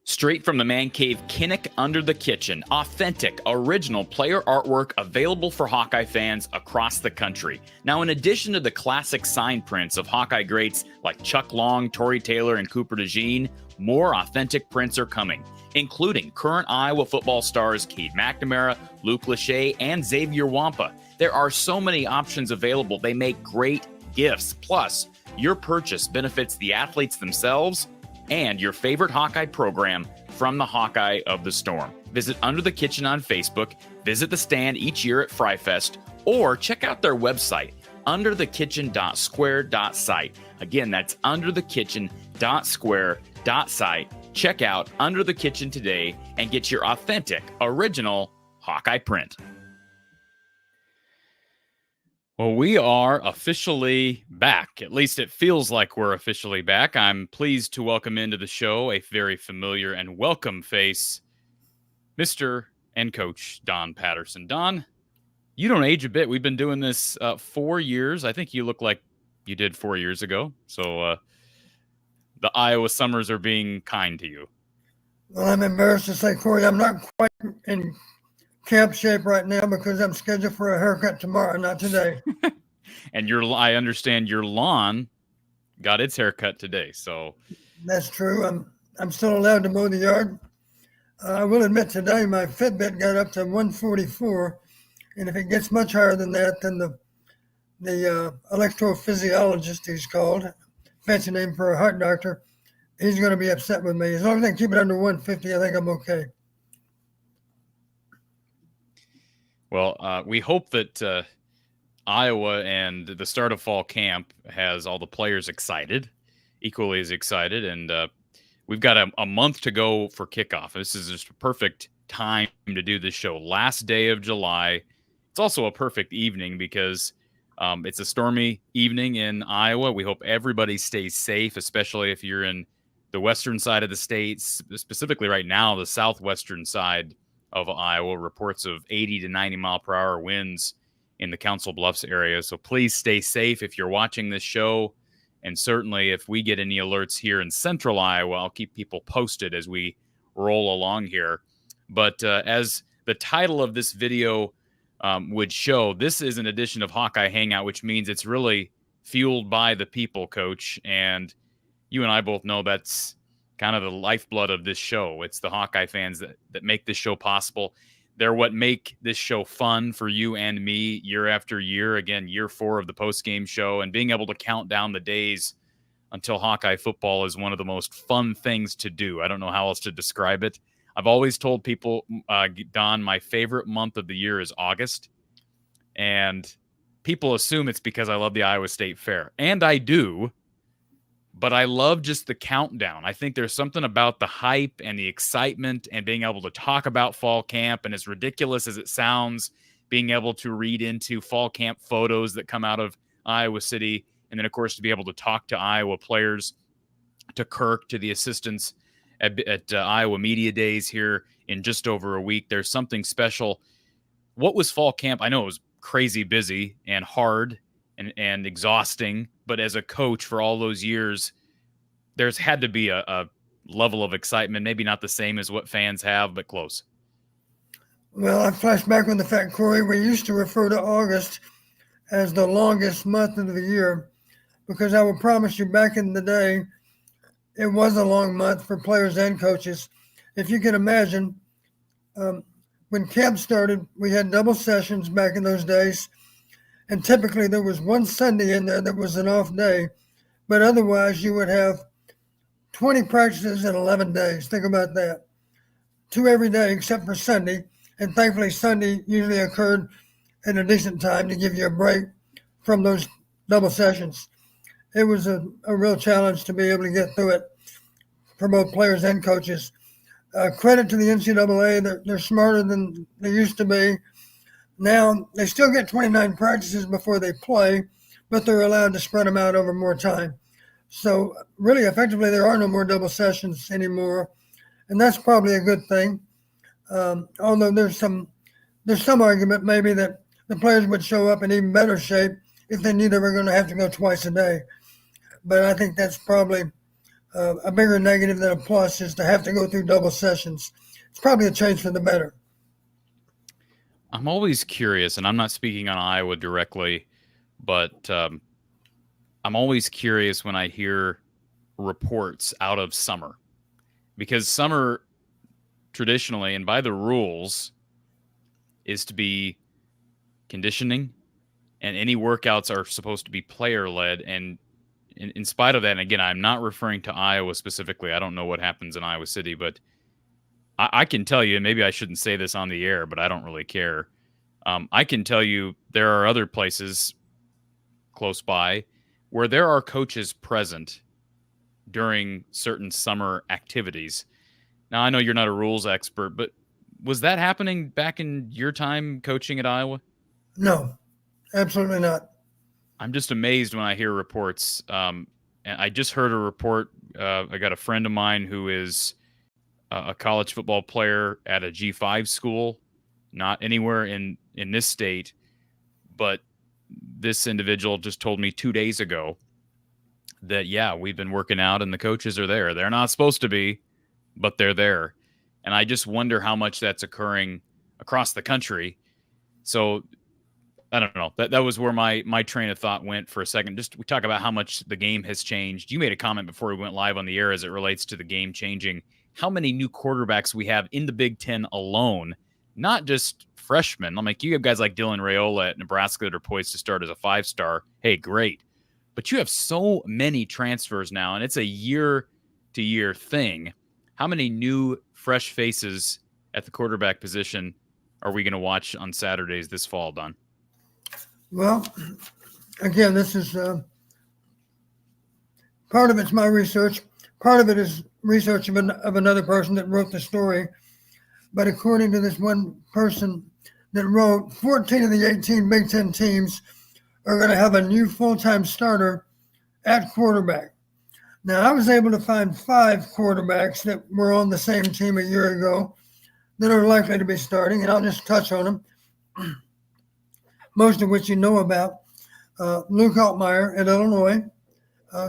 Straight from the man cave, Kinnick Under the Kitchen. Authentic, original player artwork available for Hawkeye fans across the country. Now, in addition to the classic sign prints of Hawkeye greats like Chuck Long, Torrey Taylor, and Cooper DeJean, more authentic prints are coming, including current Iowa football stars Cade McNamara, Luke Lachey, and Xavier Wampa. There are so many options available. They make great gifts. Plus, your purchase benefits the athletes themselves and your favorite Hawkeye program from the Hawkeye of the Storm. Visit Under the Kitchen on Facebook, visit the stand each year at FryFest, or check out their website, underthekitchen.square.site. Again, that's underthekitchen.square.site. Check out Under the Kitchen today and get your authentic, original Hawkeye print. Well, we are officially back. At least it feels like we're officially back. I'm pleased to welcome into the show a very familiar and welcome face, Mr. and Coach Don Patterson. Don, you don't age a bit. We've been doing this 4 years. I think you look like you did 4 years ago. So the Iowa summers are being kind to you. Well, I'm embarrassed to say, Corey, I'm not quite in camp shape right now because I'm scheduled for a haircut tomorrow, not today. And I understand your lawn got its haircut today. So that's true. I'm still allowed to mow the yard. I will admit today my Fitbit got up to 144, and if it gets much higher than that, then the electrophysiologist, he's called, fancy name for a heart doctor, he's going to be upset with me. As long as I keep it under 150, I think I'm okay. Well, we hope that Iowa and the start of fall camp has all the players excited, equally as excited. And we've got a month to go for kickoff. This is just a perfect time to do this show. Last day of July. It's also a perfect evening because it's a stormy evening in Iowa. We hope everybody stays safe, especially if you're in the western side of the state, specifically right now, the southwestern side of Iowa, reports of 80 to 90 mile per hour winds in the Council Bluffs area. So please stay safe if you're watching this show. And certainly if we get any alerts here in central Iowa, I'll keep people posted as we roll along here. But as the title of this video would show, this is an edition of Hawkeye Hangout, which means it's really fueled by the people, Coach. And you and I both know that's kind of the lifeblood of this show. It's the Hawkeye fans that make this show possible. They're what make this show fun for you and me year after year. Again, year 4 of the post-game show, and being able to count down the days until Hawkeye football is one of the most fun things to do. I don't know how else to describe it. I've always told people, Don, my favorite month of the year is August. And people assume it's because I love the Iowa State Fair. And I do. But I love just the countdown. I think there's something about the hype and the excitement and being able to talk about fall camp. And as ridiculous as it sounds, being able to read into fall camp photos that come out of Iowa City. And then, of course, to be able to talk to Iowa players, to Kirk, to the assistants at Iowa Media Days here in just over a week. There's something special. What was fall camp? I know it was crazy busy and hard and exhausting, but as a coach for all those years, there's had to be a level of excitement, maybe not the same as what fans have, but close. Well, I flash back on the fact, Corey, we used to refer to August as the longest month of the year, because I will promise you, back in the day, it was a long month for players and coaches. If you can imagine, when camp started, we had double sessions back in those days. And typically there was one Sunday in there that was an off day. But otherwise, you would have 20 practices in 11 days. Think about that. 2 every day except for Sunday. And thankfully, Sunday usually occurred at a decent time to give you a break from those double sessions. It was a real challenge to be able to get through it for both players and coaches. Credit to the NCAA. They're smarter than they used to be. Now, they still get 29 practices before they play, but they're allowed to spread them out over more time. So really, effectively, there are no more double sessions anymore, and that's probably a good thing. Although there's some argument maybe that the players would show up in even better shape if they knew they were going to have to go twice a day. But I think that's probably a bigger negative than a plus, is to have to go through double sessions. It's probably a change for the better. I'm always curious, and I'm not speaking on Iowa directly, but I'm always curious when I hear reports out of summer, because summer traditionally and by the rules is to be conditioning, and any workouts are supposed to be player-led. And in spite of that, and again, I'm not referring to Iowa specifically. I don't know what happens in Iowa City, but I can tell you, and maybe I shouldn't say this on the air, but I don't really care. I can tell you there are other places close by where there are coaches present during certain summer activities. Now, I know you're not a rules expert, but was that happening back in your time coaching at Iowa? No, absolutely not. I'm just amazed when I hear reports. And I just heard a report. I got a friend of mine who is a college football player at a G5 school, not anywhere in this state, but this individual just told me 2 days ago that, yeah, we've been working out and the coaches are there. They're not supposed to be, but they're there. And I just wonder how much that's occurring across the country. So I don't know. That was where my train of thought went for a second. Just we talk about how much the game has changed. You made a comment before we went live on the air as it relates to the game changing. How many new quarterbacks we have in the Big Ten alone, not just freshmen. I'm like, you have guys like Dylan Raiola at Nebraska that are poised to start as a 5-star. Hey, great. But you have so many transfers now, and it's a year-to-year thing. How many new, fresh faces at the quarterback position are we going to watch on Saturdays this fall, Don? Well, again, this is part of it's my research. Part of it is research of another person that wrote the story. But according to this one person that wrote, 14 of the 18 Big Ten teams are going to have a new full-time starter at quarterback. Now, I was able to find 5 quarterbacks that were on the same team a year ago that are likely to be starting, and I'll just touch on them, most of which you know about. Luke Altmaier at Illinois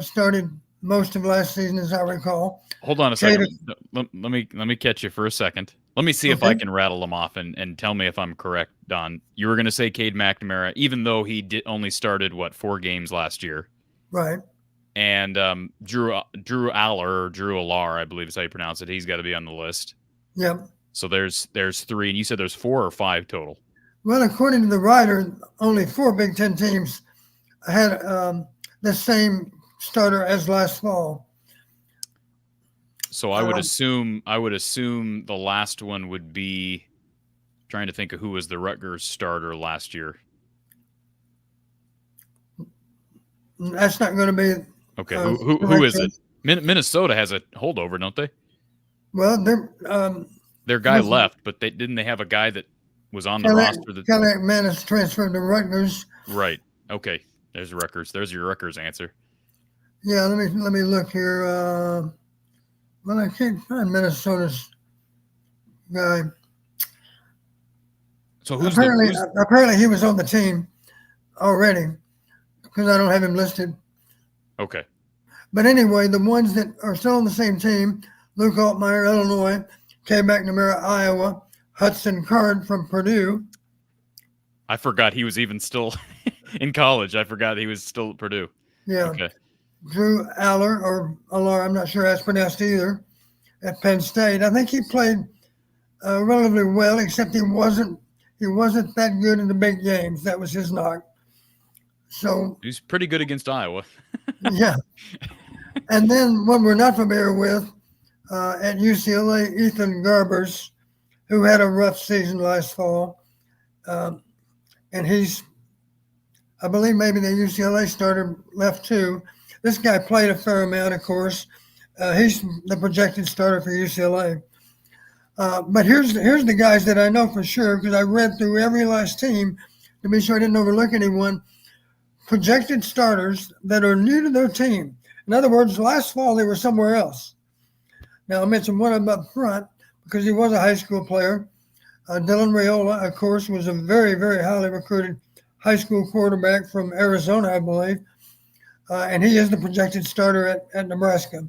started most of last season, as I recall. Hold on a second. Let me catch you for a second. Let me see if I can rattle them off and tell me if I'm correct, Don. You were going to say Cade McNamara, even though he only started, 4 games last year. Right. And Drew Allar, I believe is how you pronounce it. He's got to be on the list. Yep. So there's 3, and you said there's 4 or 5 total. Well, according to the writer, only 4 Big Ten teams had the same starter as last fall. So I would assume the last one would be, trying to think of who was the Rutgers starter last year. That's not going to be okay. Who is it? Minnesota has a holdover, don't they? Well, their guy left, but didn't they have a guy that was on the roster? Kelly McManus transferred to Rutgers. Right. Okay. There's Rutgers. There's your Rutgers answer. Yeah. Let me look here. Well, I can't find Minnesota's guy. So apparently he was on the team already, because I don't have him listed. Okay. But anyway, the ones that are still on the same team: Luke Altmaier, Illinois; Cade McNamara, Iowa; Hudson Card from Purdue. I forgot he was even still in college. I forgot he was still at Purdue. Yeah. Okay. Drew Allar, or Allar, I'm not sure how it's pronounced either, at Penn State. I think he played relatively well, except he wasn't that good in the big games. That was his knock. So he's pretty good against Iowa. Yeah. And then one we're not familiar with, at UCLA, Ethan Garbers, who had a rough season last fall. And I believe maybe the UCLA starter left too. This guy played a fair amount, of course. He's the projected starter for UCLA. But here's the guys that I know for sure, because I read through every last team to be sure I didn't overlook anyone. Projected starters that are new to their team. In other words, last fall they were somewhere else. Now, I'll mention one of them up front because he was a high school player. Dylan Raiola, of course, was a very, very highly recruited high school quarterback from Arizona, I believe. And he is the projected starter at Nebraska.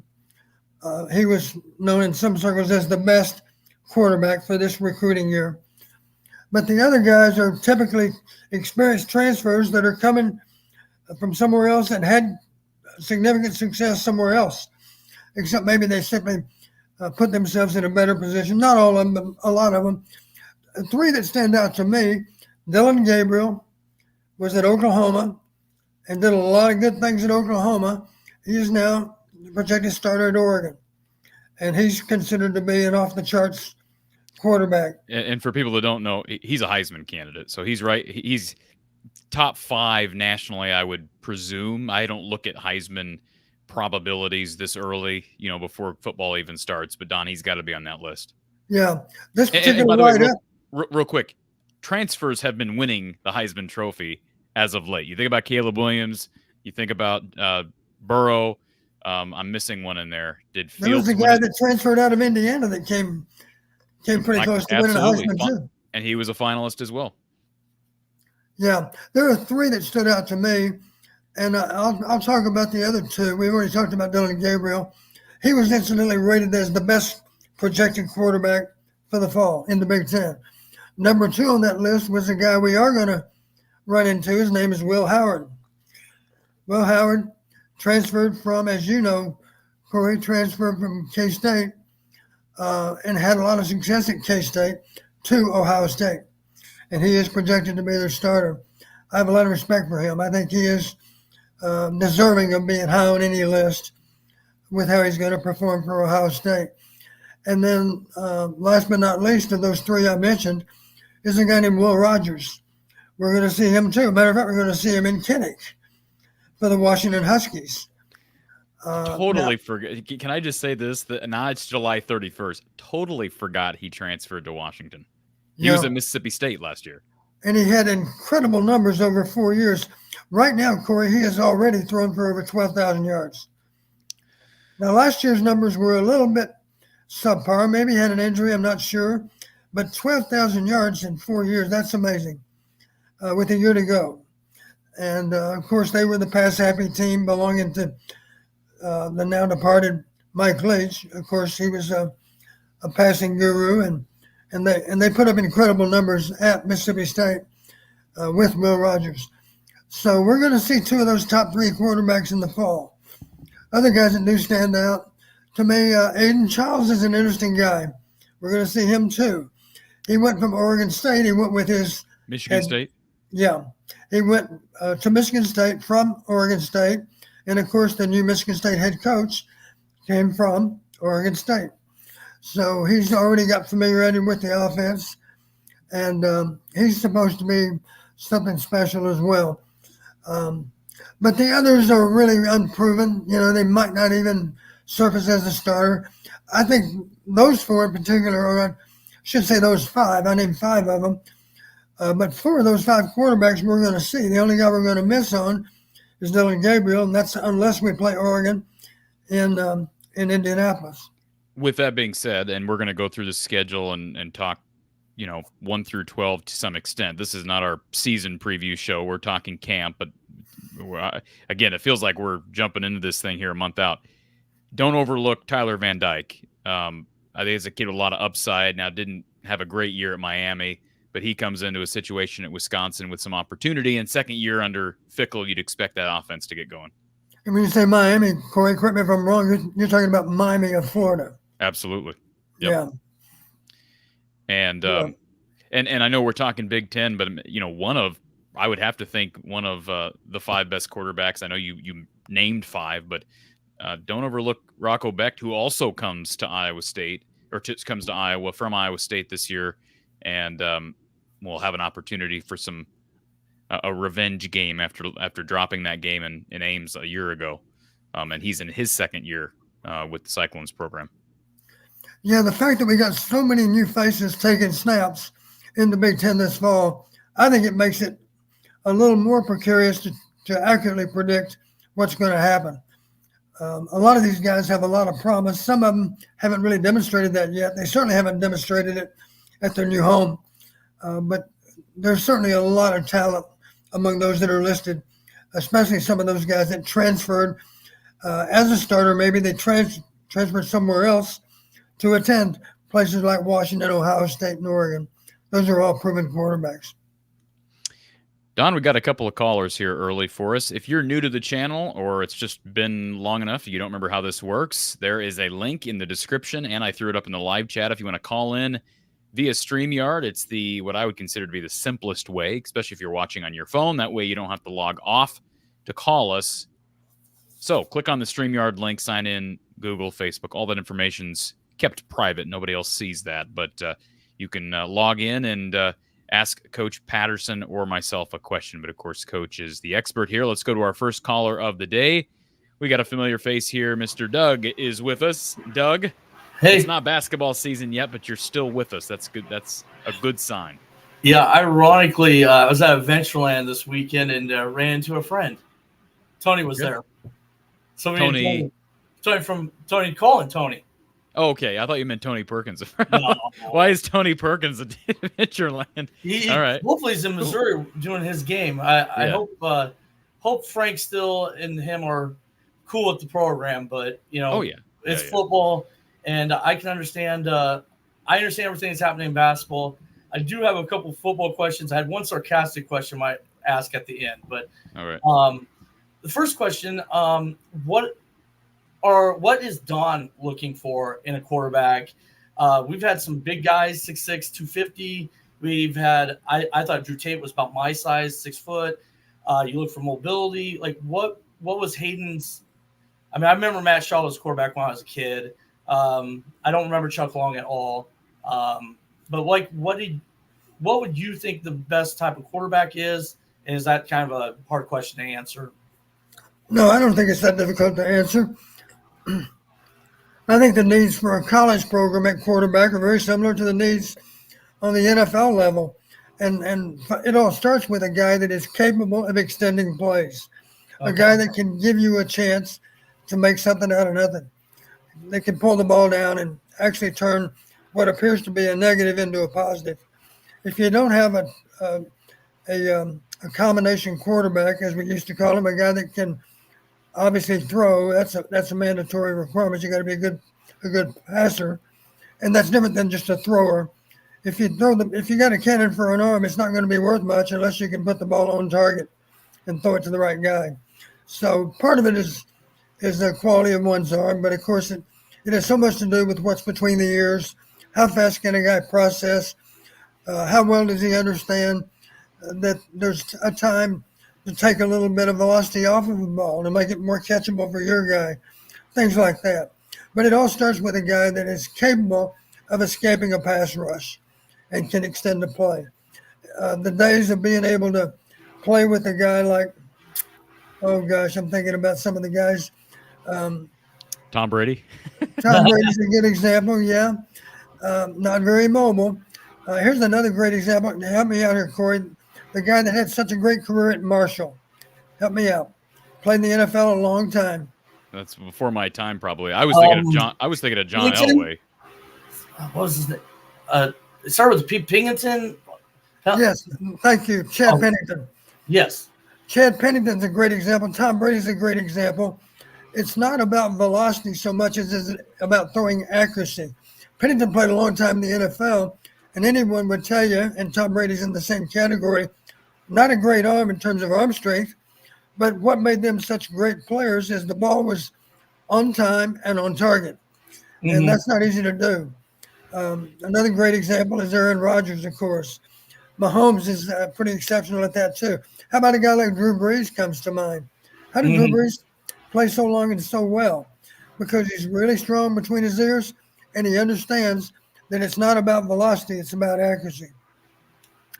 He was known in some circles as the best quarterback for this recruiting year. But the other guys are typically experienced transfers that are coming from somewhere else and had significant success somewhere else, except maybe they simply put themselves in a better position. Not all of them, but a lot of them. 3 that stand out to me: Dylan Gabriel was at Oklahoma and did a lot of good things at Oklahoma. He is now the projected starter at Oregon, and he's considered to be an off-the-charts quarterback. And for people that don't know, he's a Heisman candidate, so he's right. He's top 5 nationally, I would presume. I don't look at Heisman probabilities this early, before football even starts. But Don, he's got to be on that list. Yeah, this particular and by the way, real quick, transfers have been winning the Heisman Trophy as of late. You think about Caleb Williams, you think about Burrow. I'm missing one in there. Did Fields? There was a guy that transferred out of Indiana that came pretty close to winning a Heisman too, and he was a finalist as well. Yeah, there are 3 that stood out to me, and I'll talk about the other 2. We've already talked about Dylan Gabriel. He was incidentally rated as the best projected quarterback for the fall in the Big Ten. Number 2 on that list was a guy we are going to run into. His name is Will Howard. Will Howard transferred from, as you know, Corey, transferred from K-State and had a lot of success at K-State to Ohio State. And he is projected to be their starter. I have a lot of respect for him. I think he is deserving of being high on any list with how he's going to perform for Ohio State. And then last but not least of those 3 I mentioned is a guy named Will Rogers. We're going to see him too. Matter of fact, we're going to see him in Kinnick for the Washington Huskies. Totally forget. Can I just say this? Now it's July 31st. Totally forgot he transferred to Washington. He was at Mississippi State last year. And he had incredible numbers over 4 years. Right now, Corey, he has already thrown for over 12,000 yards. Now, last year's numbers were a little bit subpar. Maybe he had an injury, I'm not sure. But 12,000 yards in 4 years, that's amazing with a year to go. And, of course, they were the pass-happy team belonging to the now-departed Mike Leach. Of course, he was a passing guru, and they put up incredible numbers at Mississippi State with Will Rogers. So we're going to see two of those top three quarterbacks in the fall. Other guys that do stand out, to me, Aiden Childs is an interesting guy. We're going to see him too. He went from Oregon State. He went with his Michigan State. Yeah, he went to Michigan State from Oregon State, and of course, the new Michigan State head coach came from Oregon State. So he's already got familiarity with the offense, and he's supposed to be something special as well. But the others are really unproven. You know, they might not even surface as a starter. I think those four in particular are, I should say those five. I named five of them. But four of those five quarterbacks we're going to see. The only guy we're going to miss on is Dylan Gabriel, and that's unless we play Oregon in Indianapolis. With that being said, and we're going to go through the schedule and talk, 1 through 12 to some extent. This is not our season preview show. We're talking camp, but again, it feels like we're jumping into this thing here a month out. Don't overlook Tyler Van Dyke. I think he's a kid with a lot of upside. Now, didn't have a great year at Miami, but he comes into a situation at Wisconsin with some opportunity. And second year under Fickle, you'd expect that offense to get going. And when you say Miami, Corey, correct me if I'm wrong, you're talking about Miami of Florida. Absolutely. Yep. Yeah. And and I know we're talking Big Ten, but I would have to think one of the five best quarterbacks. I know you named five, but don't overlook Rocco Becht, who also comes to Iowa State comes to Iowa from Iowa State this year, and will have an opportunity for a revenge game after dropping that game in Ames a year ago, and he's in his second year with the Cyclones program. Yeah, the fact that we got so many new faces taking snaps in the Big Ten this fall, I think it makes it a little more precarious to accurately predict what's going to happen. A lot of these guys have a lot of promise. Some of them haven't really demonstrated that yet. They certainly haven't demonstrated it at their new home. But there's certainly a lot of talent among those that are listed, especially some of those guys that transferred as a starter. Maybe they transferred somewhere else to attend places like Washington, Ohio State, and Oregon. Those are all proven quarterbacks. Don, we got a couple of callers here early for us. If you're new to the channel or it's just been long enough, you don't remember how this works, there is a link in the description, and I threw it up in the live chat. If you want to call in via StreamYard, it's what I would consider to be the simplest way, especially if you're watching on your phone. That way you don't have to log off to call us. So click on the StreamYard link, sign in, Google, Facebook, all that information's kept private. Nobody else sees that, but you can log in and ask Coach Patterson or myself a question. But of course, Coach is the expert here. Let's go to our first caller of the day. We got a familiar face here. Mr. Doug is with us. Doug, hey. It's not basketball season yet, but you're still with us. That's good. That's a good sign. Yeah, ironically, I was at Adventureland this weekend and ran into a friend. Tony was there. So Tony calling Tony. Oh, okay, I thought you meant Tony Perkins. No. Why is Tony Perkins at Adventureland? All right. Hopefully he's in Missouri doing his game. I hope Frank still and him are cool with the program, but it's football, and I can understand. I understand everything that's happening in basketball. I do have a couple football questions. I had one sarcastic question I might ask at the end, but all right. The first question: what is Don looking for in a quarterback? We've had some big guys, 6'6", 250. We've had I thought Drew Tate was about my size, 6 foot. You look for mobility. Like what was Hayden's? I mean, I remember Matt Shaw was quarterback when I was a kid. I don't remember Chuck Long at all. But like, what would you think the best type of quarterback is? And is that kind of a hard question to answer? No, I don't think it's that difficult to answer. I think the needs for a college program at quarterback are very similar to the needs on the NFL level. And it all starts with a guy that is capable of extending plays, a guy that can give you a chance to make something out of nothing. They can pull the ball down and actually turn what appears to be a negative into a positive. If you don't have a combination quarterback, as we used to call him, a guy that can obviously throw, that's a mandatory requirement. You got to be a good passer, and that's different than just a thrower. If you got a cannon for an arm, it's not going to be worth much unless you can put the ball on target and throw it to the right guy. So part of it is the quality of one's arm, but of course it has so much to do with what's between the ears. How fast can a guy process? How well does he understand that there's a time to take a little bit of velocity off of the ball to make it more catchable for your guy? Things like that. But it all starts with a guy that is capable of escaping a pass rush and can extend the play. The days of being able to play with a guy like, oh gosh, I'm thinking about some of the guys. Tom Brady. Tom Brady's a good example, yeah. Not very mobile. Here's another great example. Help me out here, Corey. The guy that had such a great career at Marshall. Help me out. Played in the NFL a long time. That's before my time, probably. I was thinking of John. I was thinking of John Elway. What was his name? It started with Pete Pennington. Yes, thank you, Chad Pennington. Yes, Chad Pennington's a great example. Tom Brady's a great example. It's not about velocity so much as it's about throwing accuracy. Pennington played a long time in the NFL, and anyone would tell you, and Tom Brady's in the same category, not a great arm in terms of arm strength, but what made them such great players is the ball was on time and on target. Mm-hmm. And that's not easy to do. Another great example is Aaron Rodgers, of course. Mahomes is pretty exceptional at that too. How about a guy like Drew Brees comes to mind? How did Drew Brees play so long and so well? Because he's really strong between his ears, and he understands that it's not about velocity, it's about accuracy.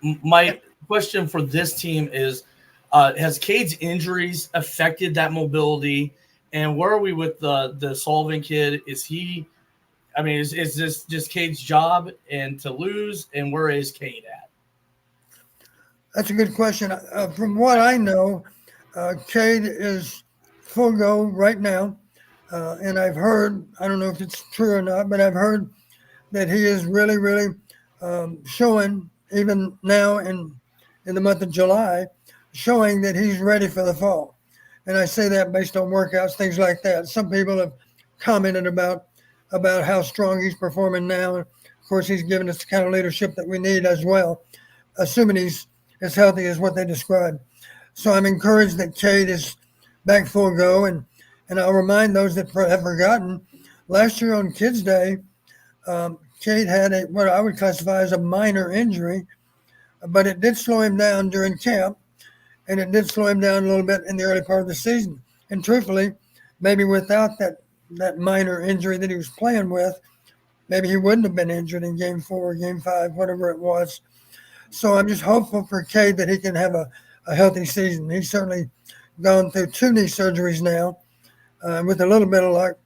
My question for this team is, has Cade's injuries affected that mobility? And where are we with the Sullivan kid? Is he – I mean, is this just Cade's job and to lose? And where is Cade at? That's a good question. From what I know, Cade is full go right now. And I've heard – I don't know if it's true or not, but I've heard that he is really, really showing, even now in the month of July, showing that he's ready for the fall. And I say that based on workouts, things like that. Some people have commented about how strong he's performing now. And of course, he's given us the kind of leadership that we need as well, assuming he's as healthy as what they described. So I'm encouraged that Cade is back full go. And I'll remind those that have forgotten, last year on Kids Day, Cade had what I would classify as a minor injury, but it did slow him down during camp. And it did slow him down a little bit in the early part of the season. And truthfully, maybe without that minor injury that he was playing with, maybe he wouldn't have been injured in Game 4, Game 5, whatever it was. So I'm just hopeful for Cade that he can have a healthy season. He's certainly gone through 2 knee surgeries now. With a little bit of luck,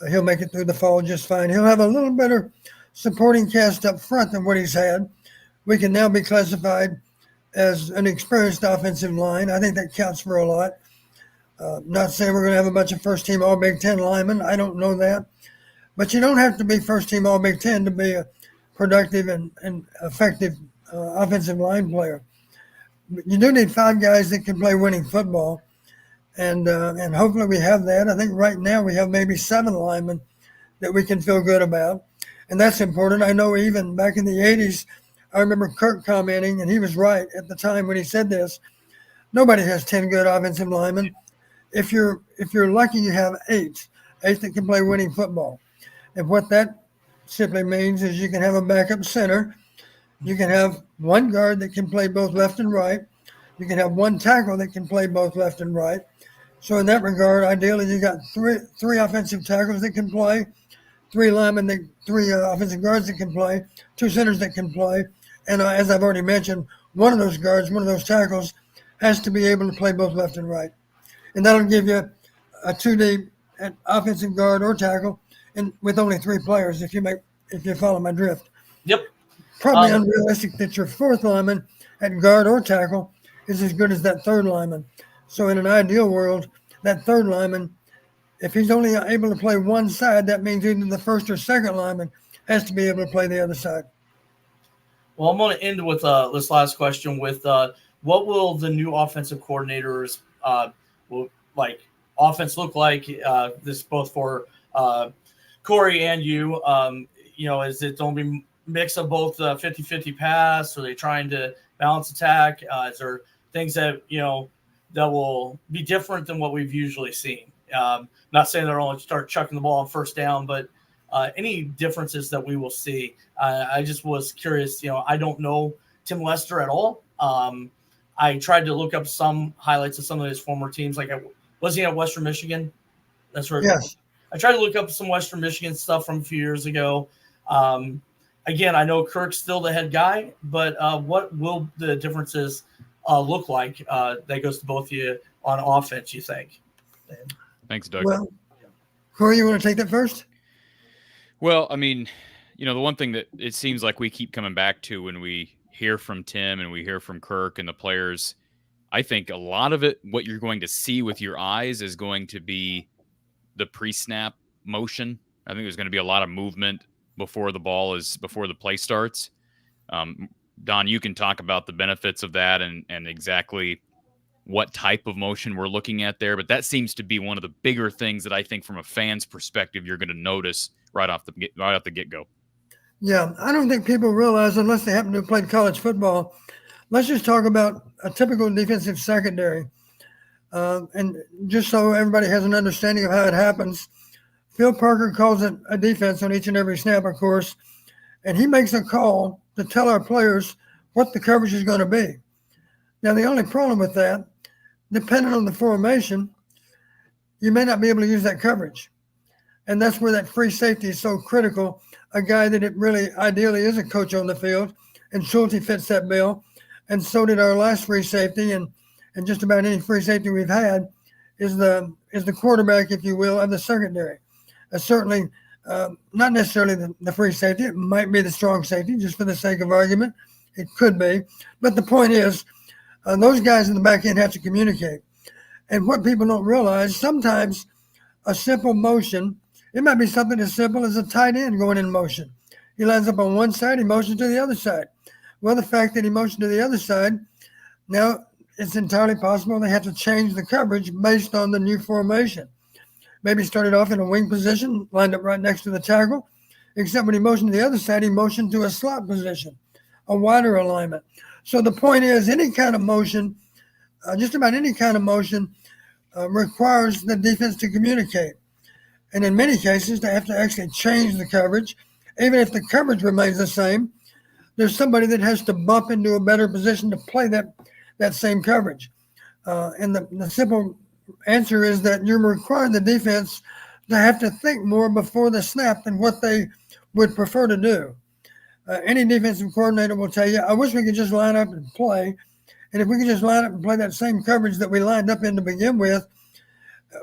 he'll make it through the fall just fine. He'll have a little better supporting cast up front than what he's had. We can now be classified as an experienced offensive line. I think that counts for a lot. Not saying we're going to have a bunch of first-team All-Big Ten linemen. I don't know that. But you don't have to be first-team All-Big Ten to be a productive and effective offensive line player. You do need 5 guys that can play winning football, and hopefully we have that. I think right now we have maybe 7 linemen that we can feel good about, and that's important. I know even back in the 80s, I remember Kirk commenting, and he was right at the time when he said this. Nobody has 10 good offensive linemen. If you're lucky, you have 8 that can play winning football. And what that simply means is you can have a backup center. You can have 1 guard that can play both left and right. You can have 1 tackle that can play both left and right. So in that regard, ideally, you got three offensive tackles that can play, 3 linemen, 3 offensive guards that can play, 2 centers that can play. And as I've already mentioned, one of those guards, one of those tackles, has to be able to play both left and right. And that'll give you a 2 at offensive guard or tackle, and with only 3 players, if you follow my drift. Yep. Probably unrealistic that your 4th lineman at guard or tackle is as good as that 3rd lineman. So in an ideal world, that 3rd lineman If he's only able to play one side, that means either the first or second lineman has to be able to play the other side. Well, I'm going to end with this last question with what will the new offensive coordinators offense look like? This both for Corey and you. Is it going to be mix of both 50-50 pass? Are they trying to balance attack? Is there things that that will be different than what we've usually seen? Not saying they're only start chucking the ball on first down, but any differences that we will see. I just was curious. I don't know Tim Lester at all. I tried to look up some highlights of some of his former teams. Was he at Western Michigan? That's where. Yes. I tried to look up some Western Michigan stuff from a few years ago. Again, I know Kirk's still the head guy, but what will the differences look like that goes to both of you on offense, you think? Thanks, Doug. Well, Corey, you want to take that first? Well, I mean, the one thing that it seems like we keep coming back to when we hear from Tim and we hear from Kirk and the players, I think a lot of it, what you're going to see with your eyes is going to be the pre-snap motion. I think there's going to be a lot of movement before the play starts. Don, you can talk about the benefits of that and exactly what type of motion we're looking at there. But that seems to be one of the bigger things that I think from a fan's perspective, you're going to notice right off the get-go. Yeah, I don't think people realize, unless they happen to have played college football. Let's just talk about a typical defensive secondary. And just so everybody has an understanding of how it happens, Phil Parker calls it a defense on each and every snap, of course, and he makes a call to tell our players what the coverage is going to be. Now, the only problem with that, depending on the formation, you may not be able to use that coverage. And that's where that free safety is so critical, a guy that it really ideally is a coach on the field, and Schulte fits that bill, and so did our last free safety, and just about any free safety we've had is the quarterback, if you will, of the secondary. Certainly not necessarily the free safety. It might be the strong safety, just for the sake of argument. It could be. But the point is, those guys in the back end have to communicate. And what people don't realize, sometimes a simple motion, it might be something as simple as a tight end going in motion. He lines up on one side, he motions to the other side. Well, the fact that he motioned to the other side, now it's entirely possible they have to change the coverage based on the new formation. Maybe started off in a wing position, lined up right next to the tackle, except when he motioned to the other side, he motioned to a slot position, a wider alignment. So the point is, any kind of motion, just about any kind of motion, requires the defense to communicate. And in many cases, they have to actually change the coverage. Even if the coverage remains the same, there's somebody that has to bump into a better position to play that same coverage. And the simple answer is that you're requiring the defense to have to think more before the snap than what they would prefer to do. Any defensive coordinator will tell you, I wish we could just line up and play. And if we could just line up and play that same coverage that we lined up in to begin with,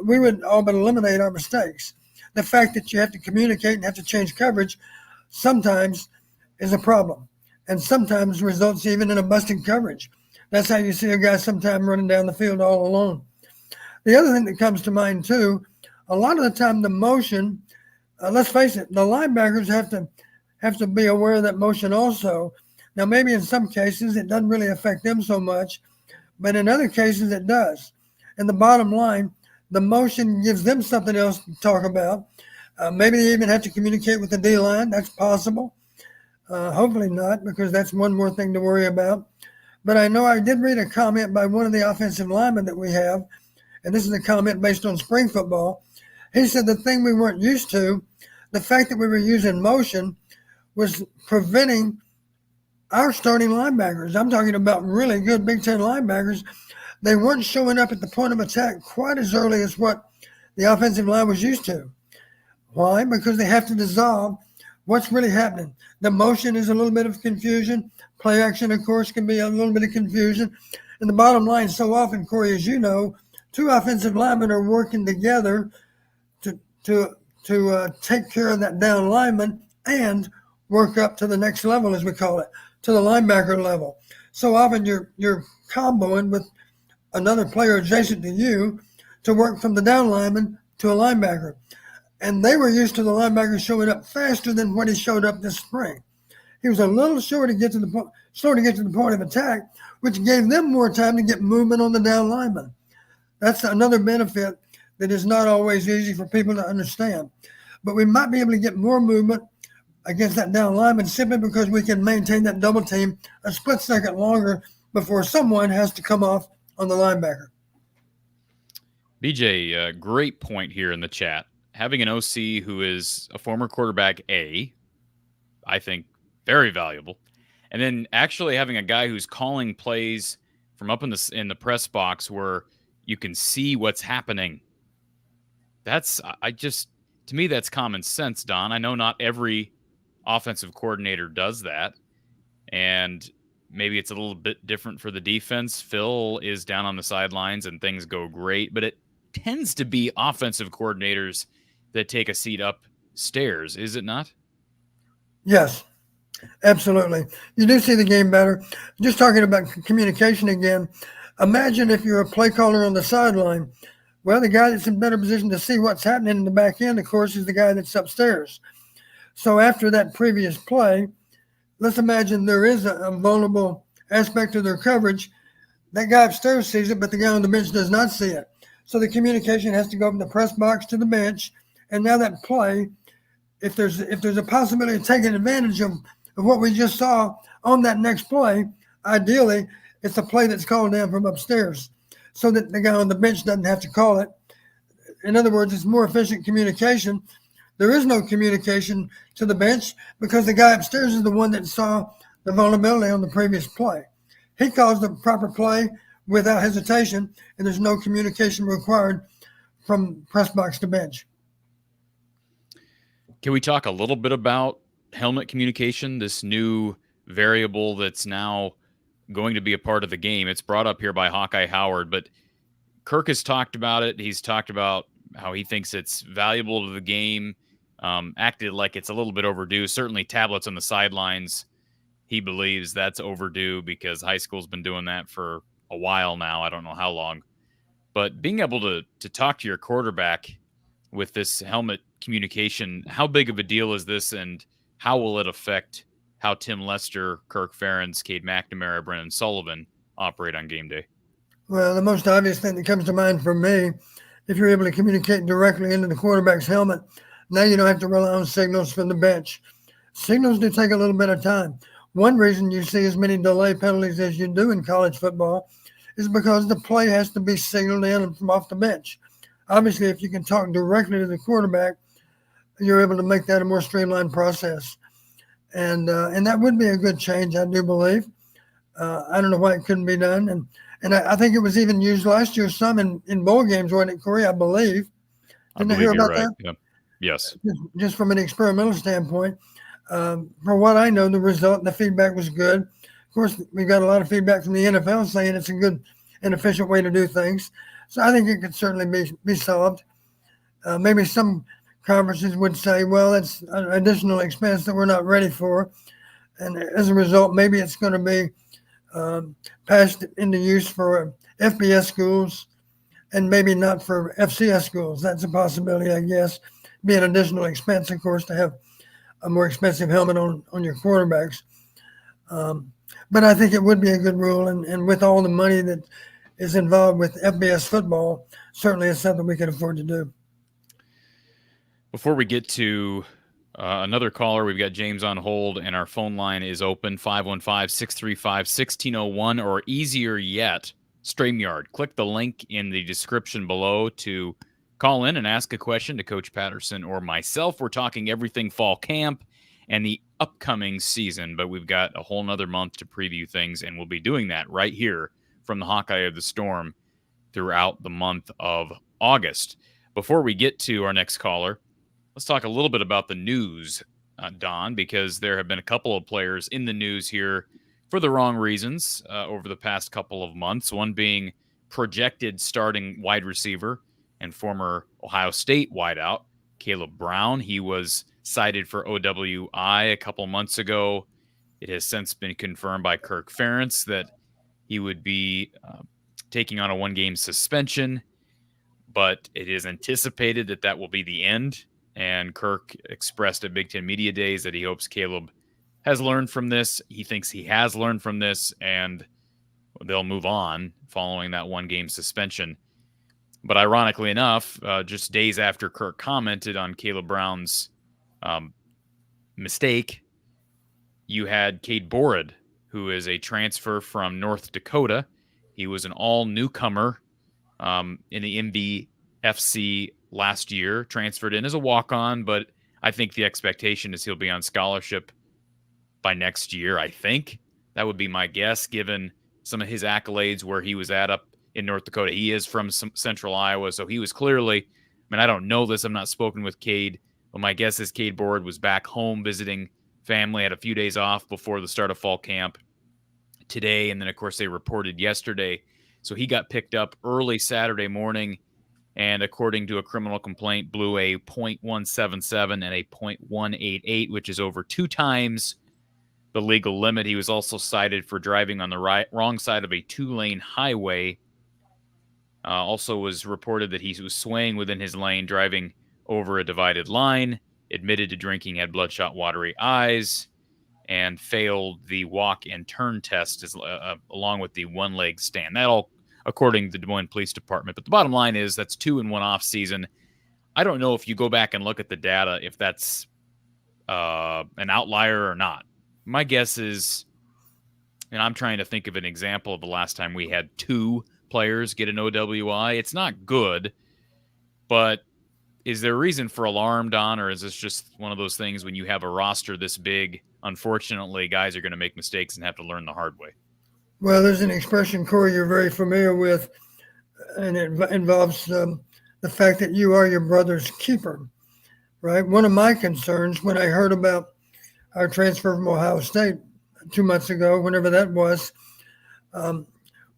we would all but eliminate our mistakes. The fact that you have to communicate and have to change coverage sometimes is a problem, and sometimes results even in a busted coverage. That's how you see a guy sometime running down the field all alone. The other thing that comes to mind too, a lot of the time the motion, let's face it, the linebackers have to be aware of that motion also. Now, maybe in some cases it doesn't really affect them so much, but in other cases it does. And the bottom line, the motion gives them something else to talk about. Maybe they even have to communicate with the D-line. That's possible. Hopefully not, because that's one more thing to worry about. But I know I did read a comment by one of the offensive linemen that we have, and this is a comment based on spring football. He said the thing we weren't used to, the fact that we were using motion, was preventing our starting linebackers. I'm talking about really good Big Ten linebackers. They weren't showing up at the point of attack quite as early as what the offensive line was used to. Why? Because they have to dissolve what's really happening. The motion is a little bit of confusion. Play action, of course, can be a little bit of confusion. And the bottom line, so often, Corey, as you know, two offensive linemen are working together to take care of that down lineman and work up to the next level, as we call it, to the linebacker level. So often you're comboing with another player adjacent to you to work from the down lineman to a linebacker. And they were used to the linebacker showing up faster than what he showed up this spring. He was a little slow to get to the point of attack, which gave them more time to get movement on the down lineman. That's another benefit that is not always easy for people to understand. But we might be able to get more movement against that down lineman simply because we can maintain that double team a split second longer before someone has to come off on the linebacker. BJ, great point here in the chat. Having an OC who is a former quarterback, I think very valuable. And then actually having a guy who's calling plays from up in the press box where you can see what's happening. To me, that's common sense, Don. I know not every offensive coordinator does that. And maybe it's a little bit different for the defense. Phil is down on the sidelines and things go great, but it tends to be offensive coordinators that take a seat upstairs, is it not? Yes, absolutely. You do see the game better. Just talking about communication again, imagine if you're a play caller on the sideline. Well, the guy that's in better position to see what's happening in the back end, of course, is the guy that's upstairs. So after that previous play, let's imagine there is a vulnerable aspect of their coverage. That guy upstairs sees it, but the guy on the bench does not see it. So the communication has to go from the press box to the bench. And now that play, if there's a possibility of taking advantage of what we just saw on that next play, ideally, it's a play that's called down from upstairs so that the guy on the bench doesn't have to call it. In other words, it's more efficient communication. There is no communication to the bench because the guy upstairs is the one that saw the vulnerability on the previous play. He calls the proper play without hesitation, and there's no communication required from press box to bench. Can we talk a little bit about helmet communication, this new variable that's now going to be a part of the game? It's brought up here by Hawkeye Howard, but Kirk has talked about it. He's talked about how he thinks it's valuable to the game, acted like it's a little bit overdue. Certainly tablets on the sidelines, he believes that's overdue because high school's been doing that for a while now. I don't know how long. But being able to talk to your quarterback with this helmet communication, how big of a deal is this, and how will it affect how Tim Lester, Kirk Ferentz, Cade McNamara, Brennan Sullivan operate on game day? Well, the most obvious thing that comes to mind for me, if you're able to communicate directly into the quarterback's helmet, now you don't have to rely on signals from the bench. Signals do take a little bit of time. One reason you see as many delay penalties as you do in college football is because the play has to be signaled in from off the bench. Obviously, if you can talk directly to the quarterback, you're able to make that a more streamlined process. And that would be a good change, I do believe. I don't know why it couldn't be done. And I think it was even used last year some in bowl games, wasn't it, Corey? I believe. Didn't I hear about that? Yeah. Yes. Just from an experimental standpoint. For what I know, the result and the feedback was good. Of course, we got a lot of feedback from the NFL saying it's a good and efficient way to do things. So I think it could certainly be solved. Maybe some conferences would say, well, that's an additional expense that we're not ready for. And as a result, maybe it's going to be passed into use for FBS schools and maybe not for FCS schools. That's a possibility, I guess. Be an additional expense, of course, to have a more expensive helmet on your quarterbacks. But I think it would be a good rule. And with all the money that is involved with FBS football, certainly it's something we can afford to do. Before we get to another caller, we've got James on hold, and our phone line is open, 515-635-1601, or easier yet, StreamYard. Click the link in the description below to call in and ask a question to Coach Patterson or myself. We're talking everything fall camp and the upcoming season, but we've got a whole nother month to preview things, and we'll be doing that right here from the Hawkeye of the Storm throughout the month of August. Before we get to our next caller, let's talk a little bit about the news, Don, because there have been a couple of players in the news here for the wrong reasons over the past couple of months, one being projected starting wide receiver and former Ohio State wideout, Caleb Brown. He was cited for OWI a couple months ago. It has since been confirmed by Kirk Ferentz that he would be taking on a one-game suspension. but it is anticipated that that will be the end. And Kirk expressed at Big Ten Media Days that he hopes Caleb has learned from this. He thinks he has learned from this, and they'll move on following that one-game suspension. But ironically enough, just days after Kirk commented on Caleb Brown's mistake, you had Cade Borad, who is a transfer from North Dakota. He was an all-newcomer in the MVFC last year, transferred in as a walk-on, but I think the expectation is he'll be on scholarship by next year, I think. That would be my guess, given some of his accolades where he was at up in North Dakota. He is from central Iowa, so he was clearly, I don't know this, I'm not spoken with Cade, but my guess is Cade Borad was back home visiting family, had a few days off before the start of fall camp today, and then, of course, they reported yesterday. So he got picked up early Saturday morning, and according to a criminal complaint, blew a .177 and a .188, which is over 2 times the legal limit. He was also cited for driving on the wrong side of a 2-lane highway. Also was reported that he was swaying within his lane, driving over a divided line, admitted to drinking, had bloodshot, watery eyes, and failed the walk and turn test along with the one-leg stand. That all according to the Des Moines Police Department. But the bottom line is that's 2 in one off season. I don't know if you go back and look at the data, if that's an outlier or not. My guess is, and I'm trying to think of an example of the last time we had 2 players get an OWI. It's not good, but is there a reason for alarm, Don, or is this just one of those things when you have a roster this big, unfortunately, guys are going to make mistakes and have to learn the hard way? Well, there's an expression, Corey, you're very familiar with, and it involves the fact that you are your brother's keeper, right? One of my concerns when I heard about our transfer from Ohio State 2 months ago, whenever that was,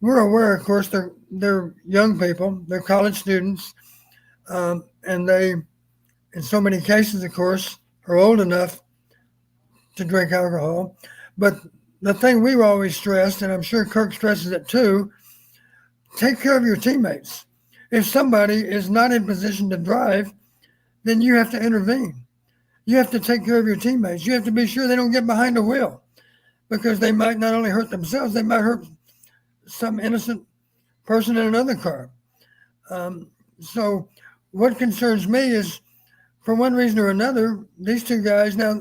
we're aware, of course, they're young people, they're college students, and they, in so many cases, of course, are old enough to drink alcohol. But the thing we've always stressed, and I'm sure Kirk stresses it too, take care of your teammates. If somebody is not in position to drive, then you have to intervene. You have to take care of your teammates. You have to be sure they don't get behind the wheel, because they might not only hurt themselves, they might hurt some innocent person in another car. So what concerns me is, for one reason or another, these 2 guys, now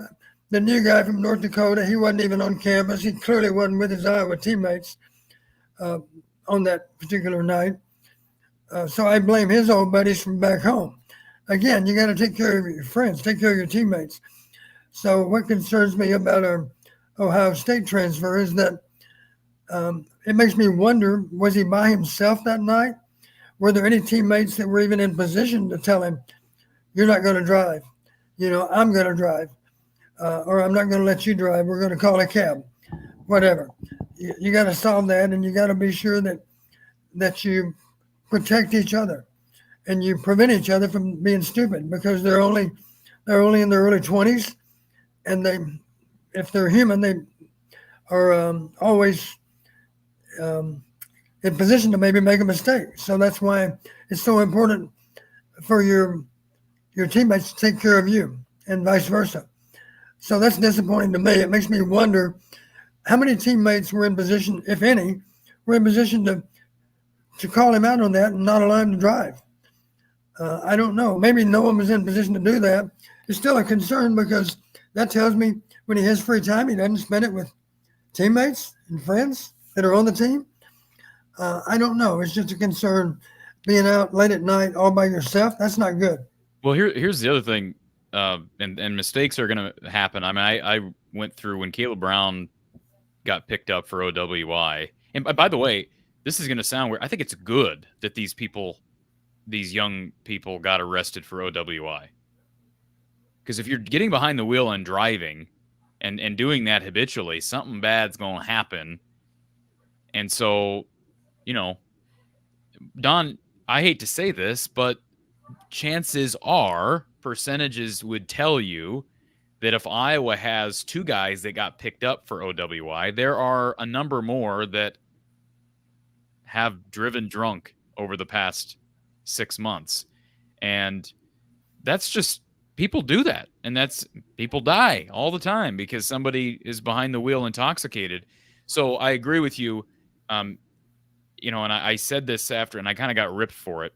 the new guy from North Dakota, he wasn't even on campus. He clearly wasn't with his Iowa teammates on that particular night. So I blame his old buddies from back home. Again, you got to take care of your friends, take care of your teammates. So what concerns me about our Ohio State transfer is that it makes me wonder, was he by himself that night? Were there any teammates that were even in position to tell him, you're not going to drive, I'm going to drive, or I'm not going to let you drive, we're going to call a cab, whatever. You got to solve that, and you got to be sure that you protect each other and you prevent each other from being stupid, because they're only in their early 20s, and if they're human, they are always in position to maybe make a mistake. So that's why it's so important for your teammates to take care of you, and vice versa. So that's disappointing to me. It makes me wonder how many teammates were in position, if any, were in position to call him out on that and not allow him to drive. I don't know. Maybe no one was in position to do that. It's still a concern, because that tells me when he has free time, he doesn't spend it with teammates and friends that are on the team. I don't know. It's just a concern, being out late at night all by yourself. That's not good. Well, here's the other thing, and mistakes are going to happen. I went through when Caleb Brown got picked up for OWI. And by the way, this is going to sound weird. I think it's good that these young people got arrested for OWI. Because if you're getting behind the wheel and driving and doing that habitually, something bad's going to happen. And so, Don, I hate to say this, but chances are, percentages would tell you that if Iowa has 2 guys that got picked up for OWI, there are a number more that have driven drunk over the past 6 months. And that's just, people do that. And people die all the time because somebody is behind the wheel intoxicated. So I agree with you. And I said this after, and I kind of got ripped for it.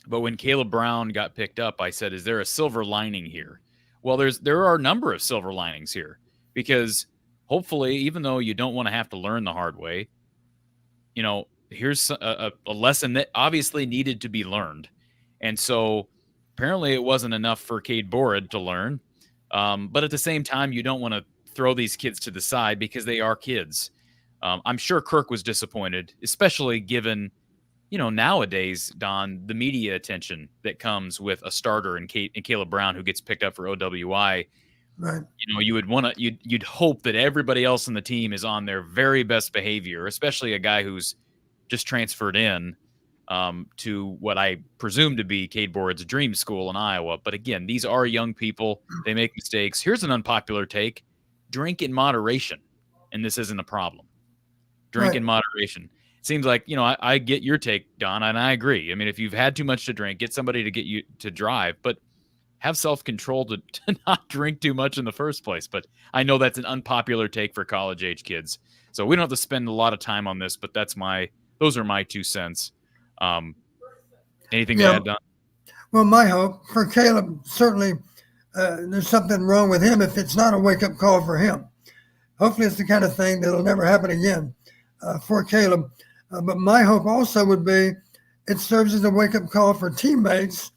But when Caleb Brown got picked up, I said, is there a silver lining here? Well, there are a number of silver linings here, because hopefully, even though you don't want to have to learn the hard way, here's a lesson that obviously needed to be learned. And so apparently it wasn't enough for Cade Borred to learn. But at the same time, you don't want to throw these kids to the side because they are kids. I'm sure Kirk was disappointed, especially given, nowadays, Don, the media attention that comes with a starter and Caleb Brown, who gets picked up for OWI. Right. You'd hope that everybody else in the team is on their very best behavior, especially a guy who's just transferred in to what I presume to be Cade Borred's dream school in Iowa. But again, these are young people. They make mistakes. Here's an unpopular take: drink in moderation, and this isn't a problem. Drink in moderation. Seems like, I get your take, Don, and I agree. I mean, if you've had too much to drink, get somebody to get you to drive, but have self-control to not drink too much in the first place. But I know that's an unpopular take for college-age kids. So we don't have to spend a lot of time on this, but those are my 2 cents. Anything to add, Don? Well, my hope for Caleb, certainly there's something wrong with him if it's not a wake-up call for him. Hopefully it's the kind of thing that'll never happen again for Caleb. But my hope also would be it serves as a wake-up call for teammates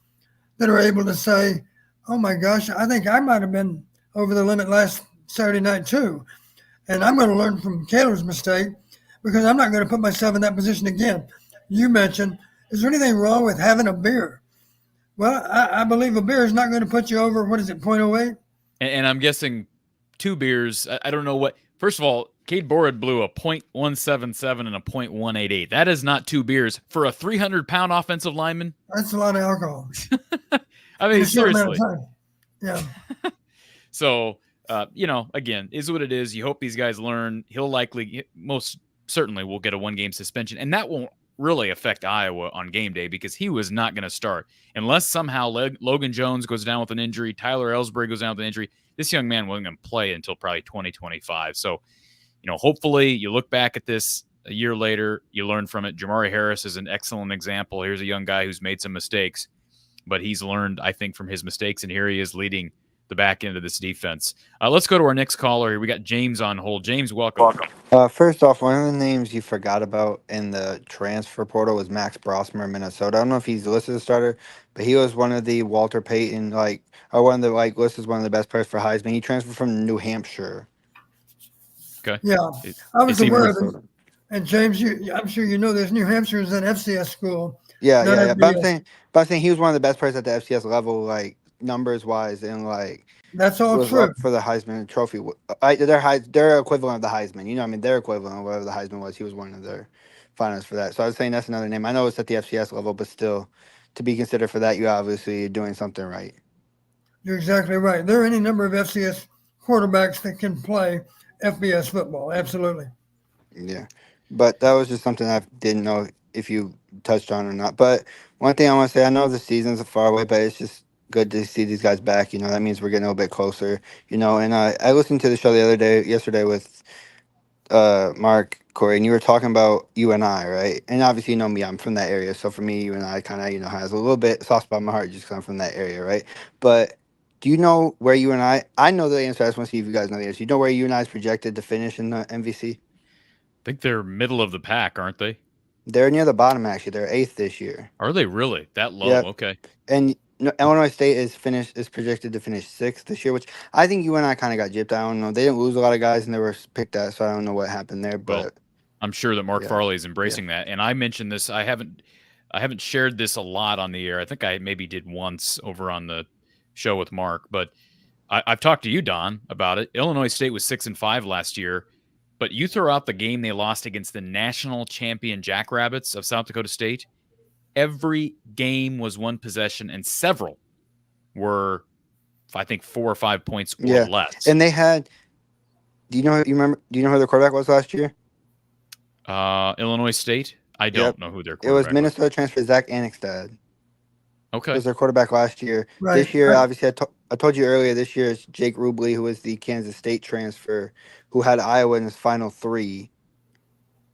that are able to say, oh my gosh, I think I might have been over the limit last Saturday night too. And I'm going to learn from Caleb's mistake because I'm not going to put myself in that position again. You mentioned, is there anything wrong with having a beer? Well, I believe a beer is not going to put you over, 0.08? And I'm guessing 2 beers. I don't know what. First of all, Cade Borred blew a .177 and a .188. That is not 2 beers for a 300-pound offensive lineman. That's a lot of alcohol. I mean, seriously. Yeah. So, again, is what it is. You hope these guys learn. He'll most certainly will get a 1-game suspension, and that won't really affect Iowa on game day because he was not going to start unless somehow Logan Jones goes down with an injury, Tyler Ellsbury goes down with an injury. This young man wasn't going to play until probably 2025. So, hopefully you look back at this a year later, you learn from it. Jamari Harris is an excellent example. Here's a young guy who's made some mistakes, but he's learned, I think, from his mistakes, and here he is leading the back end of this defense. Let's go to our next caller here. We got James on hold. James, welcome. First off, one of the names you forgot about in the transfer portal was Max Brosmer in Minnesota. I don't know if he's listed as a starter, but he was one of the Walter Payton, listed as one of the best players for Heisman. He transferred from New Hampshire. Okay. Yeah, I was aware of it. And James, I'm sure you know this. New Hampshire is an FCS school. Yeah. But I'm saying he was one of the best players at the FCS level, numbers wise, and that's all true for the Heisman Trophy. Their equivalent of the Heisman. Their equivalent of whatever the Heisman was. He was one of their finalists for that. So I was saying that's another name. I know it's at the FCS level, but still, to be considered for that, you obviously are doing something right. You're exactly right. There are any number of FCS quarterbacks that can play FBS football. Absolutely. Yeah, but that was just something I didn't know if you touched on or not. But one thing I want to say, I know the season's far away, but it's just good to see these guys back. That means we're getting a little bit closer. And I listened to the show yesterday with Mark, Corey, and you were talking about UNI, right? And obviously, me, I'm from that area. So for me, UNI kind of, has a little bit soft spot in my heart just because I'm from that area, right? But do you know where UNI, I know the answer. I just want to see if you guys know the answer. You know where UNI is projected to finish in the MVC? I think they're middle of the pack, aren't they? They're near the bottom, actually. They're 8th this year. Are they really? That low? Yep. Okay. And Illinois State is projected to finish 6th this year, which I think UNI kind of got gypped. I don't know. They didn't lose a lot of guys, and they were picked at, so I don't know what happened there. But well, I'm sure that Mark Farley is embracing that. And I mentioned this. I haven't shared this a lot on the air. I think I maybe did once over on the show with Mark, but I've talked to you, Don, about it. Illinois State was 6-5 last year, but you throw out the game they lost against the national champion Jackrabbits of South Dakota State. Every game was one possession, and several were, I think, 4 or 5 points or less. And they had. Do you know who their quarterback was last year? Illinois State. I don't know who their quarterback was. It was Minnesota transfer Zach Annexstad. Okay. was their quarterback last year. Right. This year, obviously, I told you earlier, this year is Jake Rubley, who was the Kansas State transfer, who had Iowa in his final three.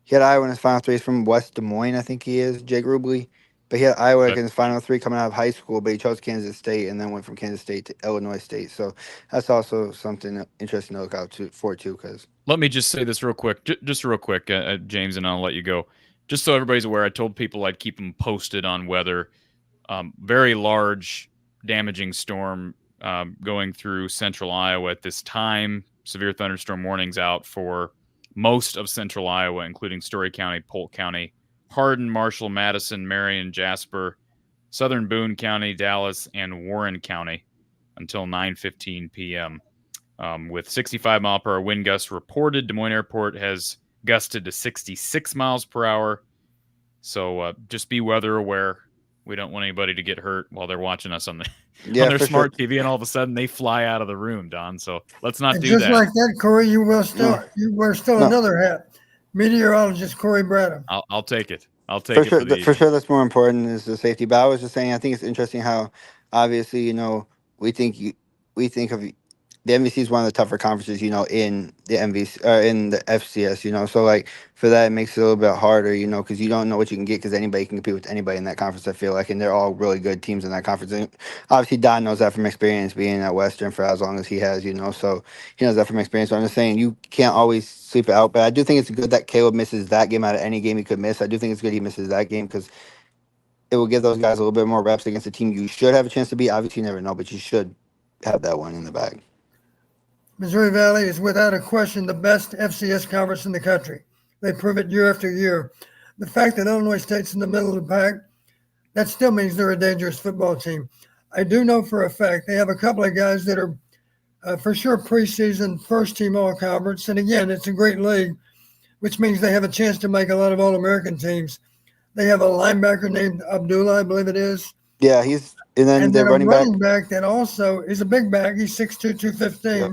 He had Iowa in his final three. He's from West Des Moines, I think he is, Jake Rubley. But he had Iowa in his final three coming out of high school, but he chose Kansas State and then went from Kansas State to Illinois State. So that's also something interesting to look out for, too, because Let me just say this real quick, just real quick, James, and I'll let you go. Just so everybody's aware, I told people I'd keep them posted on weather. Very large, damaging storm going through central Iowa at this time. Severe thunderstorm warnings out for most of central Iowa, including Story County, Polk County, Hardin, Marshall, Madison, Marion, Jasper, southern Boone County, Dallas, and Warren County until 9:15 p.m. With 65-mile-per-hour wind gusts reported. Des Moines Airport has gusted to 66 miles per hour. So just be weather aware. We don't want anybody to get hurt while they're watching us on their smart TV, and all of a sudden they fly out of the room, Don. So let's not do that. Just like that, Corey, you wear another hat. Meteorologist Corey Bradham. I'll take it. I'll take it. For sure, that's more important is the safety. But I was just saying, I think it's interesting how obviously, we think of the MVC is one of the tougher conferences, in the MVC or in the FCS, so like for that, it makes it a little bit harder, because you don't know what you can get because anybody can compete with anybody in that conference, I feel like, and they're all really good teams in that conference. And obviously, Don knows that from experience being at Western for as long as he has, so he knows that from experience. So I'm just saying you can't always sleep it out, but I do think it's good that Caleb misses that game out of any game he could miss. I do think it's good he misses that game because it will give those guys a little bit more reps against a team you should have a chance to beat. Obviously, you never know, but you should have that one in the bag. Missouri Valley is without a question the best FCS conference in the country. They prove it year after year. The fact that Illinois State's in the middle of the pack, that still means they're a dangerous football team. I do know for a fact they have a couple of guys that are for sure preseason first-team all-conference. And again, it's a great league, which means they have a chance to make a lot of All-American teams. They have a linebacker named Abdullah, I believe it is. Yeah, and then a running back that also is a big back. He's 6'2", 215. Yep.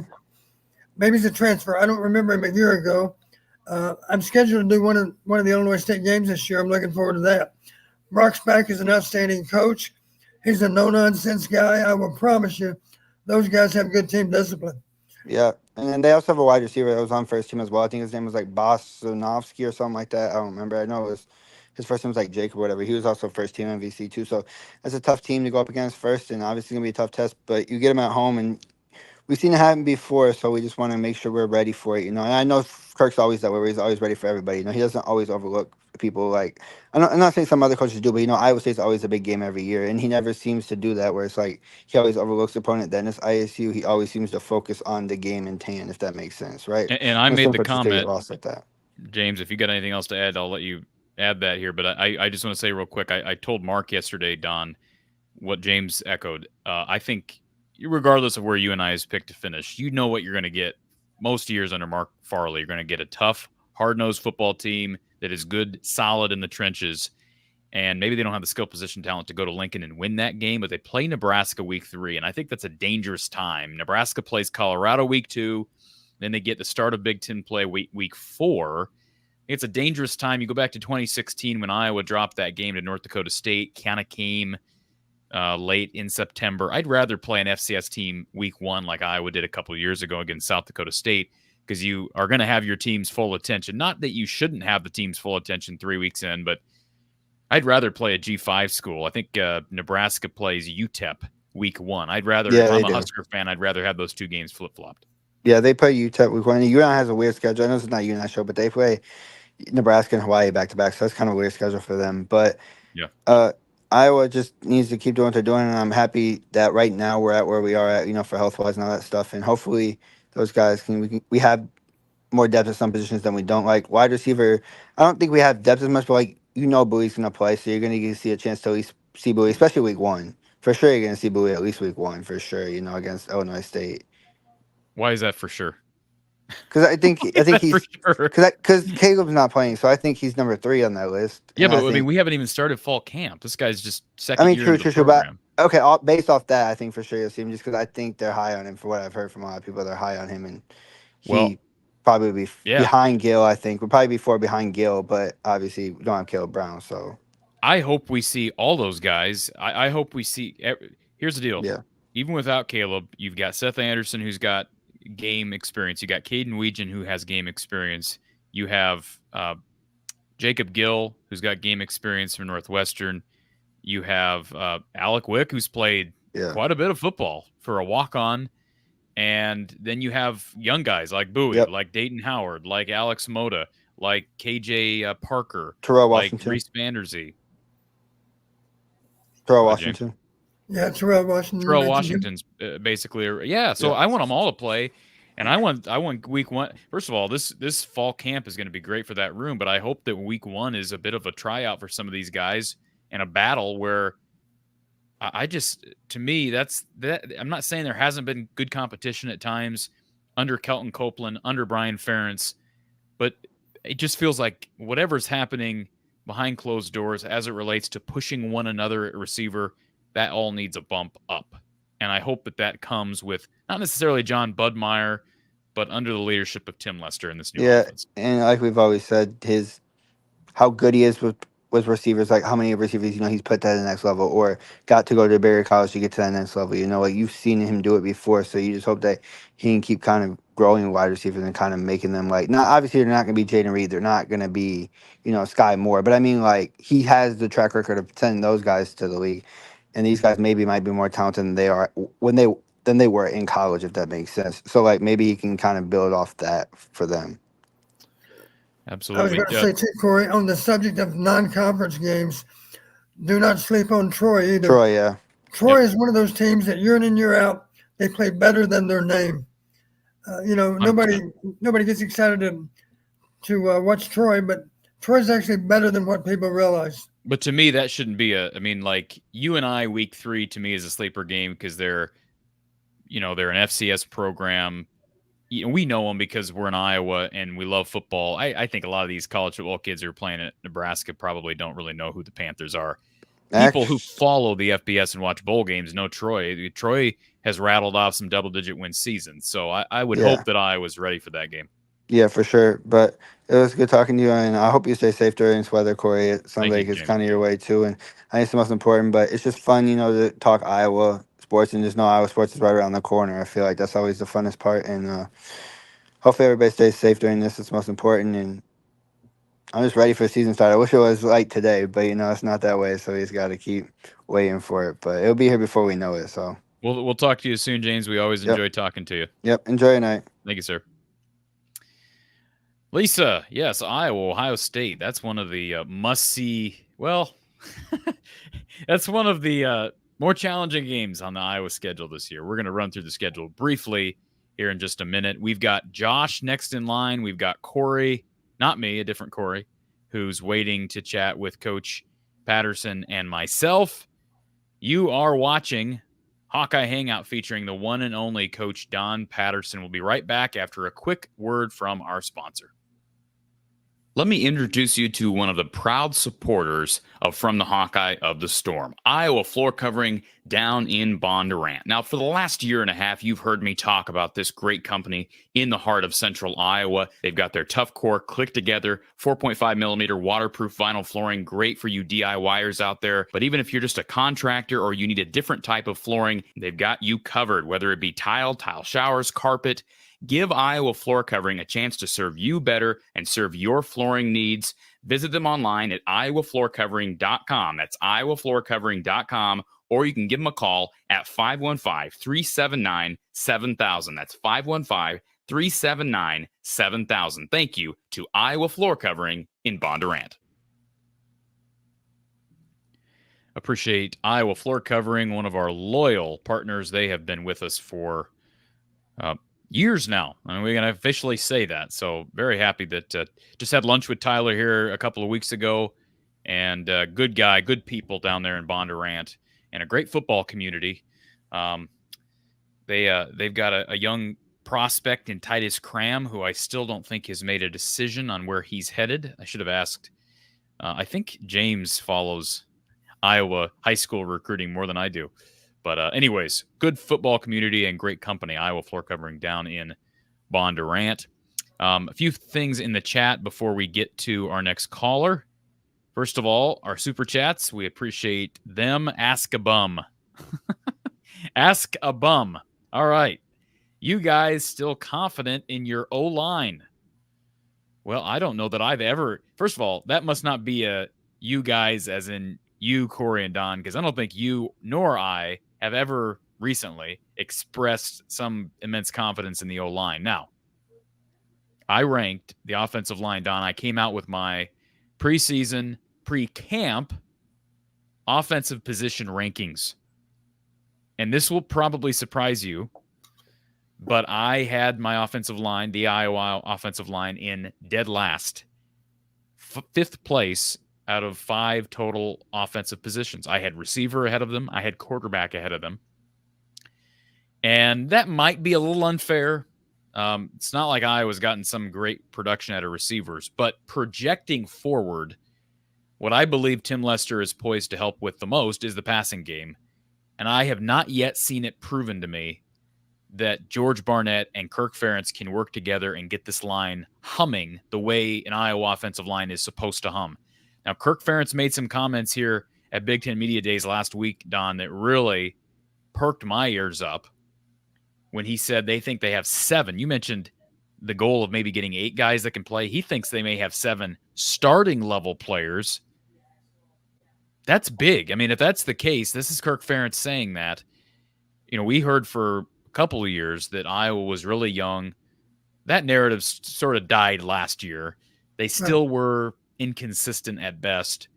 Maybe he's a transfer. I don't remember him a year ago. I'm scheduled to do one of the Illinois State games this year. I'm looking forward to that. Brock Spack is an outstanding coach. He's a no-nonsense guy. I will promise you, those guys have good team discipline. Yeah, and then they also have a wide receiver that was on first team as well. I think his name was like Bosanovsky or something like that. I don't remember. I know his first name was like Jake or whatever. He was also first team MVC too. So that's a tough team to go up against first, and obviously going to be a tough test. But you get them at home, and we've seen it happen before, so we just want to make sure we're ready for it, And I know Kirk's always that way, where he's always ready for everybody. He doesn't always overlook people. Like I'm not saying some other coaches do, but Iowa State's always a big game every year, and he never seems to do that. Where it's like he always overlooks the opponent. Then it's ISU, he always seems to focus on the game in hand, if that makes sense, right? And I made the comment, like that. James, if you got anything else to add, I'll let you add that here. But I just want to say real quick, I told Mark yesterday, Don, what James echoed. I think, regardless of where you and I has picked to finish, you know what you're going to get most years under Mark Farley. You're going to get a tough, hard-nosed football team that is good, solid in the trenches, and maybe they don't have the skill position talent to go to Lincoln and win that game, but they play Nebraska week 3, and I think that's a dangerous time. Nebraska plays Colorado week 2, then they get the start of Big Ten play week 4. It's a dangerous time. You go back to 2016 when Iowa dropped that game to North Dakota State, kind of came late in September. I'd rather play an FCS team week 1 like Iowa did a couple of years ago against South Dakota State, because you are going to have your team's full attention. Not that you shouldn't have the team's full attention 3 weeks in, but I'd rather play a G5 school. I think Nebraska plays UTEP week 1. I'd rather, if I'm a Husker fan, I'd rather have those 2 games flip-flopped. Yeah, they play UTEP week 1. UNI has a weird schedule. I know it's not UNI show, but they play Nebraska and Hawaii back-to-back, so that's kind of a weird schedule for them. But yeah. Iowa just needs to keep doing what they're doing, and I'm happy that right now we're at where we are at, for health-wise and all that stuff. And hopefully those guys we have more depth at some positions than we don't. Like wide receiver, I don't think we have depth as much, but Bowie's going to play, so you're going to see a chance to at least see Bowie, especially week 1. For sure, you're going to see Bowie at least week 1 for sure. Against Illinois State. Why is that for sure? Because I think he's because Caleb's not playing, so I think he's number 3 on that list. Yeah, but I mean, we haven't even started fall camp. This guy's just second year into the program. But okay, based off that, I think for sure you'll see him, just because I think they're high on him. For what I've heard from a lot of people, they're high on him, and he probably be behind Gill. I think would probably be 4 behind Gill, but obviously we don't have Caleb Brown, so. I hope we see all those guys. I hope we see. Here's the deal. Yeah. Even without Caleb, you've got Seth Anderson, who's got game experience. You got Caden Weegan, who has game experience. You have Jacob Gill, who's got game experience from Northwestern. You have Alec Wick, who's played quite a bit of football for a walk-on. And then you have young guys like Bowie, like Dayton Howard, like Alex Moda, like KJ Parker, Terrell like Washington. Reese Vanderzee. Terrell Washington. Yeah, Terrell Washington. Terrell Washington's basically, So I want them all to play, and I want week one. First of all, this fall camp is going to be great for that room, but I hope that week one is a bit of a tryout for some of these guys and a battle where to me, that's that. I'm not saying there hasn't been good competition at times under Kelton Copeland, under Brian Ferentz, but it just feels like whatever's happening behind closed doors as it relates to pushing one another at receiver, that all needs a bump up. And I hope that comes with not necessarily John Budmeyer, but under the leadership of Tim Lester in this new offense. And like we've always said, how good he is with receivers, like how many receivers, he's put that at the next level or got to go to Barry College to get to that next level. Like you've seen him do it before. So you just hope that he can keep kind of growing wide receivers and kind of making them obviously they're not going to be Jaden Reed. They're not going to be, Sky Moore. But I mean, he has the track record of sending those guys to the league. And these guys might be more talented than they are than they were in college, if that makes sense. So maybe he can kind of build off that for them. Absolutely. I was going to say too, Corey, on the subject of non-conference games, do not sleep on Troy either. Troy is one of those teams that year in and year out, they play better than their name. Nobody gets excited to watch Troy, but Troy's actually better than what people realize. But to me, that shouldn't be UNI week 3 to me is a sleeper game because they're an FCS program. We know them because we're in Iowa and we love football. I think a lot of these college football kids who are playing at Nebraska probably don't really know who the Panthers are. People who follow the FBS and watch bowl games know Troy. Troy has rattled off some double-digit win seasons, so I would hope that Iowa's ready for that game. Yeah, for sure. But it was good talking to you, and I hope you stay safe during this weather, Corey. It sounds like it's kind of your way, too, and I think it's the most important. But it's just fun, to talk Iowa sports and just know Iowa sports is right around the corner. I feel like that's always the funnest part, and hopefully everybody stays safe during this. It's most important, and I'm just ready for the season start. I wish it was like today, but, it's not that way, so we just got to keep waiting for it. But it'll be here before we know it, so. We'll talk to you soon, James. We always enjoy talking to you. Yep, enjoy your night. Thank you, sir. Lisa, yes, Iowa, Ohio State. That's one of the must-see. Well, that's one of the more challenging games on the Iowa schedule this year. We're going to run through the schedule briefly here in just a minute. We've got Josh next in line. We've got Corey, not me, a different Corey, who's waiting to chat with Coach Patterson and myself. You are watching Hawkeye Hangout featuring the one and only Coach Don Patterson. We'll be right back after a quick word from our sponsor. Let me introduce you to one of the proud supporters of From the Hawkeye of the Storm, Iowa floor covering down in Bondurant. Now, for the last year and a half, you've heard me talk about this great company in the heart of central Iowa. They've got their Tough Core click together, 4.5 millimeter waterproof vinyl flooring, great for you DIYers out there. But even if you're just a contractor or you need a different type of flooring, they've got you covered, whether it be tile showers, carpet. Give Iowa Floor Covering a chance to serve you better and serve your flooring needs. Visit them online at iowafloorcovering.com. That's iowafloorcovering.com, or you can give them a call at 515-379-7000. That's 515-379-7000. Thank you to Iowa Floor Covering in Bondurant. Appreciate Iowa Floor Covering, one of our loyal partners. They have been with us for years now, and we're going to officially say that. So very happy that just had lunch with Tyler here a couple of weeks ago, and good guy, good people down there in Bondurant, and a great football community. They've got a young prospect in Titus Cram, who I still don't think has made a decision on where he's headed. I should have asked. I think James follows Iowa high school recruiting more than I do. But anyways, good football community and great company, Iowa Floor Covering down in Bondurant. A few things in the chat before we get to our next caller. First of all, our super chats, we appreciate them. Ask a bum. Ask a bum. All right. You guys still confident in your O-line? Well, I don't know that I've ever. First of all, that must not be a you guys as in you, Corey and Don, because I don't think you nor I have ever recently expressed some immense confidence in the O-line. Now, I ranked the offensive line, Don. I came out with my preseason, pre-camp offensive position rankings. And this will probably surprise you, but I had my offensive line, the Iowa offensive line, in dead last, fifth place out of 5 total offensive positions. I had receiver ahead of them. I had quarterback ahead of them. And that might be a little unfair. It's not like Iowa's gotten some great production out of receivers, but projecting forward, what I believe Tim Lester is poised to help with the most is the passing game. And I have not yet seen it proven to me that George Barnett and Kirk Ferentz can work together and get this line humming the way an Iowa offensive line is supposed to hum. Now, Kirk Ferentz made some comments here at Big Ten Media Days last week, Don, that really perked my ears up when he said they think they have 7. You mentioned the goal of maybe getting 8 guys that can play. He thinks they may have 7 starting level players. That's big. I mean, if that's the case, this is Kirk Ferentz saying that. You know, we heard for a couple of years that Iowa was really young. That narrative sort of died last year. They still were inconsistent at best.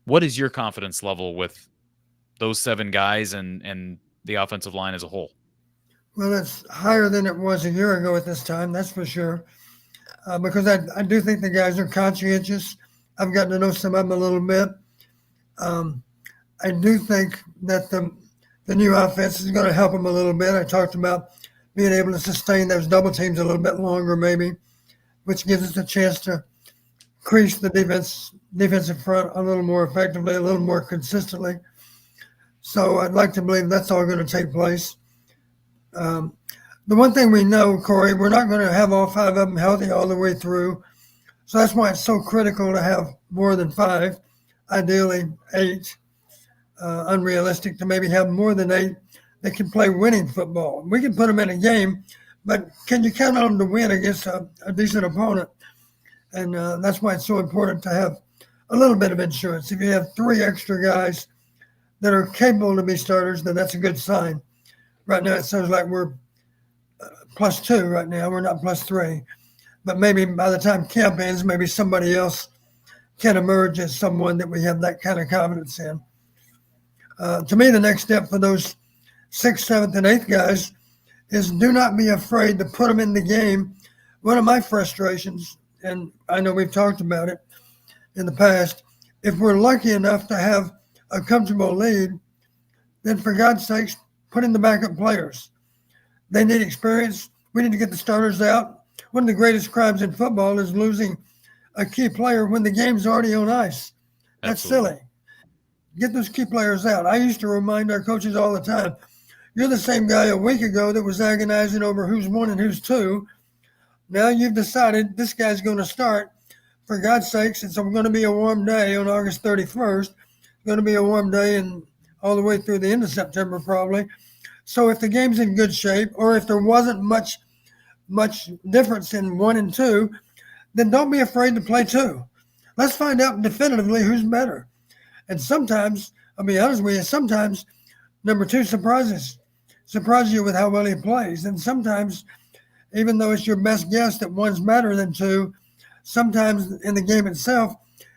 What is your confidence level with those 7 guys and the offensive line as a whole? Well, it's higher than it was a year ago at this time, that's for sure. Because I do think the guys are conscientious. I've gotten to know some of them a little bit. I do think that the new offense is going to help them a little bit. I talked about being able to sustain those double teams a little bit longer, maybe, which gives us a chance to crease the defensive front a little more effectively, a little more consistently. So I'd like to believe that's all going to take place. The one thing we know, Corey, we're not going to have all 5 of them healthy all the way through. So that's why it's so critical to have more than 5, ideally 8. Unrealistic to maybe have more than 8 that can play winning football. We can put them in a game, but can you count on them to win against a decent opponent? And that's why it's so important to have a little bit of insurance. If you have 3 extra guys that are capable to be starters, then that's a good sign. Right now, it sounds like we're +2 right now. We're not +3. But maybe by the time camp ends, maybe somebody else can emerge as someone that we have that kind of confidence in. To me, the next step for those 6th, 7th, and 8th guys is do not be afraid to put them in the game. One of my frustrations, and I know we've talked about it in the past, if we're lucky enough to have a comfortable lead, then for God's sakes, put in the backup players. They need experience. We need to get the starters out. One of the greatest crimes in football is losing a key player when the game's already on ice. That's silly. Get those key players out. I used to remind our coaches all the time, you're the same guy a week ago that was agonizing over who's 1 and who's 2. Now you've decided this guy's going to start. For God's sakes, it's going to be a warm day on August 31st. It's going to be a warm day and all the way through the end of September probably. So if the game's in good shape, or if there wasn't much difference in 1 and 2, then don't be afraid to play 2. Let's find out definitively who's better. And sometimes, I'll be honest with you, sometimes number 2 surprises you with how well he plays. And sometimes, even though it's your best guess that 1's better than 2, sometimes in the game itself,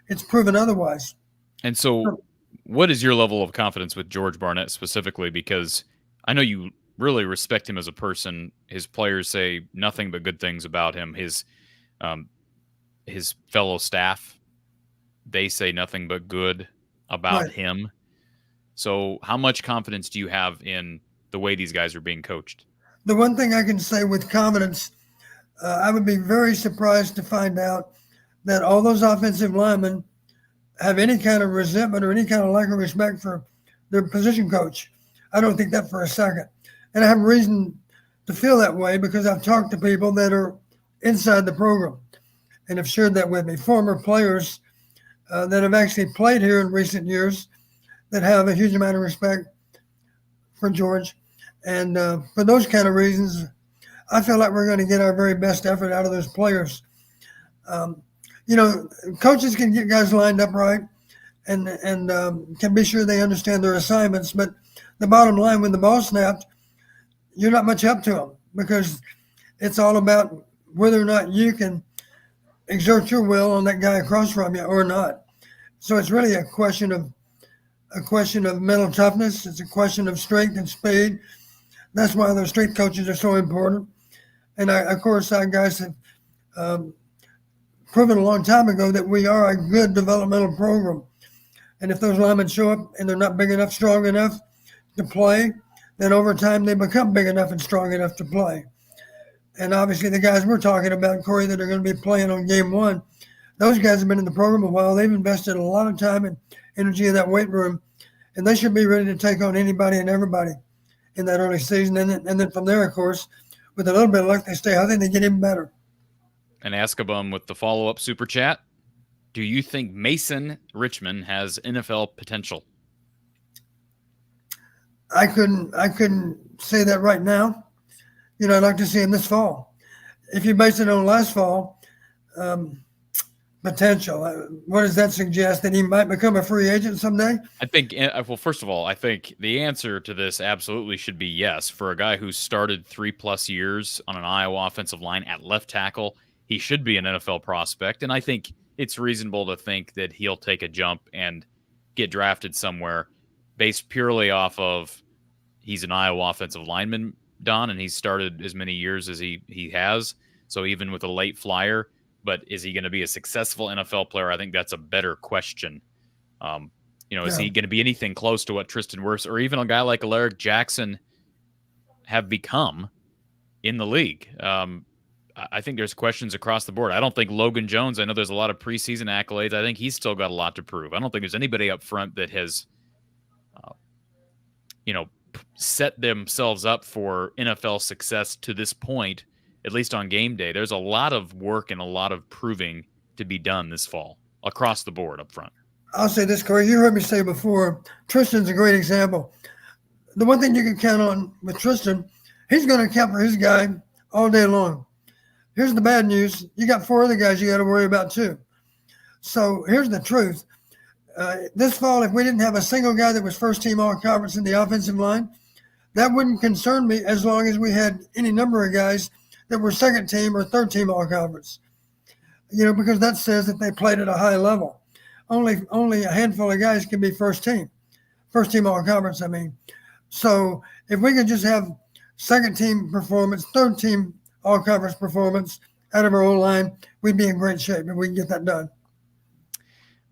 it's proven otherwise. And so what is your level of confidence with George Barnett specifically? Because I know you really respect him as a person. His players say nothing but good things about him. His fellow staff, they say nothing but good about him. So how much confidence do you have in the way these guys are being coached? The one thing I can say with confidence, I would be very surprised to find out that all those offensive linemen have any kind of resentment or any kind of lack of respect for their position coach. I don't think that for a second. And I have reason to feel that way because I've talked to people that are inside the program and have shared that with me. Former players that have actually played here in recent years that have a huge amount of respect for George. And for those kind of reasons, I feel like we're going to get our very best effort out of those players. Coaches can get guys lined up right and can be sure they understand their assignments. But the bottom line, when the ball snapped, you're not much up to them because it's all about whether or not you can exert your will on that guy across from you or not. So it's really a question of mental toughness. It's a question of strength and speed. That's why those strength coaches are so important. And of course, our guys have proven a long time ago that we are a good developmental program. And if those linemen show up and they're not big enough, strong enough to play, then over time they become big enough and strong enough to play. And obviously the guys we're talking about, Corey, that are going to be playing on game one, those guys have been in the program a while. They've invested a lot of time and energy in that weight room, and they should be ready to take on anybody and everybody in that early season. And then from there, of course, with a little bit of luck, they stay healthy and they get even better. And Askabum with the follow-up super chat. Do you think Mason Richmond has NFL potential? I couldn't say that right now. I'd like to see him this fall. If you base it on last fall, potential, what does that suggest? That he might become a free agent someday? I think, well, first of all, I think the answer to this absolutely should be yes. For a guy who's started 3+ years on an Iowa offensive line at left tackle, he should be an NFL prospect. And I think it's reasonable to think that he'll take a jump and get drafted somewhere based purely off of he's an Iowa offensive lineman, Don, and he's started as many years as he has. So even with a late flyer, but is he going to be a successful NFL player? I think that's a better question. Is he going to be anything close to what Tristan Wirfs or even a guy like Alaric Jackson have become in the league? I think there's questions across the board. I don't think Logan Jones, I know there's a lot of preseason accolades. I think he's still got a lot to prove. I don't think there's anybody up front that has, set themselves up for NFL success to this point, at least on game day. There's a lot of work and a lot of proving to be done this fall across the board up front. I'll say this, Corey. You heard me say before, Tristan's a great example. The one thing you can count on with Tristan, he's going to count for his guy all day long. Here's the bad news. You got 4 other guys you got to worry about too. So here's the truth. This fall, if we didn't have a single guy that was first-team all-conference in the offensive line, that wouldn't concern me as long as we had any number of guys that were second-team or third-team all-conference. Because that says that they played at a high level. Only a handful of guys can be first-team all-conference, I mean. So if we could just have second-team performance, third-team all-conference performance out of our own line, we'd be in great shape if we can get that done.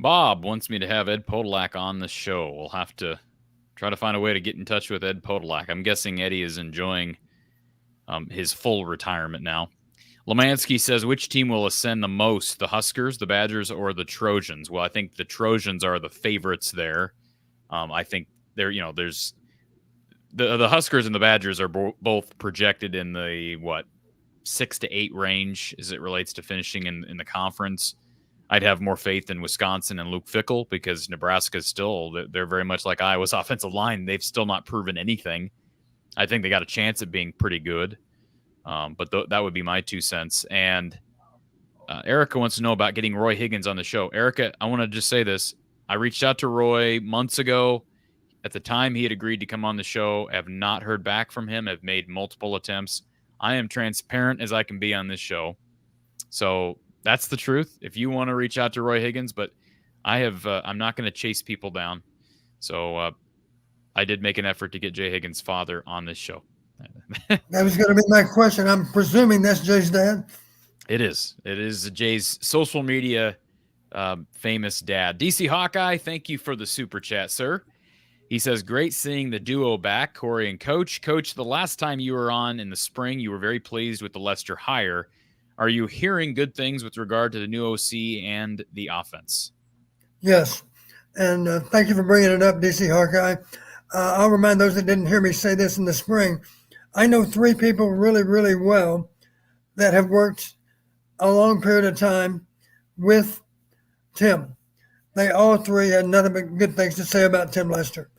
Bob wants me to have Ed Podolak on the show. We'll have to try to find a way to get in touch with Ed Podolak. I'm guessing Eddie is enjoying his full retirement now. Lemansky says, which team will ascend the most, the Huskers, the Badgers, or the Trojans? Well, I think the Trojans are the favorites there. I think there's the Huskers and the Badgers are both projected in the 6 to 8 range as it relates to finishing in the conference. I'd have more faith in Wisconsin and Luke Fickell because Nebraska they're very much like Iowa's offensive line. They've still not proven anything. I think they got a chance at being pretty good. But that would be my 2 cents. And Erica wants to know about getting Roy Higgins on the show. Erica, I want to just say this. I reached out to Roy months ago. At the time, he had agreed to come on the show. I have not heard back from him. I've made multiple attempts. I am transparent as I can be on this show. So that's the truth. If you want to reach out to Roy Higgins, but I'm not going to chase people down. So I did make an effort to get Jay Higgins' father on this show. That was going to be my question. I'm presuming that's Jay's dad. It is. It is Jay's social media famous dad. DC Hawkeye, thank you for the super chat, sir. He says, great seeing the duo back, Corey and Coach. Coach, the last time you were on in the spring, you were very pleased with the Lester hire. Are you hearing good things with regard to the new OC and the offense? Yes. And thank you for bringing it up, DC Hawkeye. I'll remind those that didn't hear me say this in the spring. I know 3 people really, really well that have worked a long period of time with Tim. they all three had nothing but good things to say about Tim Lester.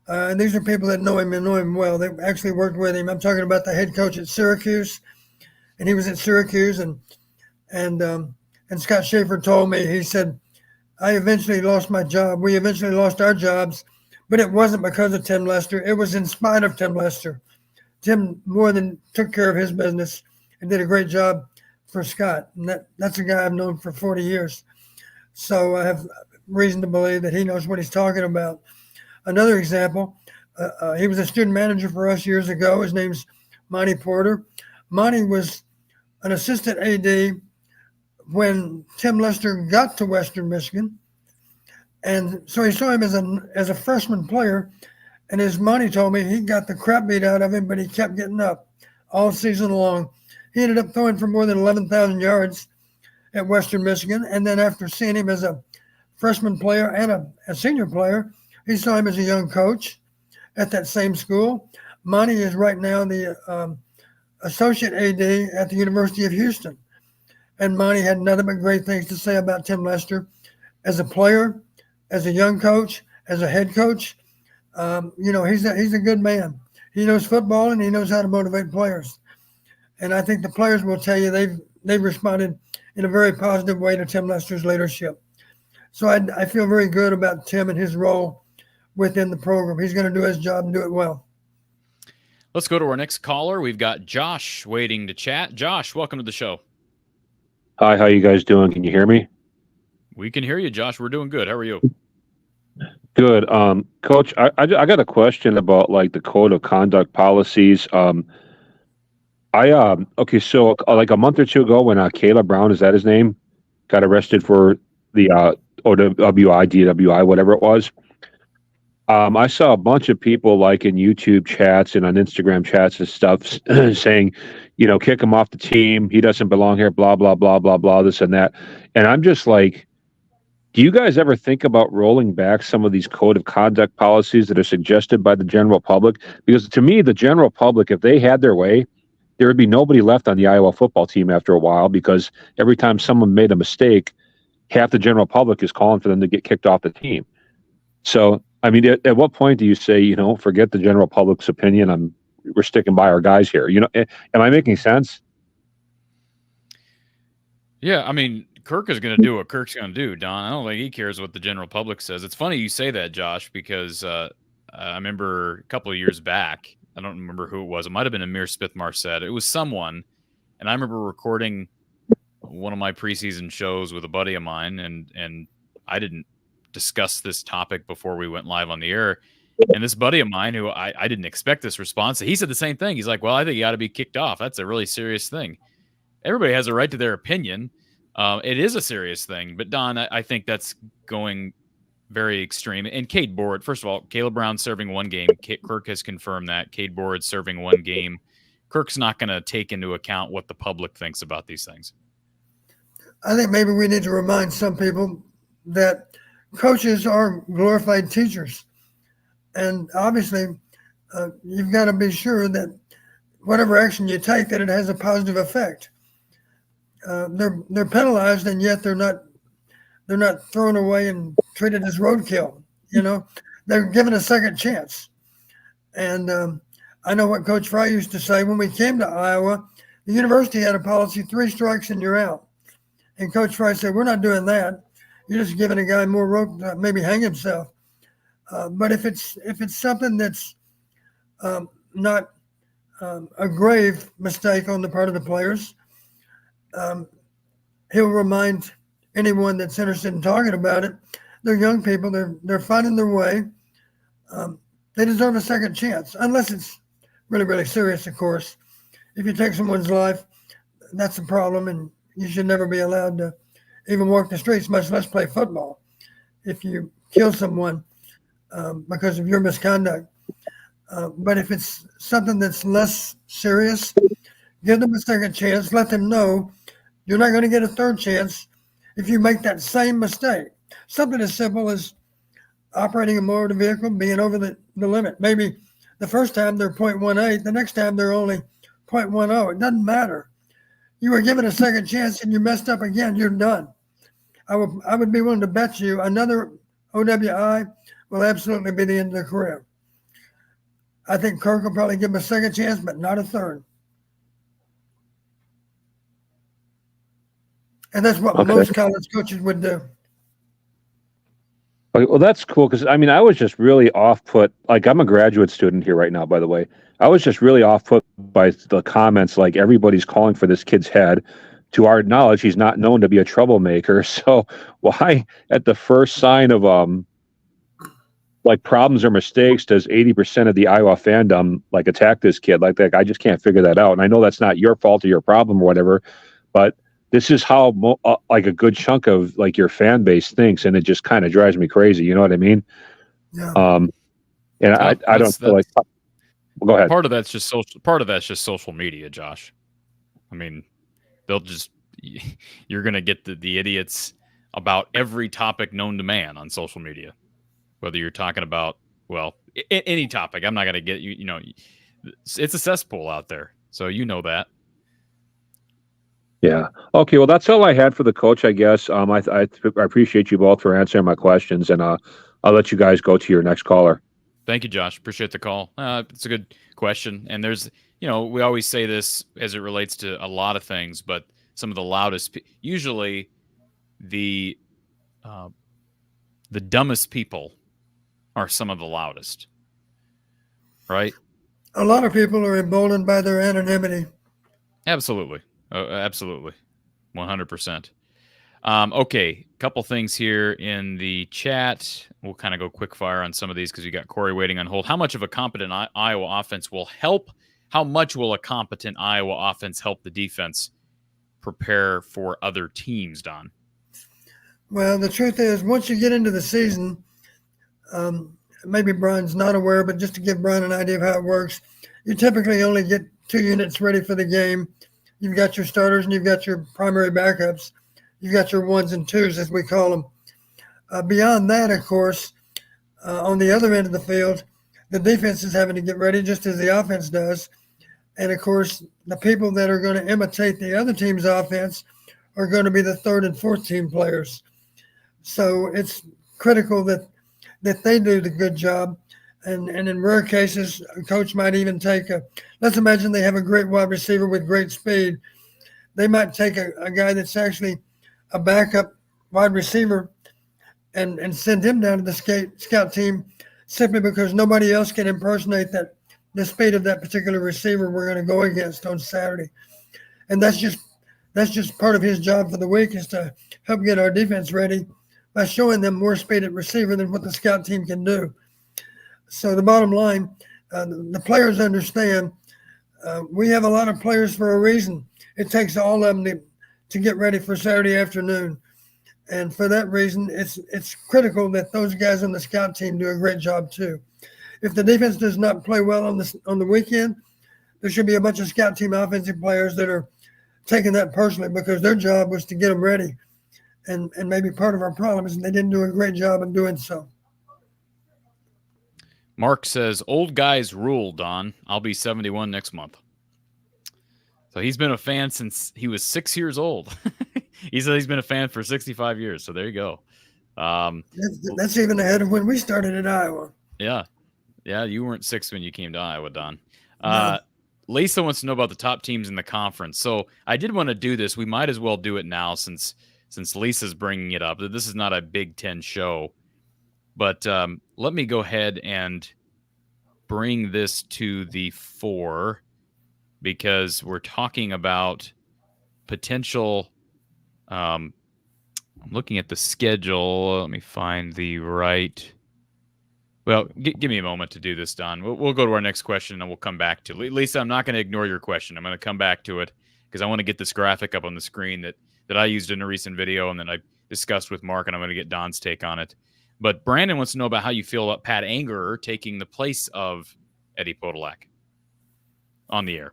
And these are people that know him and know him well. They actually worked with him. I'm talking about the head coach at Syracuse, and he was at Syracuse, and Scott Schaefer told me, he said, I eventually lost my job. We eventually lost our jobs, but it wasn't because of Tim Lester. It was in spite of Tim Lester. Tim more than took care of his business and did a great job for Scott. And that's a guy I've known for 40 years. So I have reason to believe that he knows what he's talking about. Another example, he was a student manager for us years ago. His name's Monty Porter. Monty was an assistant AD when Tim Lester got to Western Michigan. And so he saw him as a freshman player. And as Monty told me, he got the crap beat out of him, but he kept getting up all season long. He ended up throwing for more than 11,000 yards at Western Michigan. And then after seeing him as a freshman player and a senior player, he saw him as a young coach at that same school. Monty is right now the associate AD at the University of Houston. And Monty had nothing but great things to say about Tim Lester as a player, as a young coach, as a head coach. He's a good man. He knows football and he knows how to motivate players. And I think the players will tell you they've responded in a very positive way to Tim Lester's leadership. So I feel very good about Tim and his role within the program. He's going to do his job and do it well. Let's go to our next caller. We've got Josh waiting to chat. Josh, welcome to the show. Hi, how you guys doing? Can you hear me? We can hear you, Josh. We're doing good. How are you? Good. Coach, I got a question about like the code of conduct policies. So like a month or two ago when Caleb Brown, is that his name, got arrested for the OWI, DWI, whatever it was. I saw a bunch of people like in YouTube chats and on Instagram chats and stuff saying, kick him off the team. He doesn't belong here, blah, blah, blah, blah, blah, this and that. And I'm just like, do you guys ever think about rolling back some of these code of conduct policies that are suggested by the general public? Because to me, the general public, if they had their way, there would be nobody left on the Iowa football team after a while, because every time someone made a mistake, half the general public is calling for them to get kicked off the team. So, I mean, at what point do you say, forget the general public's opinion, we're sticking by our guys here? Am I making sense? Yeah, I mean, Kirk is going to do what Kirk's going to do, Don. I don't think he cares what the general public says. It's funny you say that, Josh, because I remember a couple of years back, I don't remember who it was. It might have been Amir Smith-Marset. It was someone, and I remember recording one of my preseason shows with a buddy of mine, and I didn't discuss this topic before we went live on the air. And this buddy of mine, who I didn't expect this response, he said the same thing. He's like, well, I think you got to be kicked off. That's a really serious thing. Everybody has a right to their opinion. It is a serious thing. But, Don, I think that's going very extreme. And Cade Board, first of all, Caleb Brown serving one game. Kirk has confirmed that. Cade Board serving one game. Kirk's not going to take into account what the public thinks about these things. I think maybe we need to remind some people that coaches are glorified teachers. And obviously, you've got to be sure that whatever action you take, that it has a positive effect. They're penalized, and yet they're not thrown away and treated as roadkill. They're given a second chance. And I know what Coach Fry used to say when we came to Iowa. The university had a policy: 3 strikes and you're out. And Coach Fry said, "We're not doing that. You're just giving a guy more rope to maybe hang himself." But if it's something that's not a grave mistake on the part of the players, he'll remind anyone that's interested in talking about it. They're young people. They're finding their way. They deserve a second chance, unless it's really, really serious, of course. If you take someone's life, that's a problem, and you should never be allowed to even walk the streets, much less play football, if you kill someone because of your misconduct. But if it's something that's less serious, give them a second chance. Let them know you're not going to get a third chance if you make that same mistake. Something as simple as operating a motor vehicle, being over the limit. Maybe the first time they're 0.18, the next time they're only 0.10. It doesn't matter. You were given a second chance and you messed up again, you're done. I would be willing to bet you another OWI will absolutely be the end of their career. I think Kirk will probably give him a second chance, but not a third. And that's what most college coaches would do. Okay, well, that's cool because I mean, I was just really off put. Like, I'm a graduate student here right now, by the way. I was just really off put by the comments. Like, everybody's calling for this kid's head. To our knowledge, he's not known to be a troublemaker. So, why, at the first sign of like problems or mistakes, does 80% of the Iowa fandom like attack this kid? Like, I just can't figure that out. And I know that's not your fault or your problem or whatever, but this is how like a good chunk of like your fan base thinks, and it just kind of drives me crazy. You know what I mean? Yeah. And I don't feel like. Well, go ahead. Part of that's just social. Part of that's just social media, Josh. I mean, they'll just you're gonna get the idiots about every topic known to man on social media, whether you're talking about any topic. I'm not gonna get you. You know, it's a cesspool out there, so you know that. Yeah. Okay. Well, that's all I had for the coach, I guess. I appreciate you both for answering my questions, and I'll let you guys go to your next caller. Thank you, Josh. Appreciate the call. It's a good question, and there's, we always say this as it relates to a lot of things, but some of the loudest, usually the dumbest people are some of the loudest, right? A lot of people are emboldened by their anonymity. Absolutely. Absolutely. 100%. Okay. Couple things here in the chat. We'll kind of go quick fire on some of these because we got Corey waiting on hold. How much of a competent Iowa offense will help? How much will a competent Iowa offense help the defense prepare for other teams, Don? Well, the truth is, once you get into the season, maybe Brian's not aware, but just to give Brian an idea of how it works, you typically only get 2 units ready for the game. You've got your starters and you've got your primary backups. You've got your ones and twos, as we call them. Beyond that, of course, on the other end of the field, the defense is having to get ready just as the offense does. And, of course, the people that are going to imitate the other team's offense are going to be the third and fourth team players. So it's critical that they do the good job. And in rare cases, a coach might even take let's imagine they have a great wide receiver with great speed. They might take a guy that's actually a backup wide receiver and send him down to the scout team simply because nobody else can impersonate the speed of that particular receiver we're going to go against on Saturday. And that's just part of his job for the week, is to help get our defense ready by showing them more speed at receiver than what the scout team can do. So the bottom line, the players understand we have a lot of players for a reason. It takes all of them to get ready for Saturday afternoon. And for that reason, it's critical that those guys on the scout team do a great job too. If the defense does not play well on the weekend, there should be a bunch of scout team offensive players that are taking that personally because their job was to get them ready. And maybe part of our problem is they didn't do a great job of doing so. Mark says, old guys rule, Don. I'll be 71 next month. So he's been a fan since he was 6 years old. He said he's been a fan for 65 years. So there you go. That's even ahead of when we started at Iowa. Yeah. Yeah, you weren't 6 when you came to Iowa, Don. No. Lisa wants to know about the top teams in the conference. So I did want to do this. We might as well do it now since Lisa's bringing it up. This is not a Big Ten show. But let me go ahead and bring this to the fore because we're talking about potential. I'm looking at the schedule. Let me find the right. Well, give me a moment to do this, Don. We'll go to our next question and we'll come back to it. Lisa, I'm not going to ignore your question. I'm going to come back to it because I want to get this graphic up on the screen that I used in a recent video and then I discussed with Mark, and I'm going to get Don's take on it. But Brandon wants to know about how you feel about Pat Angerer taking the place of Eddie Podolak on the air.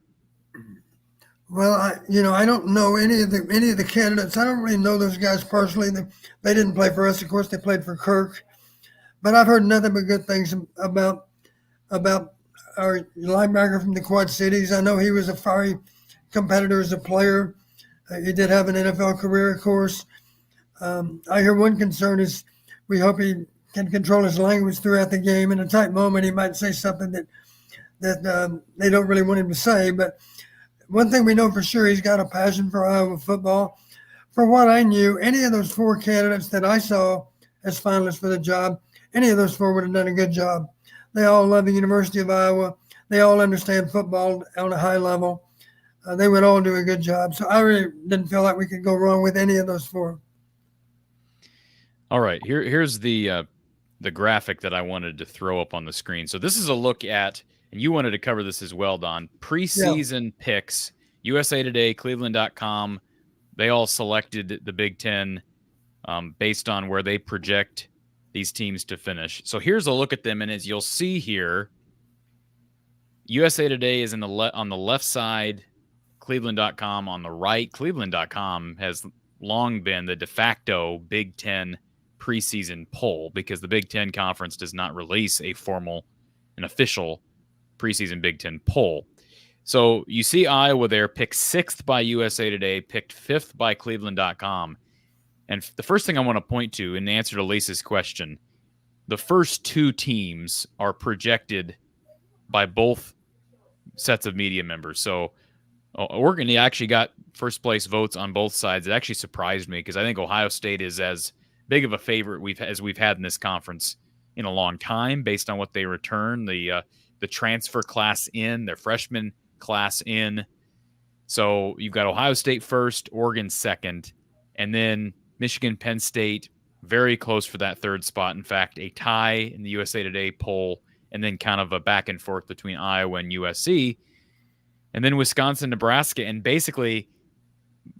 Well, I don't know any of the candidates. I don't really know those guys personally. They didn't play for us. Of course, they played for Kirk. But I've heard nothing but good things about our linebacker from the Quad Cities. I know he was a fiery competitor as a player. He did have an NFL career, of course. I hear one concern is we hope he can control his language throughout the game. In a tight moment, he might say something that they don't really want him to say. But one thing we know for sure, he's got a passion for Iowa football. For what I knew, any of those 4 candidates that I saw as finalists for the job, any of those 4 would have done a good job. They all love the University of Iowa. They all understand football on a high level. They would all do a good job. So I really didn't feel like we could go wrong with any of those 4. All right, here's the graphic that I wanted to throw up on the screen. So this is a look at, and you wanted to cover this as well, Don, preseason picks. USA Today, Cleveland.com, they all selected the Big Ten based on where they project these teams to finish. So here's a look at them, and as you'll see here, USA Today is on the left side, Cleveland.com on the right. Cleveland.com has long been the de facto Big Ten preseason poll because the Big Ten Conference does not release an official preseason Big Ten poll. So you see Iowa there, picked 6th by USA Today, picked 5th by Cleveland.com. And the first thing I want to point to in answer to Lisa's question, the first 2 teams are projected by both sets of media members. So Oregon actually got first place votes on both sides. It actually surprised me because I think Ohio State is as big of a favorite we've had in this conference in a long time based on what they return, the transfer class in, their freshman class in. So you've got Ohio State first, Oregon second, and then Michigan, Penn State, very close for that 3rd spot. In fact, a tie in the USA Today poll, and then kind of a back and forth between Iowa and USC. And then Wisconsin, Nebraska, and basically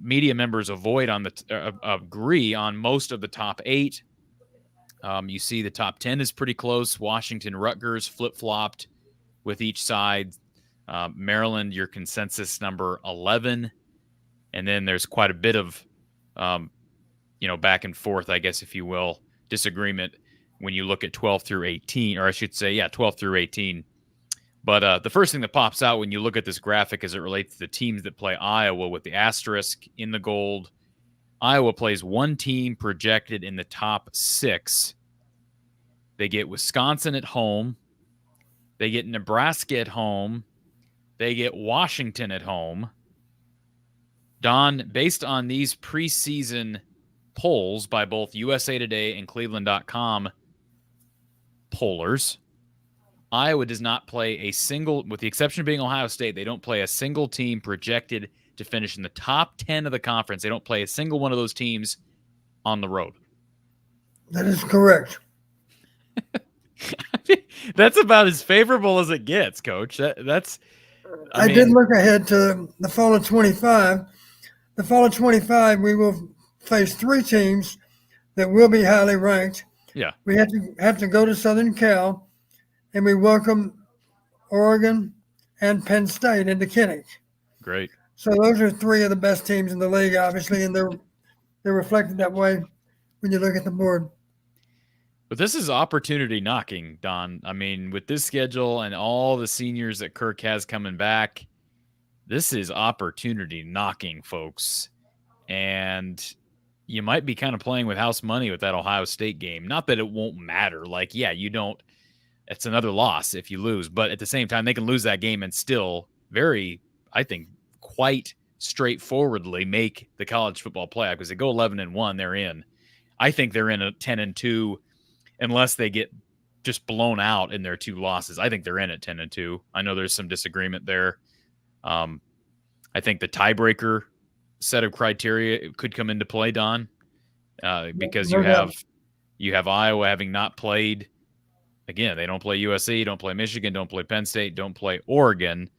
media members agree on most of the top 8. You see the top 10 is pretty close. Washington, Rutgers flip-flopped with each side. Maryland, your consensus number 11. And then there's quite a bit of, back and forth, I guess, if you will, disagreement when you look at 12 through 18, or I should say, 12 through 18. But the first thing that pops out when you look at this graphic as it relates to the teams that play Iowa with the asterisk in the gold, Iowa plays 1 team projected in the top 6. They get Wisconsin at home. They get Nebraska at home. They get Washington at home. Don, based on these preseason polls by both USA Today and Cleveland.com pollers, Iowa does not play a single, with the exception of being Ohio State, they don't play a single team projected to finish in the top 10 of the conference. They don't play a single one of those teams on the road. That is correct. That's about as favorable as it gets, Coach. I did look ahead to the fall of 25. The fall of 25, we will face 3 teams that will be highly ranked. Yeah. We have to go to Southern Cal, and we welcome Oregon and Penn State into Kinnick. Great. So those are 3 of the best teams in the league, obviously, and they're reflected that way when you look at the board. But this is opportunity knocking, Don. I mean, with this schedule and all the seniors that Kirk has coming back, this is opportunity knocking, folks. And you might be kind of playing with house money with that Ohio State game. Not that it won't matter. Like, you don't. It's another loss if you lose. But at the same time, they can lose that game and still quite straightforwardly make the college football playoff because they go 11-1, they're in. I think they're in a 10-2 unless they get just blown out in their 2 losses. I think they're in at 10-2. I know there's some disagreement there. I think the tiebreaker set of criteria could come into play, Don, because you have Iowa having not played. Again, they don't play USC, don't play Michigan, don't play Penn State, don't play Oregon.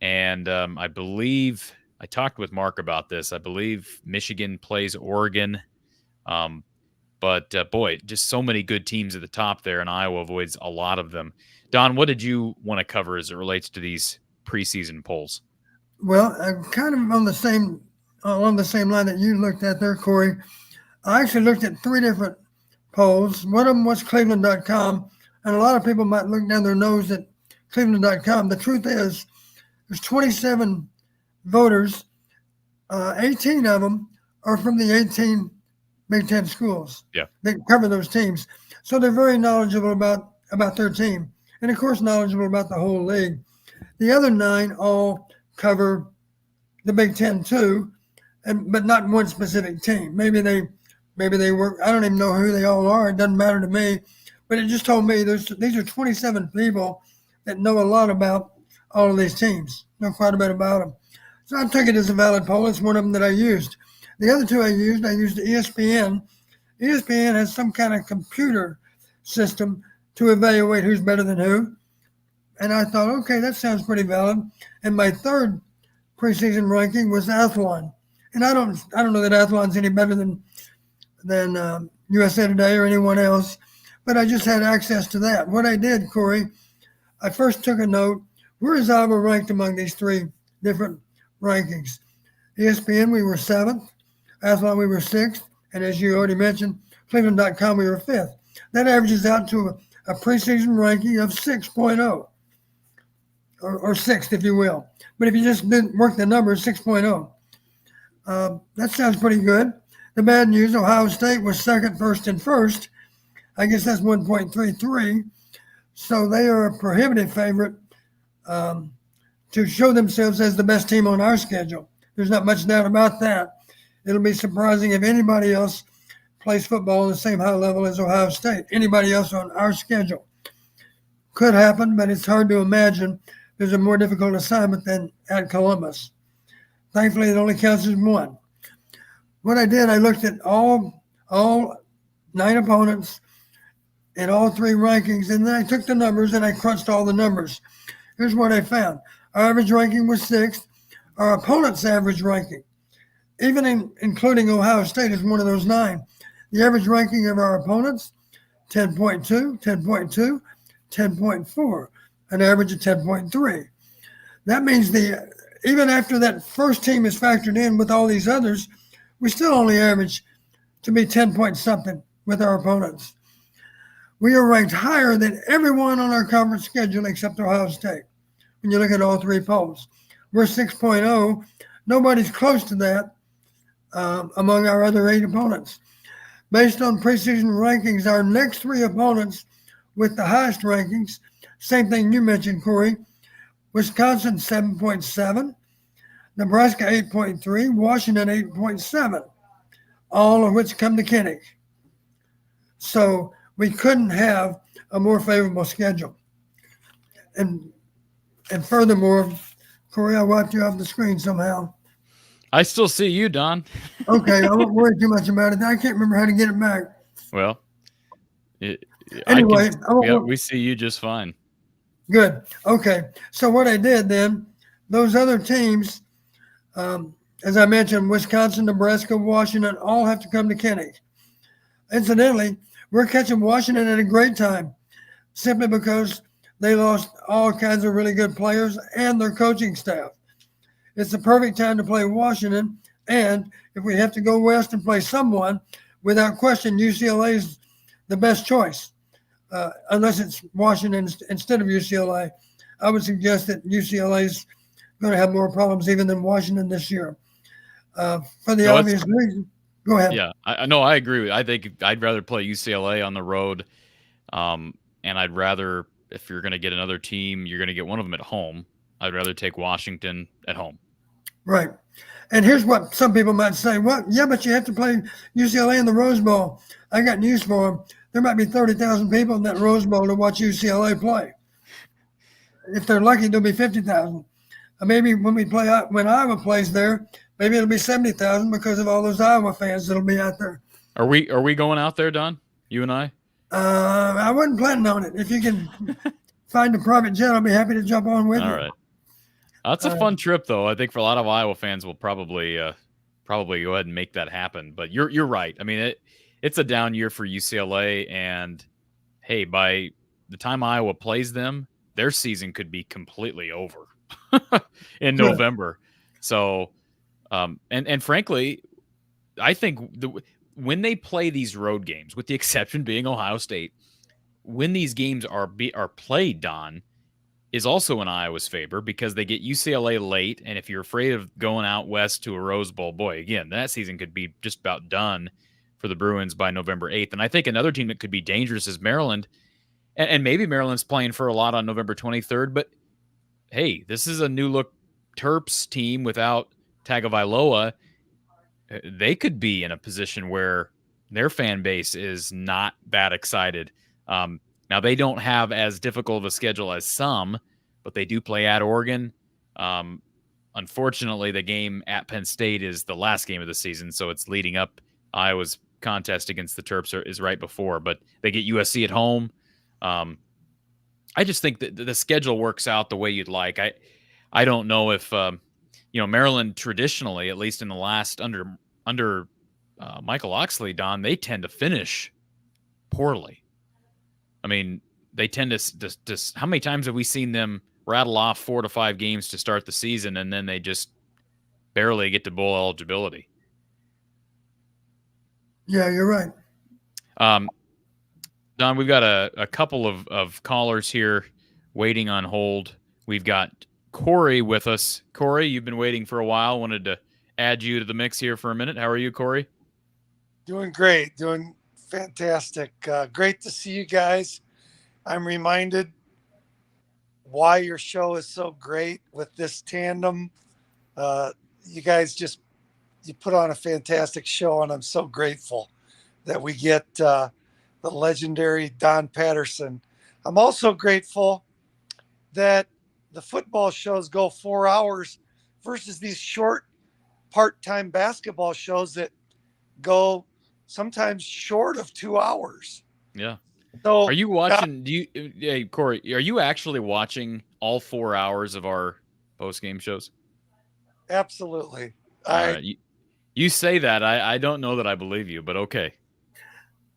And I believe I talked with Mark about this. I believe Michigan plays Oregon. But boy, just so many good teams at the top there, and Iowa avoids a lot of them. Don, what did you want to cover as it relates to these preseason polls? Well, I'm kind of on the same line that you looked at there, Corey. I actually looked at 3 different polls. One of them was Cleveland.com, and a lot of people might look down their nose at Cleveland.com. The truth is, there's 27 voters. 18 of them are from the 18 Big Ten schools. Yeah. They cover those teams. So they're very knowledgeable about their team. And, of course, knowledgeable about the whole league. The other 9 all cover the Big Ten too, but not one specific team. Maybe they work. I don't even know who they all are. It doesn't matter to me. But it just told me these are 27 people that know a lot about all of these teams, know quite a bit about them. So I took it as a valid poll. It's one of them that I used. The other 2 I used ESPN. ESPN has some kind of computer system to evaluate who's better than who. And I thought, okay, that sounds pretty valid. And my third preseason ranking was Athlon. And I don't know that Athlon's any better than USA Today or anyone else, but I just had access to that. What I did, Corey, I first took a note. Where is Iowa ranked among these 3 different rankings? ESPN, we were 7th. Athlon, we were 6th. And as you already mentioned, Cleveland.com, we were 5th. That averages out to a preseason ranking of 6.0, or 6th, if you will. But if you just didn't work the numbers, 6.0. That sounds pretty good. The bad news, Ohio State was 2nd, 1st, and 1st. I guess that's 1.33. So they are a prohibitive favorite to show themselves as the best team on our schedule. There's not much doubt about that. It'll be surprising if anybody else plays football on the same high level as Ohio State. Anybody else on our schedule. Could happen, but it's hard to imagine there's a more difficult assignment than at Columbus. Thankfully, it only counts as 1. What I did, I looked at all 9 opponents and all 3 rankings, and then I took the numbers and I crunched all the numbers. Here's what I found. Our average ranking was 6th. Our opponent's average ranking, even including Ohio State, is one of those 9. The average ranking of our opponents, 10.2, 10.2, 10.4, an average of 10.3. That means even after that first team is factored in with all these others, we still only average to be 10 point something with our opponents. We are ranked higher than everyone on our conference schedule except Ohio State. When you look at all 3 polls, we're 6.0. Nobody's close to that among our other 8 opponents. Based on preseason rankings, our next 3 opponents with the highest rankings, same thing you mentioned, Corey, Wisconsin 7.7, Nebraska 8.3, Washington 8.7, all of which come to Kinnick. So we couldn't have a more favorable schedule. And furthermore, Corey, I wiped you off the screen somehow. I still see you, Don. Okay, I won't worry too much about it. I can't remember how to get it back. Well, anyway, we see you just fine. Good. Okay. So what I did then, those other teams, as I mentioned, Wisconsin, Nebraska, Washington, all have to come to Kinnick. Incidentally, we're catching Washington at a great time, simply because they lost all kinds of really good players and their coaching staff. It's the perfect time to play Washington, and if we have to go west and play someone, without question, UCLA is the best choice, unless it's Washington instead of UCLA. I would suggest that UCLA is going to have more problems even than Washington this year. For the obvious reason. Go ahead. Yeah, I agree. I think I'd rather play UCLA on the road, and I'd rather, if you're going to get another team, you're going to get one of them at home. I'd rather take Washington at home. Right. And here's what some people might say. Well, yeah, but you have to play UCLA in the Rose Bowl. I got news for them. There might be 30,000 people in that Rose Bowl to watch UCLA play. If they're lucky, there'll be 50,000. Maybe when Iowa plays there, maybe it'll be 70,000 because of all those Iowa fans that'll be out there. Are we going out there, Don? You and I? I wasn't planning on it. If you can find a private jet, I'll be happy to jump on with you. All right. That's a fun trip, though. I think for a lot of Iowa fans, we'll probably go ahead and make that happen. But you're right. I mean, it's a down year for UCLA, and hey, by the time Iowa plays them, their season could be completely over in November. So, and frankly, I think when they play these road games, with the exception being Ohio State, when these games are played, Don, is also in Iowa's favor because they get UCLA late. And if you're afraid of going out west to a Rose Bowl, boy, again, that season could be just about done for the Bruins by November 8th. And I think another team that could be dangerous is Maryland. And maybe Maryland's playing for a lot on November 23rd. But, hey, this is a new-look Terps team without Tagovailoa. They could be in a position where their fan base is not that excited. Now, they don't have as difficult of a schedule as some, but they do play at Oregon. Unfortunately, the game at Penn State is the last game of the season, so it's leading up. Iowa's contest against the Terps is right before, but they get USC at home. I just think that the schedule works out the way you'd like. I don't know if Maryland traditionally, at least in the last under Michael Oxley, Don, they tend to finish poorly. I mean, they tend to how many times have we seen them rattle off 4 to 5 games to start the season, and then they just barely get to bowl eligibility? Yeah, you're right. Don, we've got a couple of callers here waiting on hold. We've got Corey with us. Corey, you've been waiting for a while. Wanted to add you to the mix here for a minute. How are you, Corey? Doing great. Doing fantastic. Great to see you guys. I'm reminded why your show is so great with this tandem. You guys you put on a fantastic show, and I'm so grateful that we get the legendary Don Patterson. I'm also grateful that the football shows go 4 hours versus these short part-time basketball shows that go sometimes short of 2 hours. Yeah. So are you watching? Corey, are you actually watching all 4 hours of our post-game shows? Absolutely. You say that. I don't know that I believe you, but okay.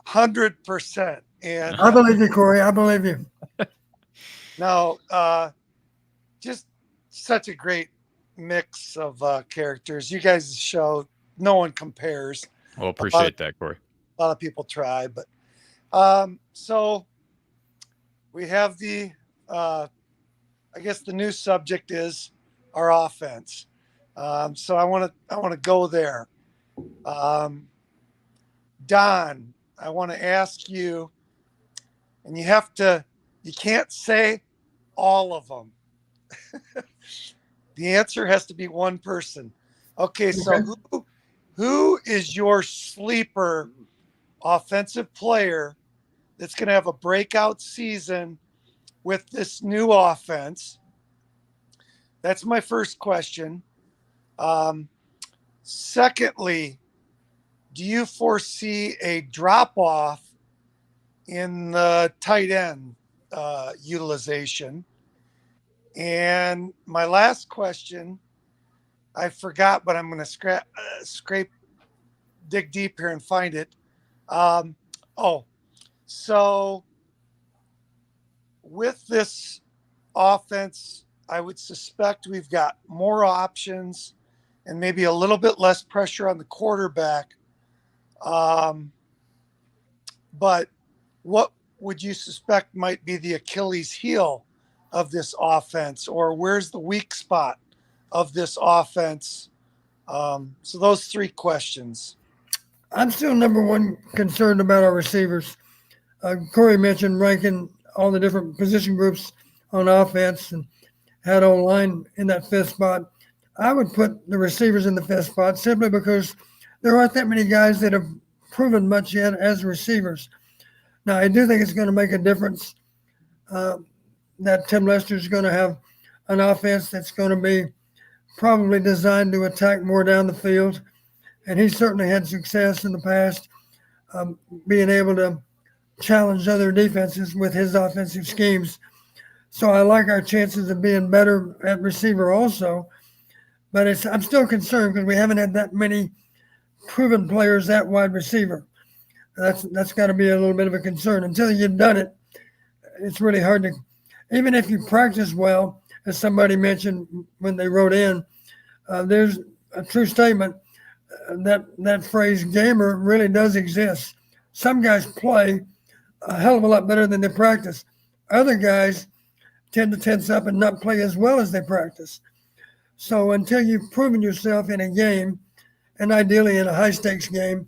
100%. And I believe you, Corey. I believe you. now, just such a great mix of characters. You guys' show, no one compares. Well, appreciate that, Corey. A lot of people try, but so we have I guess the new subject is our offense. So I want to go there. Don, I want to ask you, and you can't say all of them. The answer has to be one person. Okay, so who is your sleeper offensive player that's going to have a breakout season with this new offense? That's my first question. Secondly, do you foresee a drop-off in the tight end utilization? And my last question, I forgot, but I'm going to dig deep here and find it. So with this offense, I would suspect we've got more options and maybe a little bit less pressure on the quarterback. But what would you suspect might be the Achilles heel of this offense, or where's the weak spot of this offense? So those 3 questions. I'm still number one concerned about our receivers. Corey mentioned ranking all the different position groups on offense and had O-line in that 5th spot. I would put the receivers in the 5th spot simply because there aren't that many guys that have proven much yet as receivers. Now, I do think it's going to make a difference that Tim Lester is going to have an offense that's going to be probably designed to attack more down the field. And he's certainly had success in the past being able to challenge other defenses with his offensive schemes. So I like our chances of being better at receiver also. But I'm still concerned because we haven't had that many proven players at wide receiver. That's got to be a little bit of a concern. Until you've done it, it's really hard to, even if you practice well, as somebody mentioned when they wrote in, there's a true statement that phrase gamer really does exist. Some guys play a hell of a lot better than they practice. Other guys tend to tense up and not play as well as they practice. So until you've proven yourself in a game, and ideally in a high-stakes game,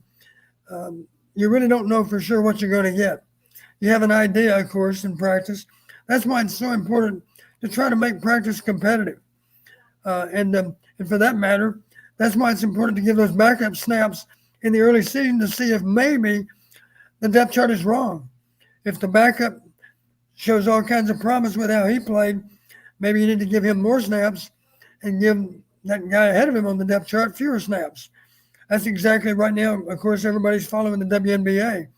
You really don't know for sure what you're going to get. You have an idea, of course, in practice. That's why it's so important to try to make practice competitive. And for that matter, that's why it's important to give those backup snaps in the early season to see if maybe the depth chart is wrong. If the backup shows all kinds of promise with how he played, maybe you need to give him more snaps and give that guy ahead of him on the depth chart fewer snaps. That's exactly right now. Of course, everybody's following the WNBA.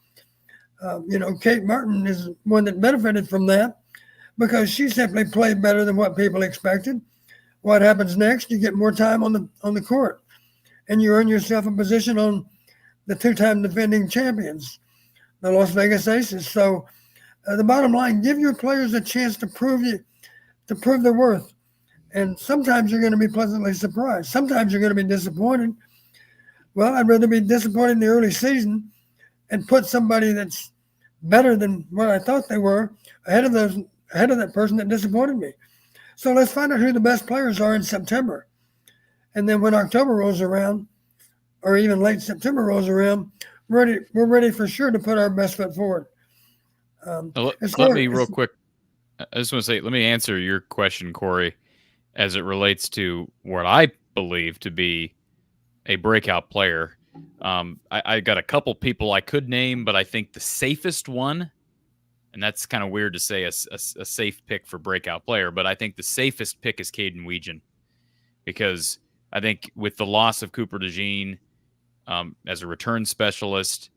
Kate Martin is one that benefited from that because she simply played better than what people expected. What happens next? You get more time on the court, and you earn yourself a position on the two-time defending champions, the Las Vegas Aces. So the bottom line, give your players a chance to prove their worth. And sometimes you're going to be pleasantly surprised. Sometimes you're going to be disappointed. Well, I'd rather be disappointed in the early season and put somebody that's better than what I thought they were ahead of that person that disappointed me. So let's find out who the best players are in September. And then when October rolls around, or even late September rolls around, we're ready for sure to put our best foot forward. Let me real quick. I just want to say, let me answer your question, Corey, as it relates to what I believe to be a breakout player. I got a couple people I could name, but I think the safest one, and that's kind of weird to say a safe pick for breakout player, but I think the safest pick is Caden Weegan, because I think with the loss of Cooper DeJean as a return specialist,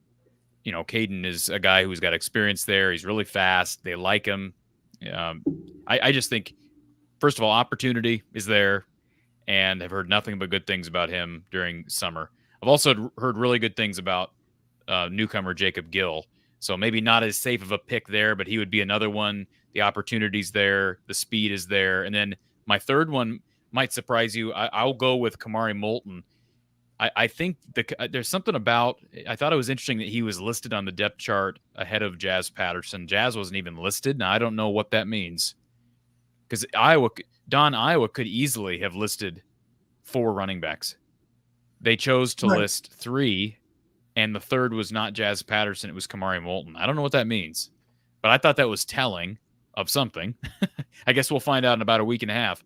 Caden is a guy who's got experience there. He's really fast. They like him. I just think, first of all, opportunity is there, and I've heard nothing but good things about him during summer. I've also heard really good things about newcomer Jacob Gill. So maybe not as safe of a pick there, but he would be another one. The opportunity's there. The speed is there. And then my third one might surprise you. I'll go with Kamari Moulton. I think there's something about – I thought it was interesting that he was listed on the depth chart ahead of Jazz Patterson. Jazz wasn't even listed. Now, I don't know what that means, because Iowa could easily have listed 4 running backs. They chose to list 3, and the third was not Jazz Patterson. It was Kamari Moulton. I don't know what that means, but I thought that was telling of something. I guess we'll find out in about a week and a half.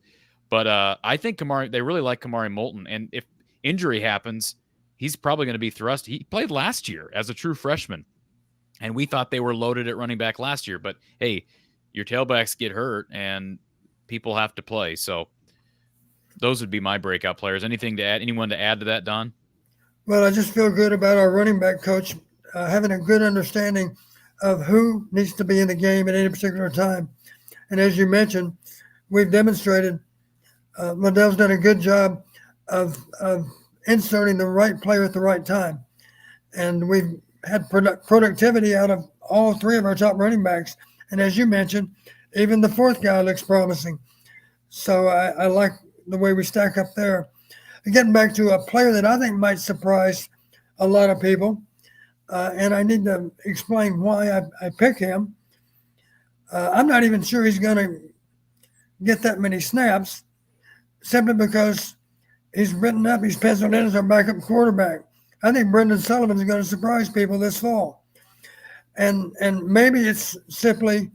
But I think they really like Kamari Moulton, and if injury happens, he's probably going to be thrust. He played last year as a true freshman, and we thought they were loaded at running back last year. But, hey, your tailbacks get hurt, and people have to play. So those would be my breakout players. Anyone to add to that, Don? Well, I just feel good about our running back coach having a good understanding of who needs to be in the game at any particular time. And as you mentioned, we've demonstrated Liddell's done a good job of inserting the right player at the right time. And we've had productivity out of all 3 of our top running backs. And as you mentioned, even the 4th guy looks promising. So I like the way we stack up there. Getting back to a player that I think might surprise a lot of people, and I need to explain why I pick him. I'm not even sure he's going to get that many snaps, simply because he's penciled in as our backup quarterback. I think Brendan Sullivan is going to surprise people this fall. And maybe it's simply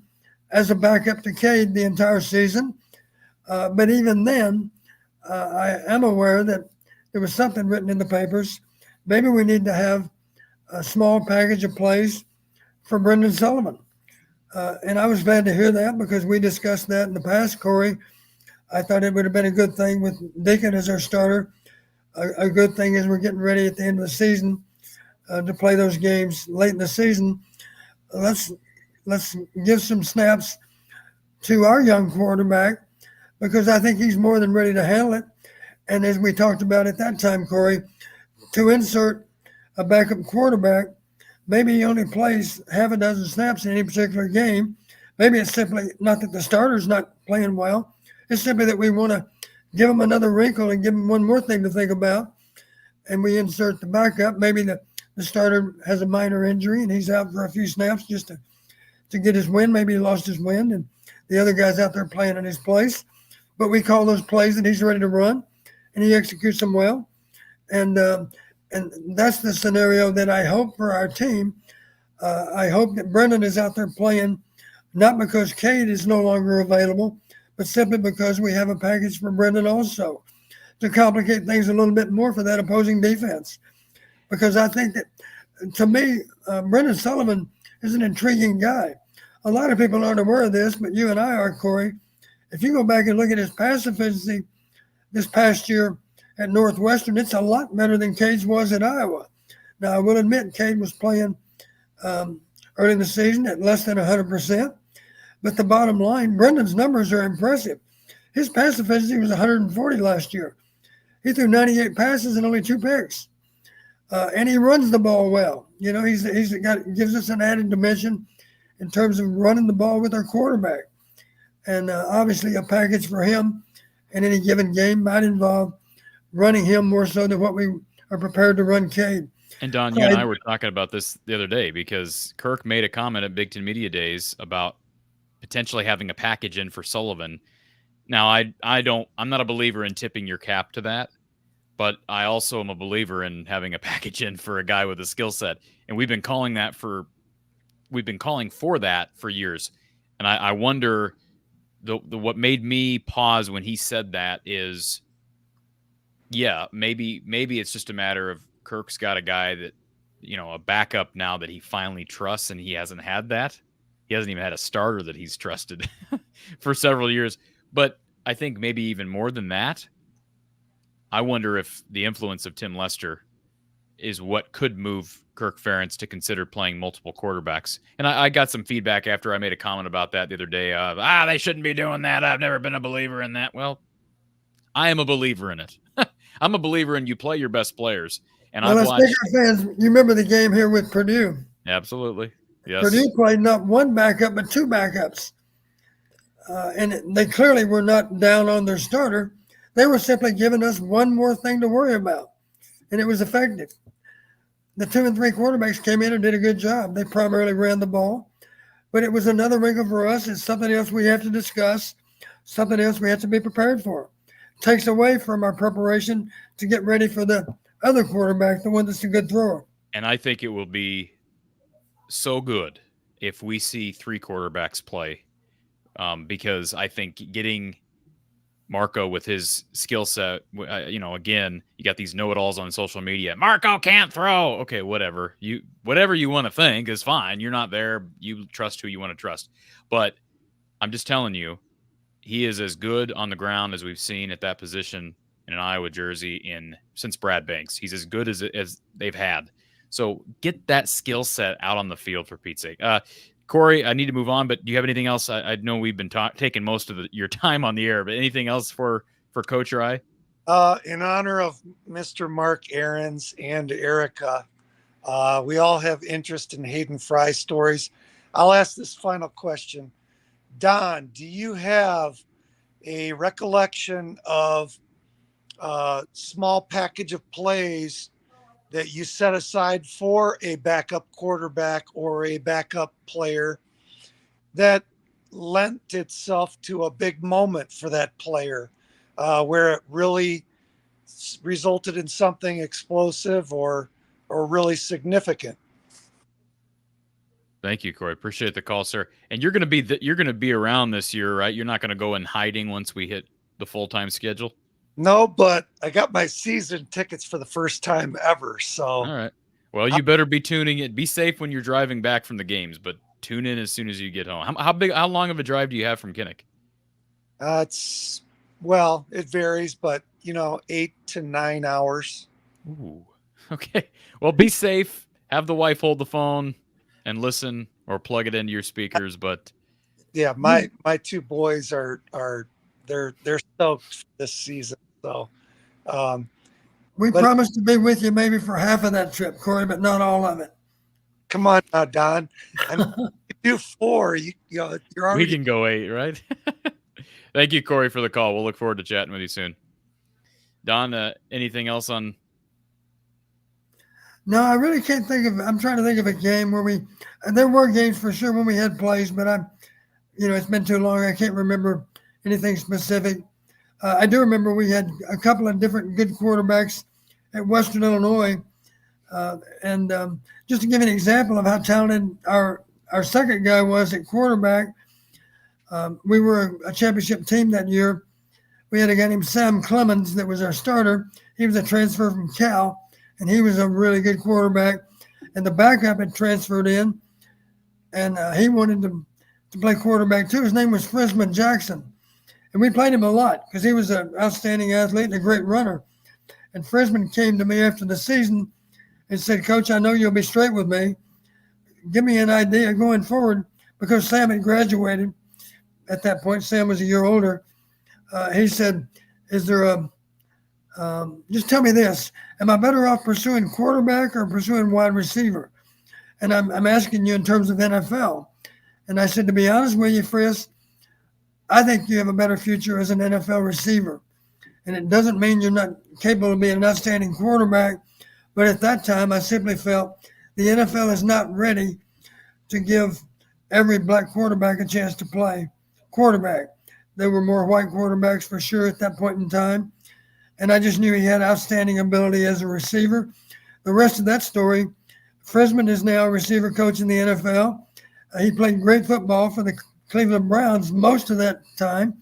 as a backup to Cade the entire season. But even then, I am aware that there was something written in the papers. Maybe we need to have a small package of plays for Brendan Sullivan. And I was glad to hear that, because we discussed that in the past, Corey. I thought it would have been a good thing with Deacon as our starter. A good thing is we're getting ready at the end of the season to play those games late in the season. Let's give some snaps to our young quarterback, because I think he's more than ready to handle it. And as we talked about at that time, Corey, to insert a backup quarterback, maybe he only plays half a dozen snaps in any particular game. Maybe it's simply not that the starter's not playing well. It's simply that we want to give him another wrinkle and give him one more thing to think about. And we insert the backup. Maybe the starter has a minor injury and he's out for a few snaps just to get his win. Maybe he lost his win and the other guy's out there playing in his place. But we call those plays that he's ready to run, and he executes them well. And And that's the scenario that I hope for our team. I hope that Brendan is out there playing, not because Cade is no longer available, but simply because we have a package for Brendan also to complicate things a little bit more for that opposing defense. Because I think that, to me, Brendan Sullivan is an intriguing guy. A lot of people aren't aware of this, but you and I are, Corey. If you go back and look at his pass efficiency this past year at Northwestern, it's a lot better than Cade's was at Iowa. Now, I will admit Cade was playing early in the season at less than 100%. But the bottom line, Brendan's numbers are impressive. His pass efficiency was 140 last year. He threw 98 passes and only 2 picks. And he runs the ball well. You know, gives us an added dimension in terms of running the ball with our quarterback. And obviously a package for him in any given game might involve running him more so than what we are prepared to run Cade. And Don, you and I were talking about this the other day because Kirk made a comment at Big Ten Media Days about potentially having a package in for Sullivan. Now, I'm not a believer in tipping your cap to that, but I also am a believer in having a package in for a guy with a skill set. And we've been calling for that for years. And I wonder what made me pause when he said that is, yeah, maybe it's just a matter of Kirk's got a guy that, you know, a backup now that he finally trusts, and he hasn't had that. He hasn't even had a starter that he's trusted for several years. But I think maybe even more than that, I wonder if the influence of Tim Lester is what could move Kirk Ferentz to consider playing multiple quarterbacks. And I got some feedback after I made a comment about that the other day. They shouldn't be doing that. I've never been a believer in that. Well, I am a believer in it. I'm a believer in you play your best players. And well, as bigger fans, you remember the game here with Purdue. Absolutely. Yes. Purdue played not one backup, but 2 backups. And they clearly were not down on their starter. They were simply giving us one more thing to worry about. And it was effective. The 2 and 3 quarterbacks came in and did a good job. They primarily ran the ball. But it was another wrinkle for us. It's something else we have to discuss, something else we have to be prepared for. Takes away from our preparation to get ready for the other quarterback, the one that's a good thrower. And I think it will be so good if we see 3 quarterbacks play, because I think getting Marco with his skill set, again, you got these know-it-alls on social media. Marco can't throw. Okay, whatever you want to think is fine. You're not there. You trust who you want to trust. But I'm just telling you, he is as good on the ground as we've seen at that position in an Iowa jersey since Brad Banks. He's as good as they've had. So get that skill set out on the field, for Pete's sake. Corey, I need to move on, but do you have anything else? I know we've been taking most of your time on the air, but anything else for Coach or I? In honor of Mr. Mark Ahrens and Erica, we all have interest in Hayden Fry stories. I'll ask this final question. Don, do you have a recollection of a small package of plays that you set aside for a backup quarterback or a backup player that lent itself to a big moment for that player, where it really resulted in something explosive or really significant? Thank you, Corey. Appreciate the call, sir. And you're going to be around this year, right? You're not going to go in hiding once we hit the full-time schedule. No, but I got my season tickets for the first time ever. So, all right. Well, you better be tuning in. Be safe when you're driving back from the games, but tune in as soon as you get home. How long of a drive do you have from Kinnick? It varies, but 8 to 9 hours. Ooh. Okay. Well, be safe. Have the wife hold the phone and listen, or plug it into your speakers. But yeah, my 2 boys are they're stoked this season. So we promised to be with you maybe for half of that trip, Corey, but not all of it. Come on now, Don. You do 4. You're already. We can go 8, right? Thank you, Corey, for the call. We'll look forward to chatting with you soon. Don, anything else on? No, I really can't think of. I'm trying to think of a game where there were games for sure when we had plays, but it's been too long. I can't remember anything specific. I do remember we had a couple of different good quarterbacks at Western Illinois And just to give you an example of how talented our second guy was at quarterback, we were a championship team that year. We had a guy named Sam Clemens that was our starter. He was a transfer from Cal, and he was a really good quarterback. And the backup had transferred in, and he wanted to play quarterback too. His name was Frisman Jackson. And we played him a lot because he was an outstanding athlete and a great runner. And Frisman came to me after the season and said, Coach, I know you'll be straight with me. Give me an idea going forward, because Sam had graduated at that point. Sam was a year older. He said, is there just tell me this, am I better off pursuing quarterback or pursuing wide receiver? And I'm asking you in terms of NFL. And I said, to be honest with you, Frisk, I think you have a better future as an NFL receiver. And it doesn't mean you're not capable of being an outstanding quarterback. But at that time, I simply felt the NFL is not ready to give every black quarterback a chance to play quarterback. There were more white quarterbacks for sure at that point in time. And I just knew he had outstanding ability as a receiver. The rest of that story, Frisman is now a receiver coach in the NFL. He played great football for the Cleveland Browns most of that time.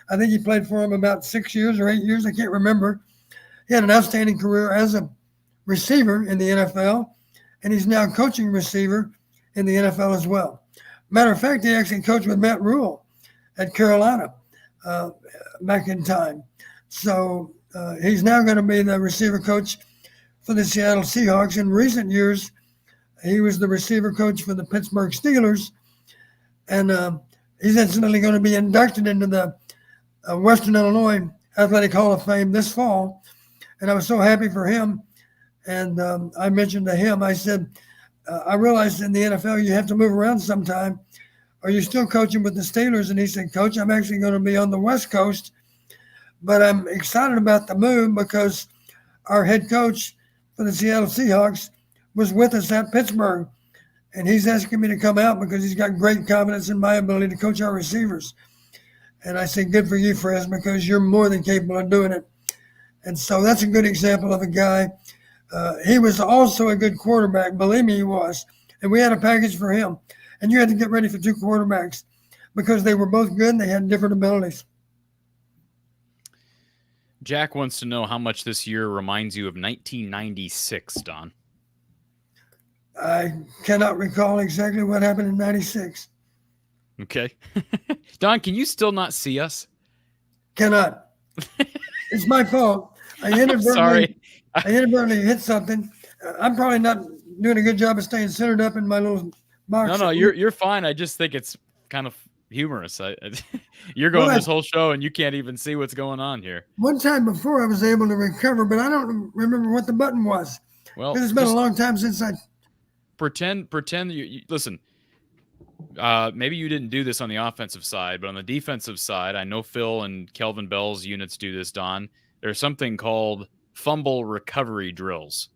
I think he played for them about 6 years or 8 years. I can't remember. He had an outstanding career as a receiver in the NFL, and he's now coaching receiver in the NFL as well. Matter of fact, he actually coached with Matt Rule at Carolina back in time. So he's now going to be the receiver coach for the Seattle Seahawks. In recent years, he was the receiver coach for the Pittsburgh Steelers, and he's incidentally going to be inducted into the Western Illinois Athletic Hall of Fame this fall. And I was so happy for him. And I mentioned to him, I said, I realized in the NFL you have to move around sometime. Are you still coaching with the Steelers? And he said, Coach, I'm actually going to be on the West Coast, but I'm excited about the move because our head coach for the Seattle Seahawks was with us at Pittsburgh, and he's asking me to come out because he's got great confidence in my ability to coach our receivers. And I said, good for you, Fres, because you're more than capable of doing it. And so that's a good example of a guy. He was also a good quarterback. Believe me, he was. And we had a package for him. And you had to get ready for two quarterbacks because they were both good and they had different abilities. Jack wants to know how much this year reminds you of 1996, Don. I cannot recall exactly what happened in 96. Okay. Don, can you still not see us? Cannot. It's my fault. I inadvertently hit something. I'm probably not doing a good job of staying centered up in my little box. No, you're fine. I just think it's kind of humorous. You're going this whole show and you can't even see what's going on here. One time before I was able to recover, but I don't remember what the button was. Well, it's been a long time since I pretend you listen. Maybe you didn't do this on the offensive side, but on the defensive side, I know Phil and Kelvin Bell's units do this, Don. There's something called fumble recovery drills.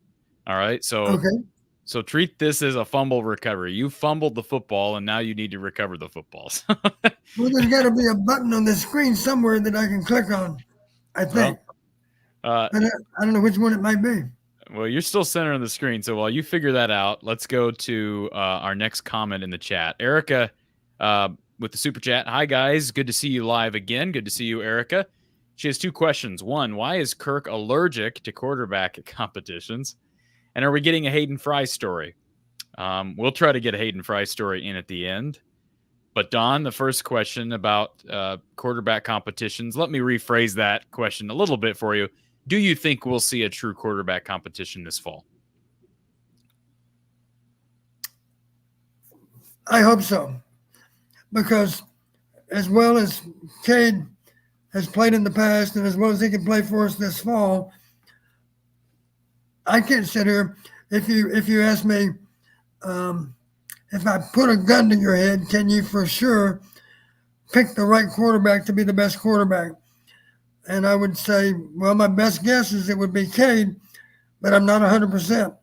All right. So treat this as a fumble recovery. You fumbled the football and now you need to recover the footballs. Well, there's got to be a button on the screen somewhere that I can click on, I think. But I don't know which one it might be. Well, you're still centering the screen. So while you figure that out, let's go to our next comment in the chat. Erica with the super chat. Hi, guys. Good to see you live again. Good to see you, Erica. She has two questions. One, why is Kirk allergic to quarterback competitions? And are we getting a Hayden Fry story? We'll try to get a Hayden Fry story in at the end. But Don, the first question about quarterback competitions, let me rephrase that question a little bit for you. Do you think we'll see a true quarterback competition this fall? I hope so. Because as well as Cade has played in the past and as well as he can play for us this fall, I can't sit here. If you ask me, if I put a gun to your head, can you for sure pick the right quarterback to be the best quarterback? And I would say, well, my best guess is it would be Cade, but I'm not 100%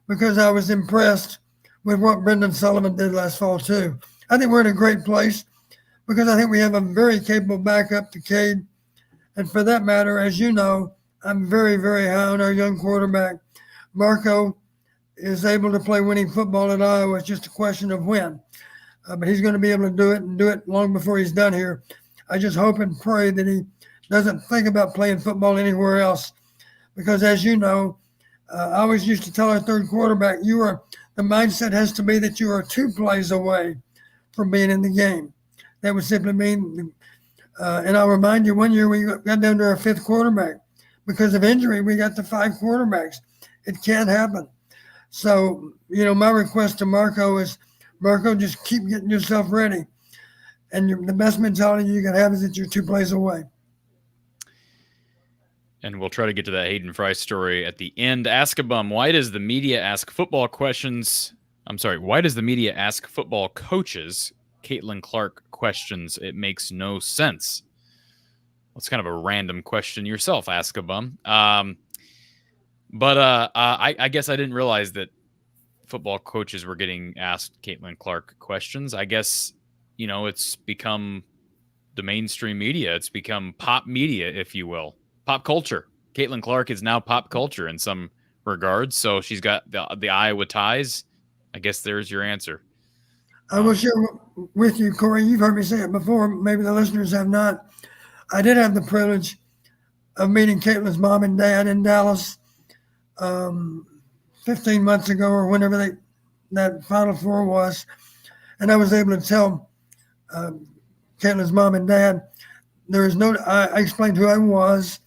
because I was impressed with what Brendan Sullivan did last fall too. I think we're in a great place because I think we have a very capable backup to Cade. And for that matter, as you know, I'm very, very high on our young quarterback, Marco is able to play winning football at Iowa. It's just a question of when. But he's going to be able to do it and do it long before he's done here. I just hope and pray that he doesn't think about playing football anywhere else. Because as you know, I always used to tell our third quarterback, the mindset has to be that you are 2 plays away from being in the game. That would simply mean, and I'll remind you, one year we got down to our 5th quarterback. Because of injury, we got to 5 quarterbacks. It can't happen. So, my request to Marco is, Marco, just keep getting yourself ready. And the best mentality you can have is that you're 2 plays away. And we'll try to get to that Hayden Fry story at the end. Ask a Bum, why does the media ask football questions? Why does the media ask football coaches Caitlin Clark questions? It makes no sense. It's kind of a random question yourself, Ask a Bum. I guess I didn't realize that football coaches were getting asked Caitlin Clark questions. I guess, it's become the mainstream media. It's become pop media, if you will. Pop culture. Caitlin Clark is now pop culture in some regards. So she's got the Iowa ties. I guess there's your answer. I will share with you, Corey. You've heard me say it before. Maybe the listeners have not. I did have the privilege of meeting Caitlin's mom and dad in Dallas 15 months ago, or whenever that Final Four was. And I was able to tell Caitlin's mom and dad, I explained who I was,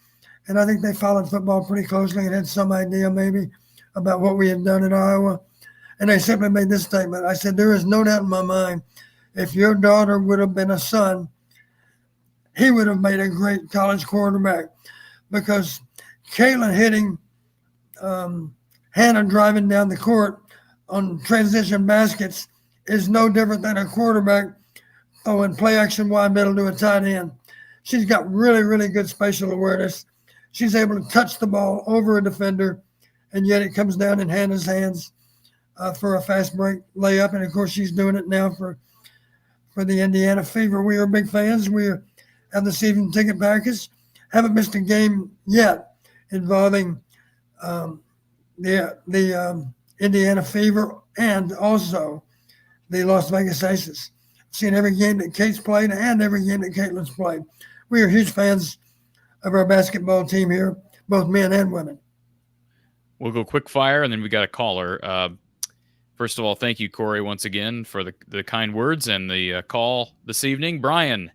and I think they followed football pretty closely and had some idea maybe about what we had done in Iowa. And I simply made this statement. I said, there is no doubt in my mind, if your daughter would have been a son, he would have made a great college quarterback, because Caitlin hitting Hannah driving down the court on transition baskets is no different than a quarterback throwing play action wide middle to a tight end. She's got really, really good spatial awareness. She's able to touch the ball over a defender, and yet it comes down in Hannah's hands for a fast break layup. And of course, she's doing it now for the Indiana Fever. We are big fans. We have the season ticket package. Haven't missed a game yet involving the Indiana Fever and also the Las Vegas Aces. Seen every game that Kate's played and every game that Caitlin's played. We are huge fans of our basketball team here, both men and women. We'll go quick fire, and then we got a caller. First of all, thank you, Corey, once again for the kind words and the call this evening. Brian,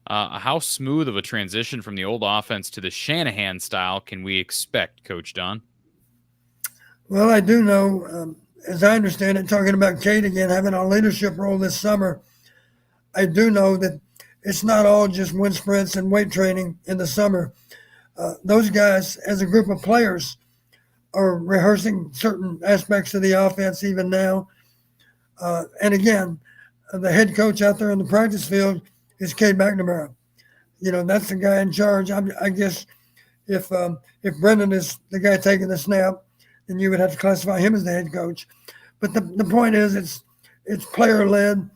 how smooth of a transition from the old offense to the Shanahan style can we expect, Coach Don? Well, I do know, as I understand it, talking about Kate again, having a leadership role this summer, I do know that it's not all just wind sprints and weight training in the summer. Those guys, as a group of players, are rehearsing certain aspects of the offense even now. And again, the head coach out there in the practice field is Kate McNamara. That's the guy in charge. I guess if Brendan is the guy taking the snap, then you would have to classify him as the head coach. But the point is, it's player led,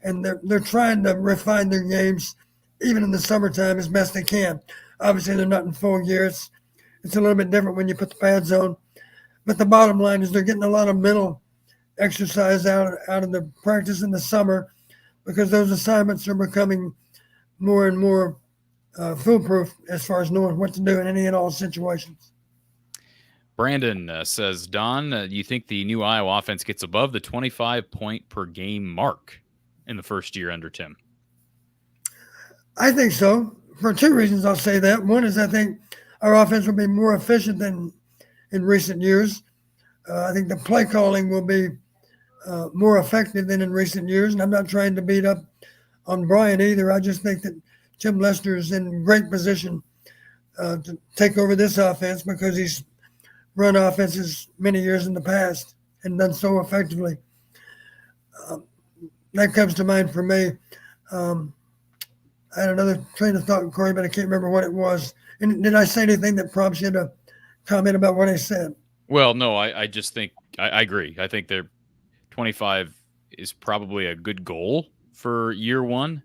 and they're trying to refine their games, even in the summertime, as best they can. Obviously, they're not in full gear. It's a little bit different when you put the pads on. But the bottom line is they're getting a lot of mental exercise out of the practice in the summer, because those assignments are becoming more and more foolproof as far as knowing what to do in any and all situations. Brandon says, Don, do you think the new Iowa offense gets above the 25-point per game mark in the first year under Tim? I think so. For 2 reasons, I'll say that. One is I think our offense will be more efficient than in recent years. I think the play calling will be more effective than in recent years. And I'm not trying to beat up on Brian either. I just think that Tim Lester is in great position to take over this offense, because he's run offenses many years in the past and done so effectively. That comes to mind for me. I had another train of thought, Corey, but I can't remember what it was. And did I say anything that prompts you to comment about what I said? Well, no, I just think I agree. I think they're 25 is probably a good goal for year one.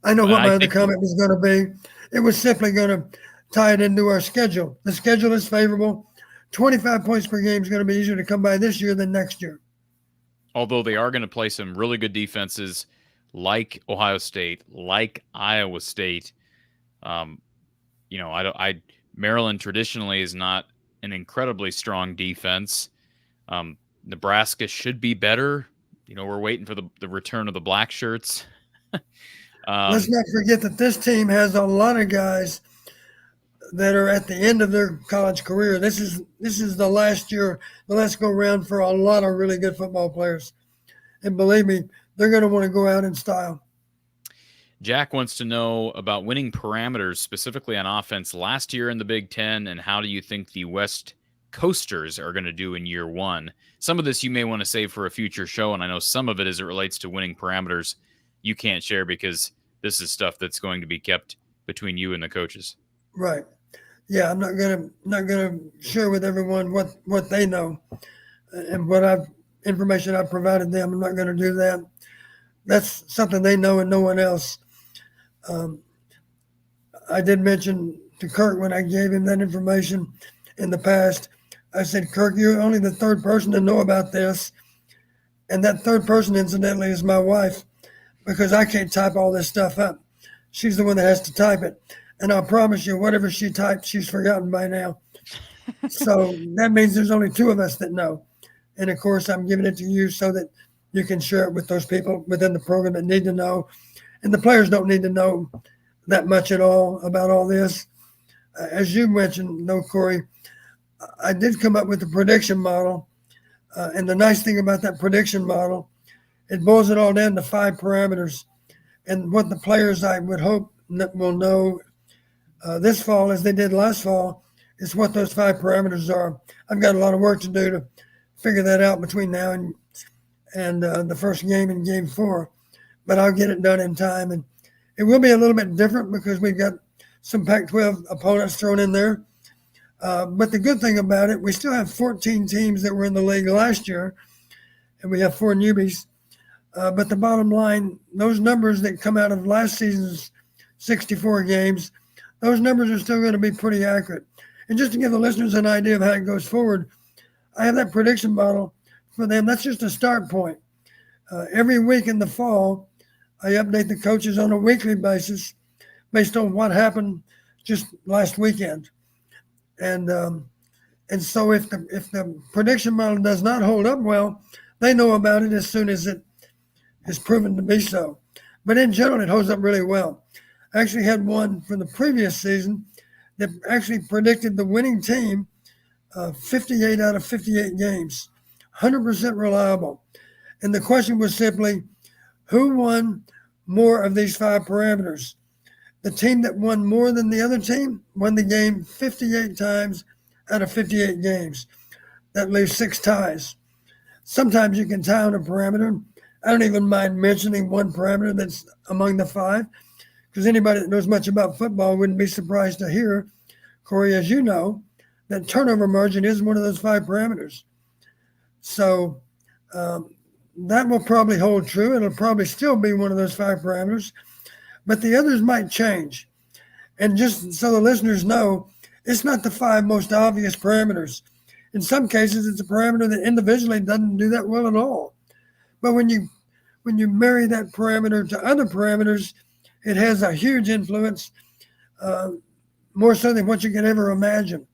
I know what my other comment was going to be. It was simply going to tie it into our schedule. The schedule is favorable 25 points per game is going to be easier to come by this year than next year. Although they are going to play some really good defenses like Ohio State, like Iowa State. Maryland traditionally is not an incredibly strong defense. Nebraska should be better. We're waiting for the return of the black shirts. Let's not forget that this team has a lot of guys that are at the end of their college career. This is the last year, the last go round for a lot of really good football players. And believe me, they're going to want to go out in style. Jack wants to know about winning parameters, specifically on offense last year in the Big Ten, and how do you think the West Coasters are going to do in year one? Some of this you may want to save for a future show, and I know some of it as it relates to winning parameters you can't share because this is stuff that's going to be kept between you and the coaches. Right. Yeah, I'm not gonna share with everyone what they know and information I've provided them. I'm not gonna do that. That's something they know and no one else. I did mention to Kirk when I gave him that information in the past. I said, Kirk, you're only the third person to know about this, and that third person, incidentally, is my wife, because I can't type all this stuff up. She's the one that has to type it. And I'll promise you, whatever she typed, she's forgotten by now. So that means there's only two of us that know. And, of course, I'm giving it to you so that you can share it with those people within the program that need to know. And the players don't need to know that much at all about all this. As you mentioned, though, Corey, I did come up with a prediction model. And the nice thing about that prediction model, it boils it all down to 5 parameters. And what the players, I would hope, will know this fall, as they did last fall, is what those 5 parameters are. I've got a lot of work to do to figure that out between now and the first game in Game 4. But I'll get it done in time. And it will be a little bit different because we've got some Pac-12 opponents thrown in there. But the good thing about it, we still have 14 teams that were in the league last year, and we have 4 newbies. But the bottom line, those numbers that come out of last season's 64 games, those numbers are still going to be pretty accurate. And just to give the listeners an idea of how it goes forward, I have that prediction model for them. That's just a start point. Every week in the fall, I update the coaches on a weekly basis based on what happened just last weekend. And so if the prediction model does not hold up well, they know about it as soon as it is proven to be so. But in general, it holds up really well. I actually had one from the previous season that actually predicted the winning team 58 out of 58 games, 100% reliable. And the question was simply, who won more of these 5 parameters? The team that won more than the other team won the game 58 times out of 58 games. That leaves 6 ties. Sometimes you can tie on a parameter. I don't even mind mentioning one parameter that's among the 5, because anybody that knows much about football wouldn't be surprised to hear, Corey, as you know, that turnover margin is one of those 5 parameters. So that will probably hold true. It'll probably still be one of those 5 parameters, but the others might change. And just so the listeners know, it's not the 5 most obvious parameters. In some cases, it's a parameter that individually doesn't do that well at all. But when you marry that parameter to other parameters, it has a huge influence, more so than what you could ever imagine.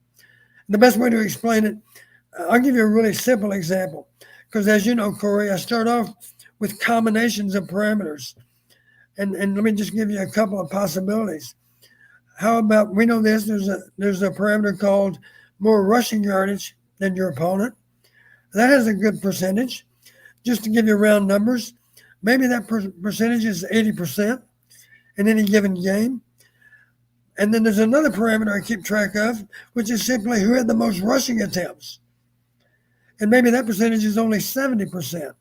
The best way to explain it, I'll give you a really simple example, because as you know, Corey, I start off with combinations of parameters. And let me just give you a couple of possibilities. How about, we know this, there's a parameter called more rushing yardage than your opponent. That has a good percentage. Just to give you round numbers, maybe that percentage is 80% in any given game. And then there's another parameter I keep track of, which is simply who had the most rushing attempts. And maybe that percentage is only 70%.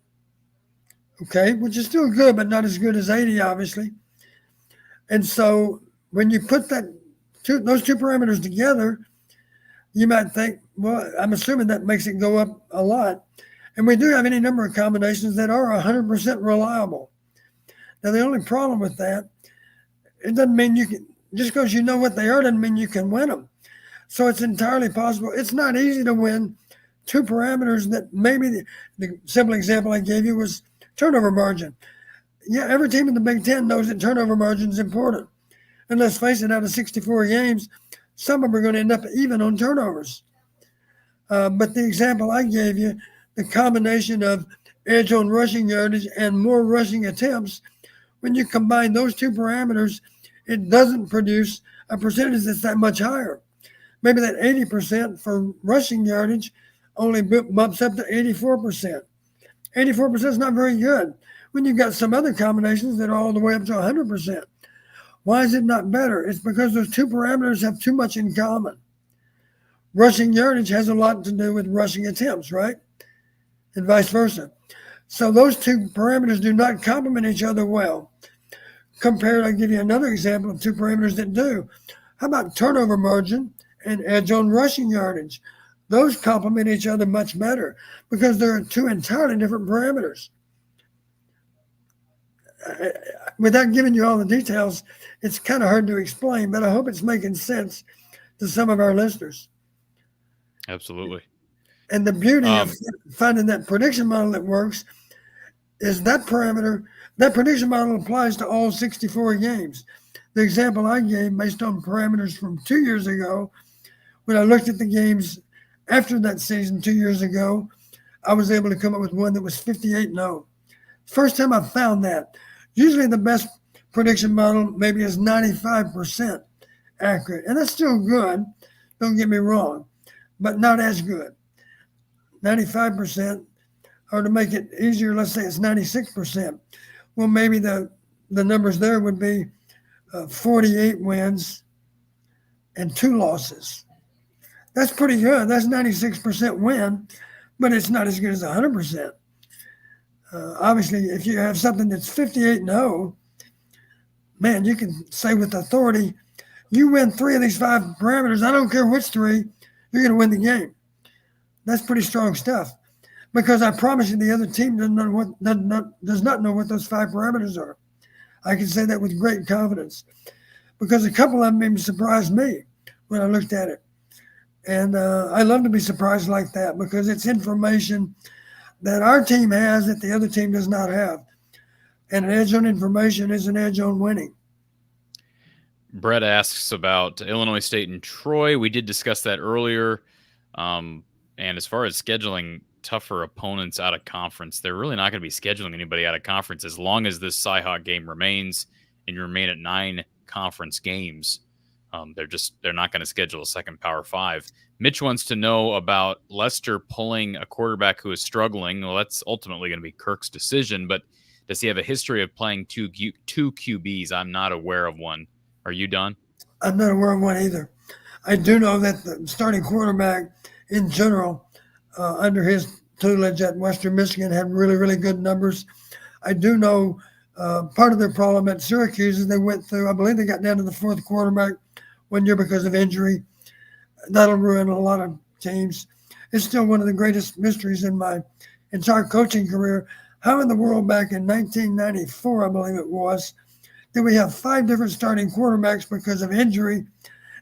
Okay, which is still good, but not as good as 80, obviously. And so when you put those 2 parameters together, you might think, well, I'm assuming that makes it go up a lot. And we do have any number of combinations that are 100% reliable. Now, the only problem with that, it doesn't mean you can, just because you know what they are doesn't mean you can win them. So it's entirely possible. It's not easy to win two parameters that maybe the simple example I gave you was turnover margin. Yeah, every team in the Big Ten knows that turnover margin is important. And let's face it, out of 64 games, some of them are going to end up even on turnovers. But the example I gave you, the combination of edge on rushing yardage and more rushing attempts, when you combine those two parameters, it doesn't produce a percentage that's that much higher. Maybe that 80% for rushing yardage only bumps up to 84%. 84% is not very good when you've got some other combinations that are all the way up to 100%. Why is it not better? It's because those two parameters have too much in common. Rushing yardage has a lot to do with rushing attempts, right? And vice versa. So those two parameters do not complement each other well. Compared, I'll give you another example of two parameters that do. How about turnover margin and edge on rushing yardage? Those complement each other much better because they're two entirely different parameters. Without giving you all the details, it's kind of hard to explain, but I hope it's making sense to some of our listeners. Absolutely. And the beauty of finding that prediction model that works is that prediction model applies to all 64 games. The example I gave based on parameters from 2 years ago, when I looked at the games after that season 2 years ago, I was able to come up with one that was 58-0. First time I found that. Usually the best prediction model maybe is 95% accurate. And that's still good, don't get me wrong, but not as good. 95%, or to make it easier, let's say it's 96%. Well, maybe the numbers there would be 48 wins and 2 losses. That's pretty good. That's 96% win, but it's not as good as 100%. Obviously, if you have something that's 58-0, man, you can say with authority, you win 3 of these 5 parameters. I don't care which 3, you're going to win the game. That's pretty strong stuff, because I promise you the other team does not know what those 5 parameters are. I can say that with great confidence, because a couple of them even surprised me when I looked at it. And I love to be surprised like that, because it's information that our team has that the other team does not have. And an edge on information is an edge on winning. Brett asks about Illinois State and Troy. We did discuss that earlier. And as far as scheduling tougher opponents out of conference, they're really not going to be scheduling anybody out of conference as long as this Cy-Hawk game remains and you remain at 9 conference games. They're not going to schedule a second Power 5. Mitch wants to know about Lester pulling a quarterback who is struggling. Well, that's ultimately going to be Kirk's decision, but does he have a history of playing two QBs? I'm not aware of one. Are you, Don? I'm not aware of one either. I do know that the starting quarterback in general, under his tutelage at Western Michigan, had really, really good numbers. I do know part of their problem at Syracuse is they went through, I believe they got down to the 4th quarterback one year because of injury. That'll ruin a lot of teams. It's still one of the greatest mysteries in my entire coaching career. How in the world back in 1994, I believe it was, did we have 5 different starting quarterbacks because of injury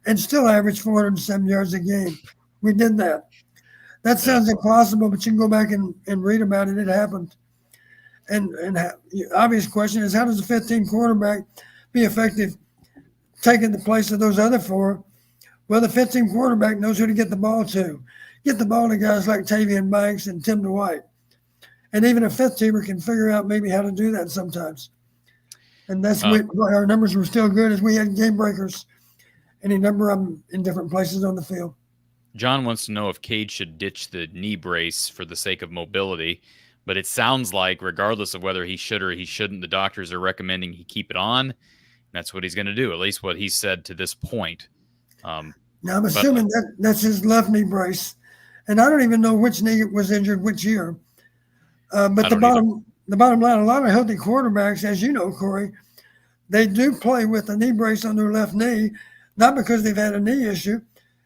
and still average 407 yards a game? We did that. That sounds impossible, but you can go back and read about it. It happened. And the obvious question is, how does a 15 quarterback be effective taking the place of those other 4? Well, the 15 quarterback knows who to get the ball to. Get the ball to guys like Tavian Banks and Tim Dwight. And even a 5th teamer can figure out maybe how to do that sometimes. And that's why our numbers were still good, as we had game breakers, any number of them in different places on the field. John wants to know if Cade should ditch the knee brace for the sake of mobility, but it sounds like regardless of whether he should or he shouldn't, the doctors are recommending he keep it on. And that's what he's going to do, at least what he said to this point. Now, I'm assuming that's his left knee brace. And I don't even know which knee was injured which year. But the bottom line, a lot of healthy quarterbacks, as you know, Corey, they do play with a knee brace on their left knee, not because they've had a knee issue.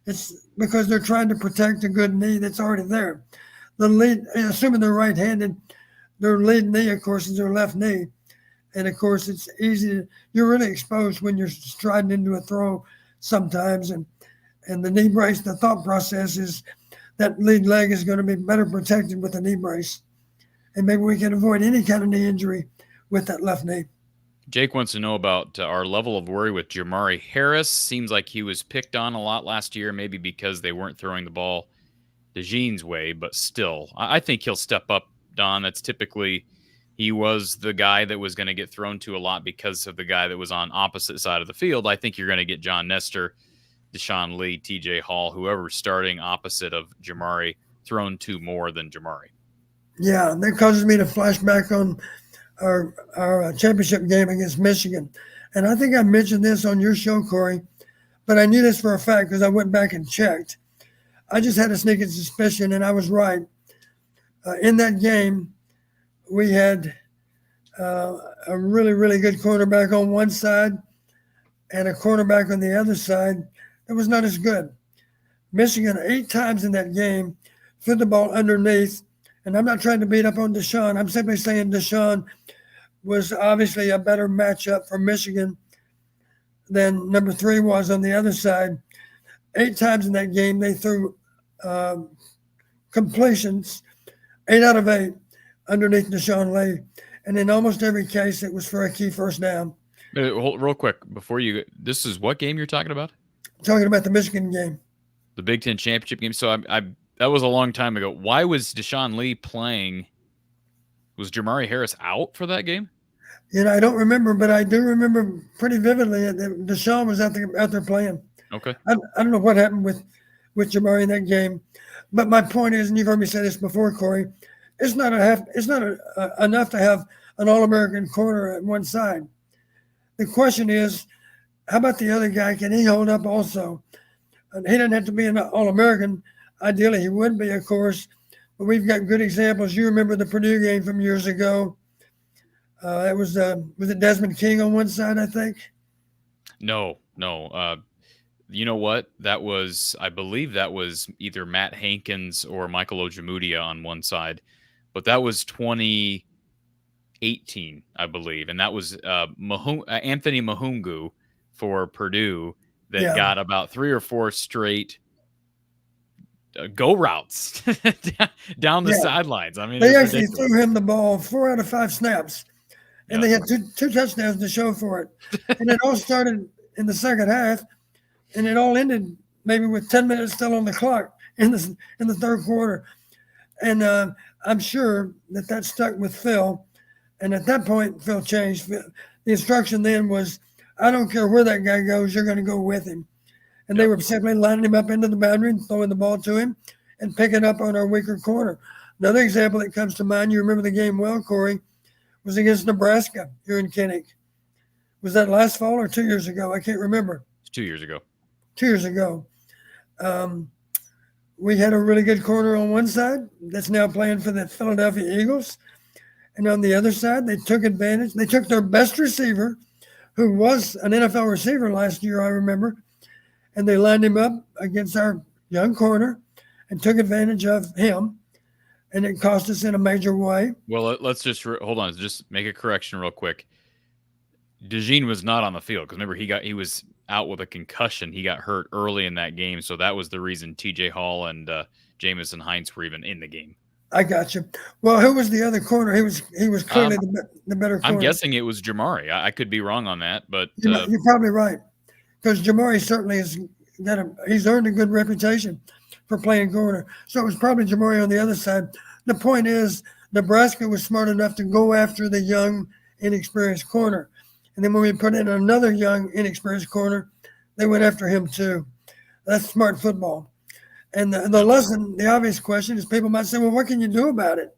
It's because they're trying to protect a good knee that's already there. Assuming they're right-handed, their lead knee, of course, is their left knee. And, of course, it's easy. You're really exposed when you're striding into a throw sometimes. And And the knee brace, the thought process is that lead leg is going to be better protected with the knee brace. And maybe we can avoid any kind of knee injury with that left knee. Jake wants to know about our level of worry with Jamari Harris. Seems like he was picked on a lot last year, maybe because they weren't throwing the ball DeJean's way, but still, I think he'll step up, Don. That's typically, he was the guy that was going to get thrown to a lot because of the guy that was on opposite side of the field. I think you're going to get John Nestor, Deshaun Lee, TJ Hall, whoever's starting opposite of Jamari, thrown to more than Jamari. Yeah, that causes me to flash back on our championship game against Michigan. And I think I mentioned this on your show, Corey, but I knew this for a fact because I went back and checked. I just had a sneaking suspicion, and I was right. In that game, we had a really, really good cornerback on one side and a cornerback on the other side that was not as good. Michigan, 8 times in that game, threw the ball underneath. And I'm not trying to beat up on Deshaun. I'm simply saying Deshaun was obviously a better matchup for Michigan than number 3 was on the other side. 8 times in that game, they threw completions, 8 out of 8, underneath Deshaun Lee. And in almost every case, it was for a key first down. Real quick, before you, this is what game you're talking about? I'm talking about the Michigan game. The Big Ten championship game. So that was a long time ago. Why was Deshaun Lee playing? Was Jamari Harris out for that game? I don't remember, but I do remember pretty vividly that Deshaun was out there playing. Okay. I don't know what happened with Jamari in that game, but my point is, and you've heard me say this before, Corey, it's not enough to have an All-American corner at one side. The question is, how about the other guy? Can he hold up also? And he doesn't have to be an All-American. Ideally, he would be, of course, but we've got good examples. You remember the Purdue game from years ago. It was it Desmond King on one side, I think? No. You know what? I believe that was either Matt Hankins or Michael Ojemudia on one side, but that was 2018, I believe, and that was Anthony Mahungu for Purdue that got about 3 or 4 straight go routes down the sidelines. I mean, they actually threw him the ball 4 out of 5 snaps, and they had two touchdowns to show for it. And it all started in the second half, and it all ended maybe with 10 minutes still on the clock in the third quarter. And I'm sure that stuck with Phil. And at that point, Phil changed. The instruction then was, I don't care where that guy goes, you're going to go with him. And they were simply lining him up into the boundary and throwing the ball to him and picking up on our weaker corner. Another example that comes to mind, you remember the game well, Corey, was against Nebraska here in Kinnick. Was that last fall or 2 years ago? I can't remember. It's 2 years ago. 2 years ago. We had a really good corner on one side that's now playing for the Philadelphia Eagles. And on the other side, they took advantage. They took their best receiver, who was an NFL receiver last year, I remember, and they lined him up against our young corner and took advantage of him. And it cost us in a major way. Well, let's just hold on. Just make a correction real quick. DeJean was not on the field because remember he was out with a concussion. He got hurt early in that game, so that was the reason TJ Hall and Jamison Hines were even in the game. I got you. Well, who was the other corner? He was clearly the better corner. I'm guessing it was Jamari. I could be wrong on that, but you're probably right because Jamari certainly he's earned a good reputation for playing corner. So it was probably Jamari on the other side. The point is, Nebraska was smart enough to go after the young, inexperienced corner. And then when we put in another young, inexperienced corner, they went after him too. That's smart football. And the lesson, the obvious question is people might say, well, what can you do about it?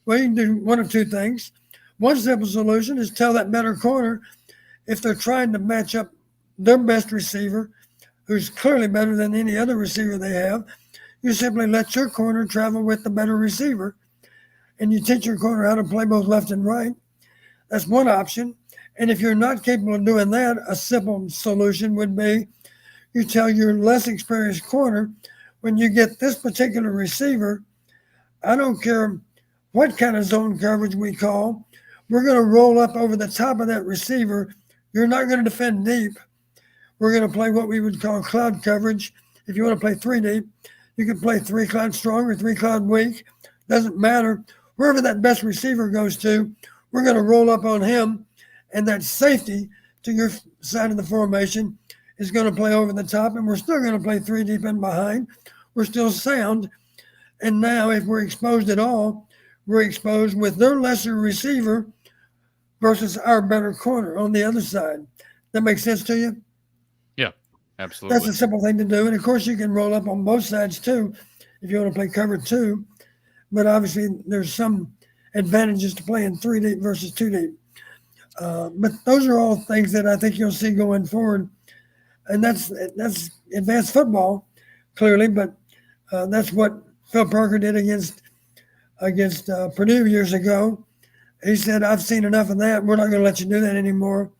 Well, you can do one of two things. One simple solution is tell that better corner, if they're trying to match up their best receiver, who's clearly better than any other receiver they have, you simply let your corner travel with the better receiver, and you teach your corner how to play both left and right. That's one option. And if you're not capable of doing that, a simple solution would be you tell your less experienced corner, when you get this particular receiver, I don't care what kind of zone coverage we call, we're going to roll up over the top of that receiver. You're not going to defend deep. We're going to play what we would call cloud coverage, If you want to play three deep, you can play three cloud strong or three cloud weak. Doesn't matter. Wherever that best receiver goes to, we're going to roll up on him, and that safety to your side of the formation is going to play over the top, and we're still going to play three deep and behind. We're still sound. And now if we're exposed at all, we're exposed with their lesser receiver versus our better corner on the other side. That makes sense to you? Yeah, absolutely. That's a simple thing to do. And, of course, you can roll up on both sides, too, if you want to play cover two. But, obviously, there's some advantages to playing three deep versus two deep. But those are all things that I think you'll see going forward. And that's advanced football, clearly. But that's what Phil Parker did against Purdue years ago. He said, I've seen enough of that. We're not going to let you do that anymore.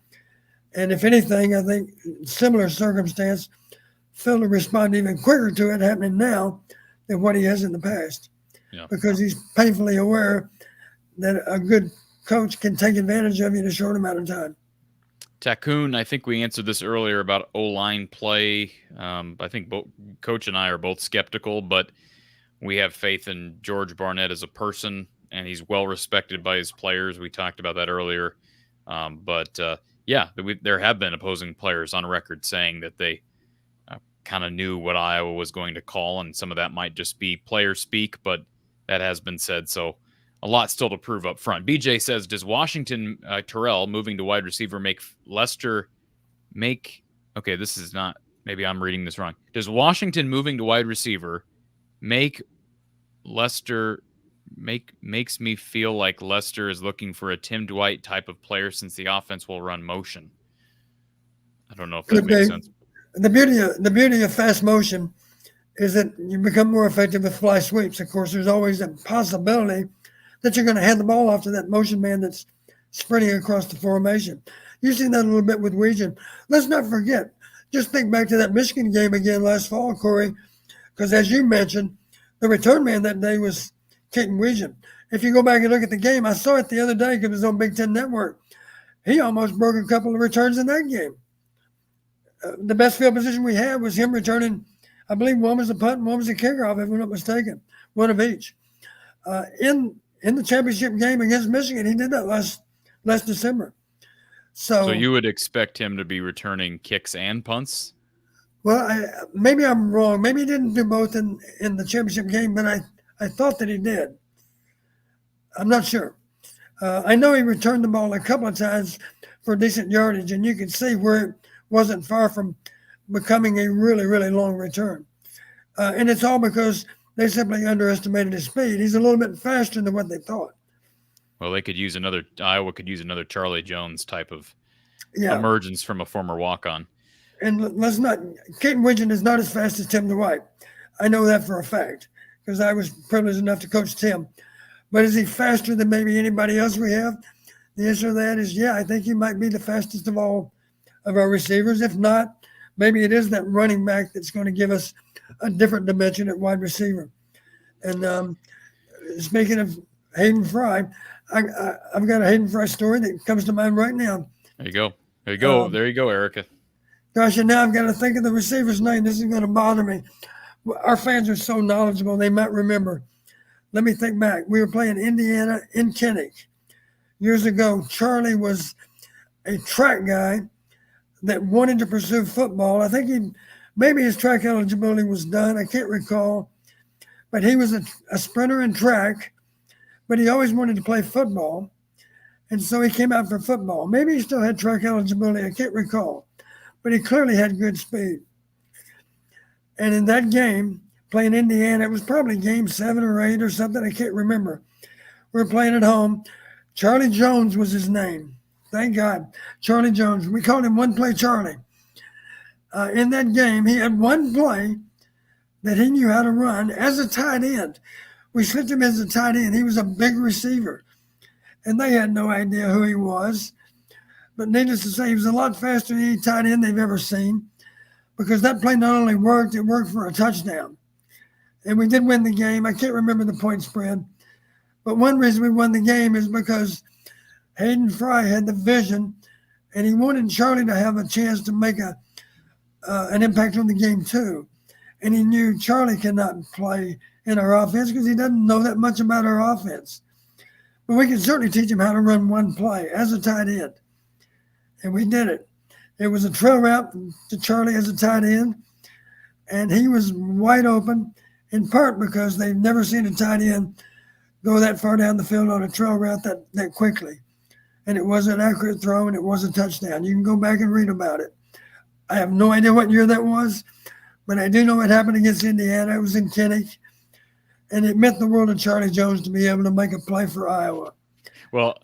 And if anything, I think similar circumstance, Phil will respond even quicker to it happening now than what he has in the past. Yeah. Because he's painfully aware that a good coach can take advantage of you in a short amount of time. Tacoon, I think we answered this earlier about O-line play. I think both Coach and I are both skeptical, but we have faith in George Barnett as a person, and he's well respected by his players. We talked about that earlier. There have been opposing players on record saying that they kind of knew what Iowa was going to call, and some of that might just be player speak, but that has been said. So a lot still to prove up front. BJ says, does Washington Terrell moving to wide receiver make Lester make – okay, this is not – maybe I'm reading this wrong. Does Washington moving to wide receiver make Lester – makes me feel like Lester is looking for a Tim Dwight type of player since the offense will run motion? I don't know if that makes sense. The beauty of fast motion is that you become more effective with fly sweeps. Of course, there's always a possibility that you're going to hand the ball off to that motion man that's sprinting across the formation. You've seen that a little bit with Weegan. Let's not forget, just think back to that Michigan game again last fall, Corey, because as you mentioned, the return man that day was Keaton Weegan. If you go back and look at the game, I saw it the other day because it was on Big Ten Network. He almost broke a couple of returns in that game. The best field position we had was him returning, I believe one was a punt and one was a kickoff, if I'm not mistaken, one of each. In the championship game against Michigan, he did that last December. So you would expect him to be returning kicks and punts? Well, maybe I'm wrong. Maybe he didn't do both in the championship game, but I thought that he did. I'm not sure. I know he returned the ball a couple of times for decent yardage, and you could see where it wasn't far from becoming a really, really long return. And it's all because they simply underestimated his speed. He's a little bit faster than what they thought. Well, Iowa could use another Charlie Jones type of emergence from a former walk-on. And Keaton Weegan is not as fast as Tim Dwight. I know that for a fact because I was privileged enough to coach Tim. But is he faster than maybe anybody else we have? The answer to that is, yeah, I think he might be the fastest of all of our receivers. If not, maybe it is that running back that's going to give us a different dimension at wide receiver. And speaking of Hayden Fry, I've got a Hayden Fry story that comes to mind right now. There you go. There you go, Erica. Gosh, and now I've got to think of the receiver's name. This is going to bother me. Our fans are so knowledgeable, they might remember. Let me think back. We were playing Indiana in Kinnick years ago. Charlie was a track guy that wanted to pursue football. I think maybe his track eligibility was done. I can't recall. But he was a sprinter in track, but he always wanted to play football. And so he came out for football. Maybe he still had track eligibility. I can't recall. But he clearly had good speed. And in that game, playing Indiana, it was probably game 7 or 8 or something. I can't remember. We were playing at home. Charlie Jones was his name. Thank God. Charlie Jones. We called him One Play Charlie. In that game, he had one play that he knew how to run as a tight end. We slipped him as a tight end. He was a big receiver. And they had no idea who he was. But needless to say, he was a lot faster than any tight end they've ever seen because that play not only worked, it worked for a touchdown. And we did win the game. I can't remember the point spread. But one reason we won the game is because Hayden Fry had the vision, and he wanted Charlie to have a chance to make an impact on the game too. and he knew Charlie cannot play in our offense because he doesn't know that much about our offense. But we can certainly teach him how to run one play as a tight end. And we did it. It was a trail route to Charlie as a tight end, and he was wide open, in part because they've never seen a tight end go that far down the field on a trail route that quickly. And it was an accurate throw, and it was a touchdown. You can go back and read about it. I have no idea what year that was, but I do know it happened against Indiana. It was in Kinnick, and it meant the world to Charlie Jones to be able to make a play for Iowa. Well,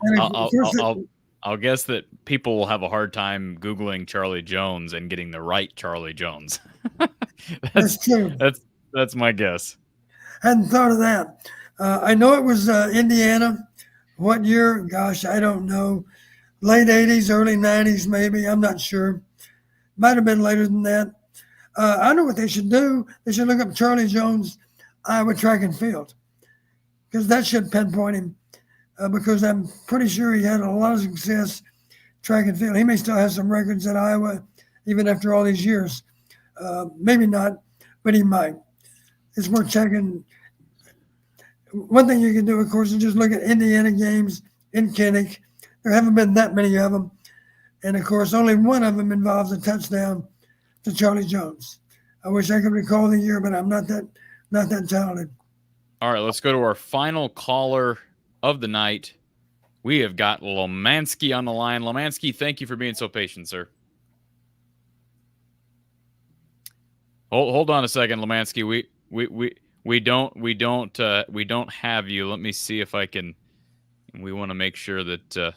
I'll guess that people will have a hard time Googling Charlie Jones and getting the right Charlie Jones. That's true. That's my guess. Hadn't thought of that. I know it was Indiana. What year? Gosh, I don't know. Late 80s, early 90s, maybe. I'm not sure. Might have been later than that. I know what they should do. They should look up Charlie Jones, Iowa track and field, because that should pinpoint him. Because I'm pretty sure he had a lot of success track and field. He may still have some records at Iowa, even after all these years. Maybe not, but he might. It's worth checking. One thing you can do, of course, is just look at Indiana games in Kinnick. There haven't been that many of them. And, of course, only one of them involves a touchdown to Charlie Jones. I wish I could recall the year, but I'm not that talented. All right, let's go to our final caller of the night. We have got Lomansky on the line. Lomansky, thank you for being so patient, sir. Hold on a second, Lomansky. We don't have you. Let me see if I can. We want to make sure that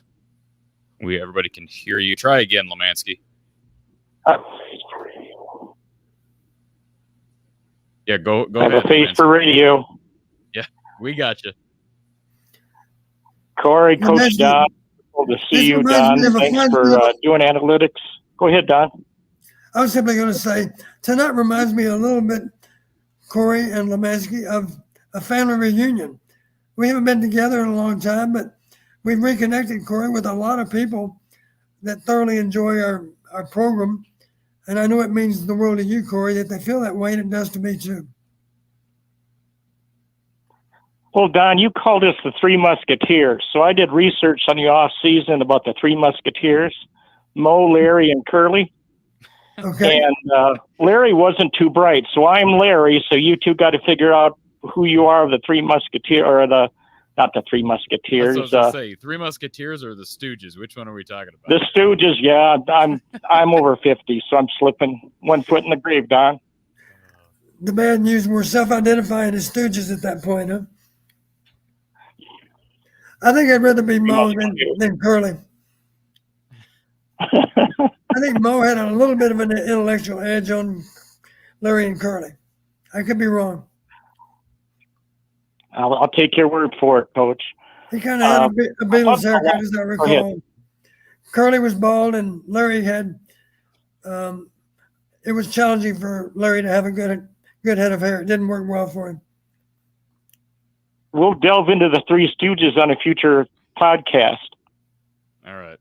everybody can hear you. Try again, Lomansky. Yeah, go I have ahead. a face Lomansky. for radio. Yeah, we got you. Corey, Coach Don, cool to see you, Don. Thanks for doing analytics. Go ahead, Don. I was simply going to say, tonight reminds me a little bit, Corey and Lomansky, of a family reunion. We haven't been together in a long time, but we've reconnected, Corey, with a lot of people that thoroughly enjoy our program. And I know it means the world to you, Corey, that they feel that way, and it does to me too. Well, Don, you called us the Three Musketeers. So I did research on the off season about the Three Musketeers, Mo, Larry, and Curly. Okay. And Larry wasn't too bright. So I'm Larry. So you two got to figure out who you are, the Three Musketeers, or not the Three Musketeers. That's what I was gonna say. Three Musketeers or the Stooges? Which one are we talking about? The Stooges, yeah. I'm over 50, so I'm slipping one foot in the grave, Don. The bad news, we're self-identifying as Stooges at that point, huh? I think I'd rather be Mo than Curly. I think Mo had a little bit of an intellectual edge on Larry and Curly. I could be wrong. I'll take your word for it, Coach. He kind of had a Beatles haircut, as I recall. Curly was bald, and Larry had. It was challenging for Larry to have a good head of hair. It didn't work well for him. We'll delve into the Three Stooges on a future podcast. All right.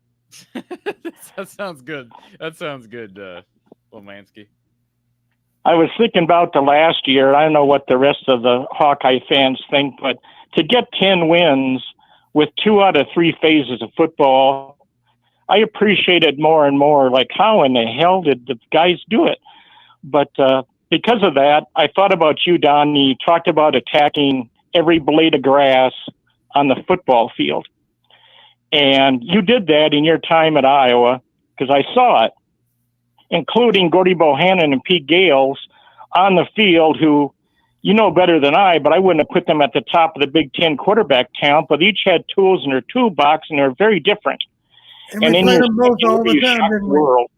That sounds good. Lomansky. I was thinking about the last year. I don't know what the rest of the Hawkeye fans think, but to get 10 wins with 2 out of 3 phases of football, I appreciated more and more, like, how in the hell did the guys do it? But because of that, I thought about you, Don. You talked about attacking every blade of grass on the football field. And you did that in your time at Iowa, because I saw it, including Gordy Bohannon and Pete Gales on the field, who you know better than I, but I wouldn't have put them at the top of the Big Ten quarterback talent, but each had tools in their toolbox, and they're very different. And we played them both all the time, didn't we? World.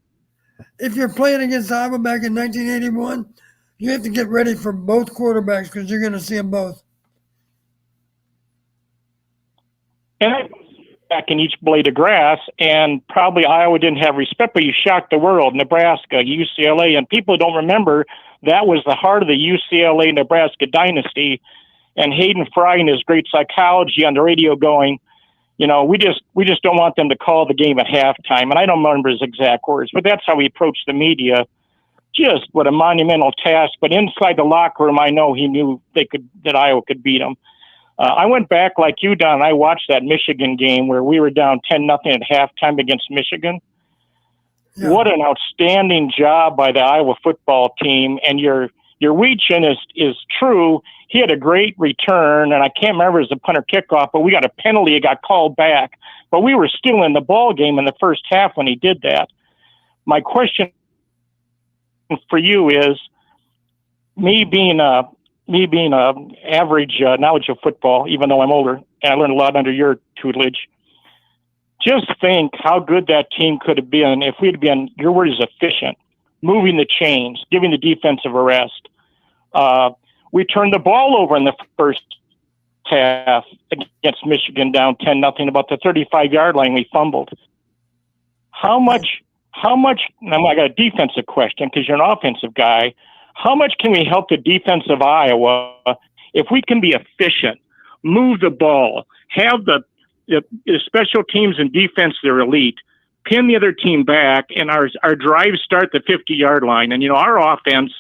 If you're playing against Iowa back in 1981, you have to get ready for both quarterbacks because you're going to see them both. And I back in each blade of grass, and probably Iowa didn't have respect, but you shocked the world. Nebraska, UCLA, and people don't remember that was the heart of the UCLA-Nebraska dynasty. And Hayden Fry and his great psychology on the radio going, you know, we just don't want them to call the game at halftime. And I don't remember his exact words, but that's how he approached the media just what a monumental task. But inside the locker room, I know he knew that Iowa could beat them. I went back like you, Don. I watched that Michigan game where we were down 10-0 at halftime against Michigan. Yeah. What an outstanding job by the Iowa football team. And your Weechin is true. He had a great return, and I can't remember if it was a punt or kickoff, but we got a penalty. It got called back. But we were still in the ball game in the first half when he did that. My question for you is, me being a average knowledge of football, even though I'm older, and I learned a lot under your tutelage, just think how good that team could have been if we'd been, your word is efficient, moving the chains, giving the defensive a rest. We turned the ball over in the first half against Michigan down 10-0, about the 35-yard line we fumbled. How much, now I got a defensive question because you're an offensive guy. How much can we help the defense of Iowa if we can be efficient, move the ball, have the special teams and defense, they're elite, pin the other team back, and our drives start the 50-yard line. And, our offense,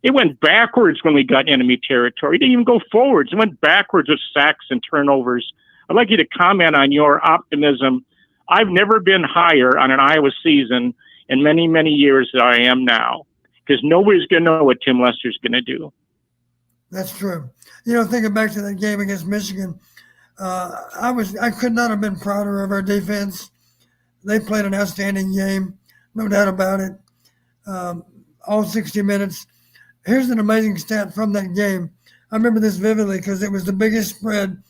it went backwards when we got enemy territory. It didn't even go forwards. It went backwards with sacks and turnovers. I'd like you to comment on your optimism. I've never been higher on an Iowa season in many, many years than I am now, because nobody's going to know what Tim Lester's going to do. That's true. Thinking back to that game against Michigan, I could not have been prouder of our defense. They played an outstanding game, no doubt about it. All 60 minutes. Here's an amazing stat from that game. I remember this vividly because it was the biggest spread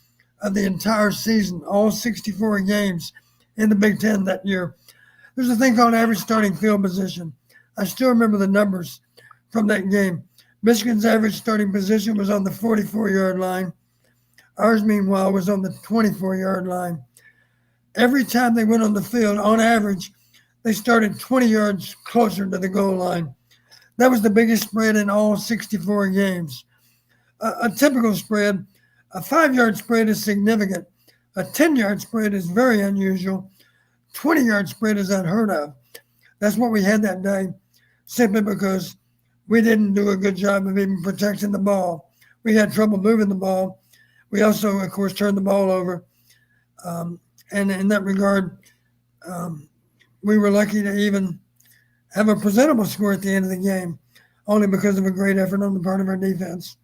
of the entire season, all 64 games in the Big Ten that year. There's a thing called average starting field position. I still remember the numbers from that game. Michigan's average starting position was on the 44-yard line. Ours, meanwhile, was on the 24-yard line. Every time they went on the field, on average, they started 20 yards closer to the goal line. That was the biggest spread in all 64 games. A typical spread, a 5-yard spread is significant. A 10-yard spread is very unusual. 20-yard spread is unheard of. That's what we had that day, simply because we didn't do a good job of even protecting the ball. We had trouble moving the ball. We also, of course, turned the ball over. And in that regard, we were lucky to even have a presentable score at the end of the game, only because of a great effort on the part of our defense.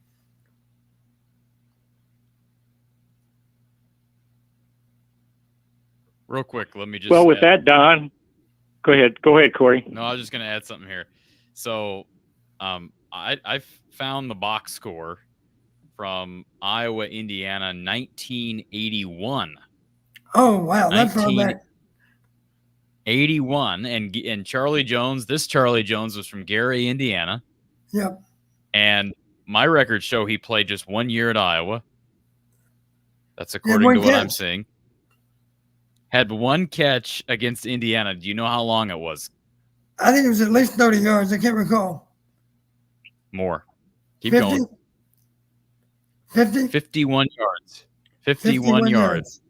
Real quick, let me just. Well, with that, Don, go ahead, Corey. No, I was just going to add something here. So, I found the box score from Iowa, Indiana, 1981. Oh wow, that's far back. 81, and Charlie Jones. This Charlie Jones was from Gary, Indiana. Yep. And my records show he played just 1 year at Iowa. That's according to what I'm seeing. Had one catch against Indiana. Do you know how long it was? I think it was at least 30 yards. I can't recall. More. Keep 50? going. 50? 51 yards. 51 yards.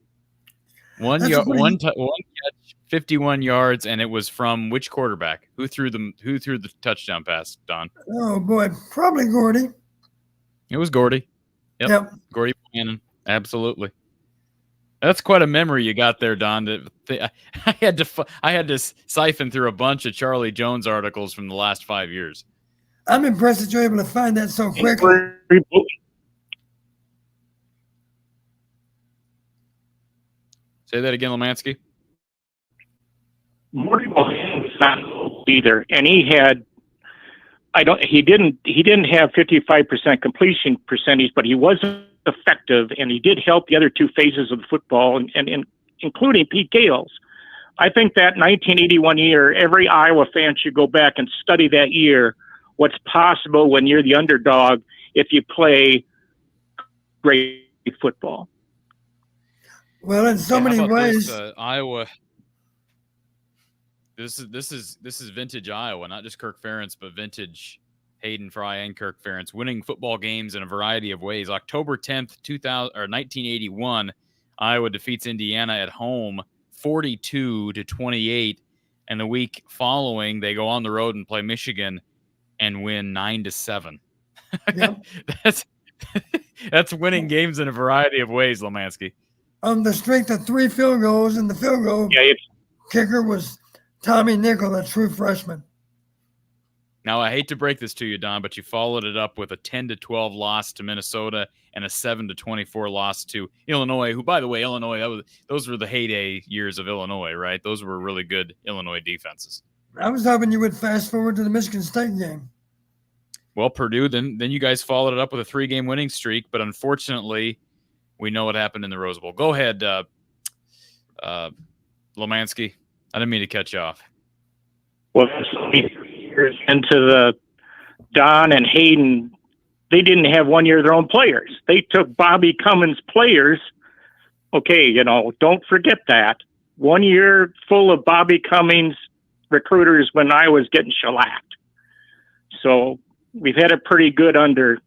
One catch, 51 yards, and it was from which quarterback? Who threw the touchdown pass, Don? Oh boy, probably Gordy. It was Gordy. Yep. Gordy Buchanan. Absolutely. That's quite a memory you got there, Don. I had to siphon through a bunch of Charlie Jones articles from the last 5 years. I'm impressed that you're able to find that so quickly. Say that again, Lemansky. Gordy Buchanan was not either, and he didn't have 55% completion percentage, but he wasn't effective, and he did help the other two phases of the football, and including Pete Gales. I think that 1981 year, every Iowa fan should go back and study that year, what's possible when you're the underdog if you play great football. Well, in so many ways, Iowa. This is vintage Iowa, not just Kirk Ferentz, but vintage Hayden Fry and Kirk Ferentz, winning football games in a variety of ways. October 10th, 1981, Iowa defeats Indiana at home 42-28. And the week following, they go on the road and play Michigan and win 9-7. Yep. That's winning games in a variety of ways, Lemansky. On the strength of 3 field goals, and the field goal kicker was Tommy Nickel, a true freshman. Now, I hate to break this to you, Don, but you followed it up with a 10-12 loss to Minnesota and a 7-24 loss to Illinois, who, by the way, those were the heyday years of Illinois, right? Those were really good Illinois defenses. I was hoping you would fast forward to the Michigan State game. Well, Purdue, then you guys followed it up with a 3-game winning streak, but unfortunately, we know what happened in the Rose Bowl. Go ahead, Lemansky. I didn't mean to cut you off. Well, years into the Don and Hayden, they didn't have 1 year of their own players. They took Bobby Cummins players. Okay, don't forget that. 1 year full of Bobby Cummins recruiters when I was getting shellacked. So we've had it pretty good under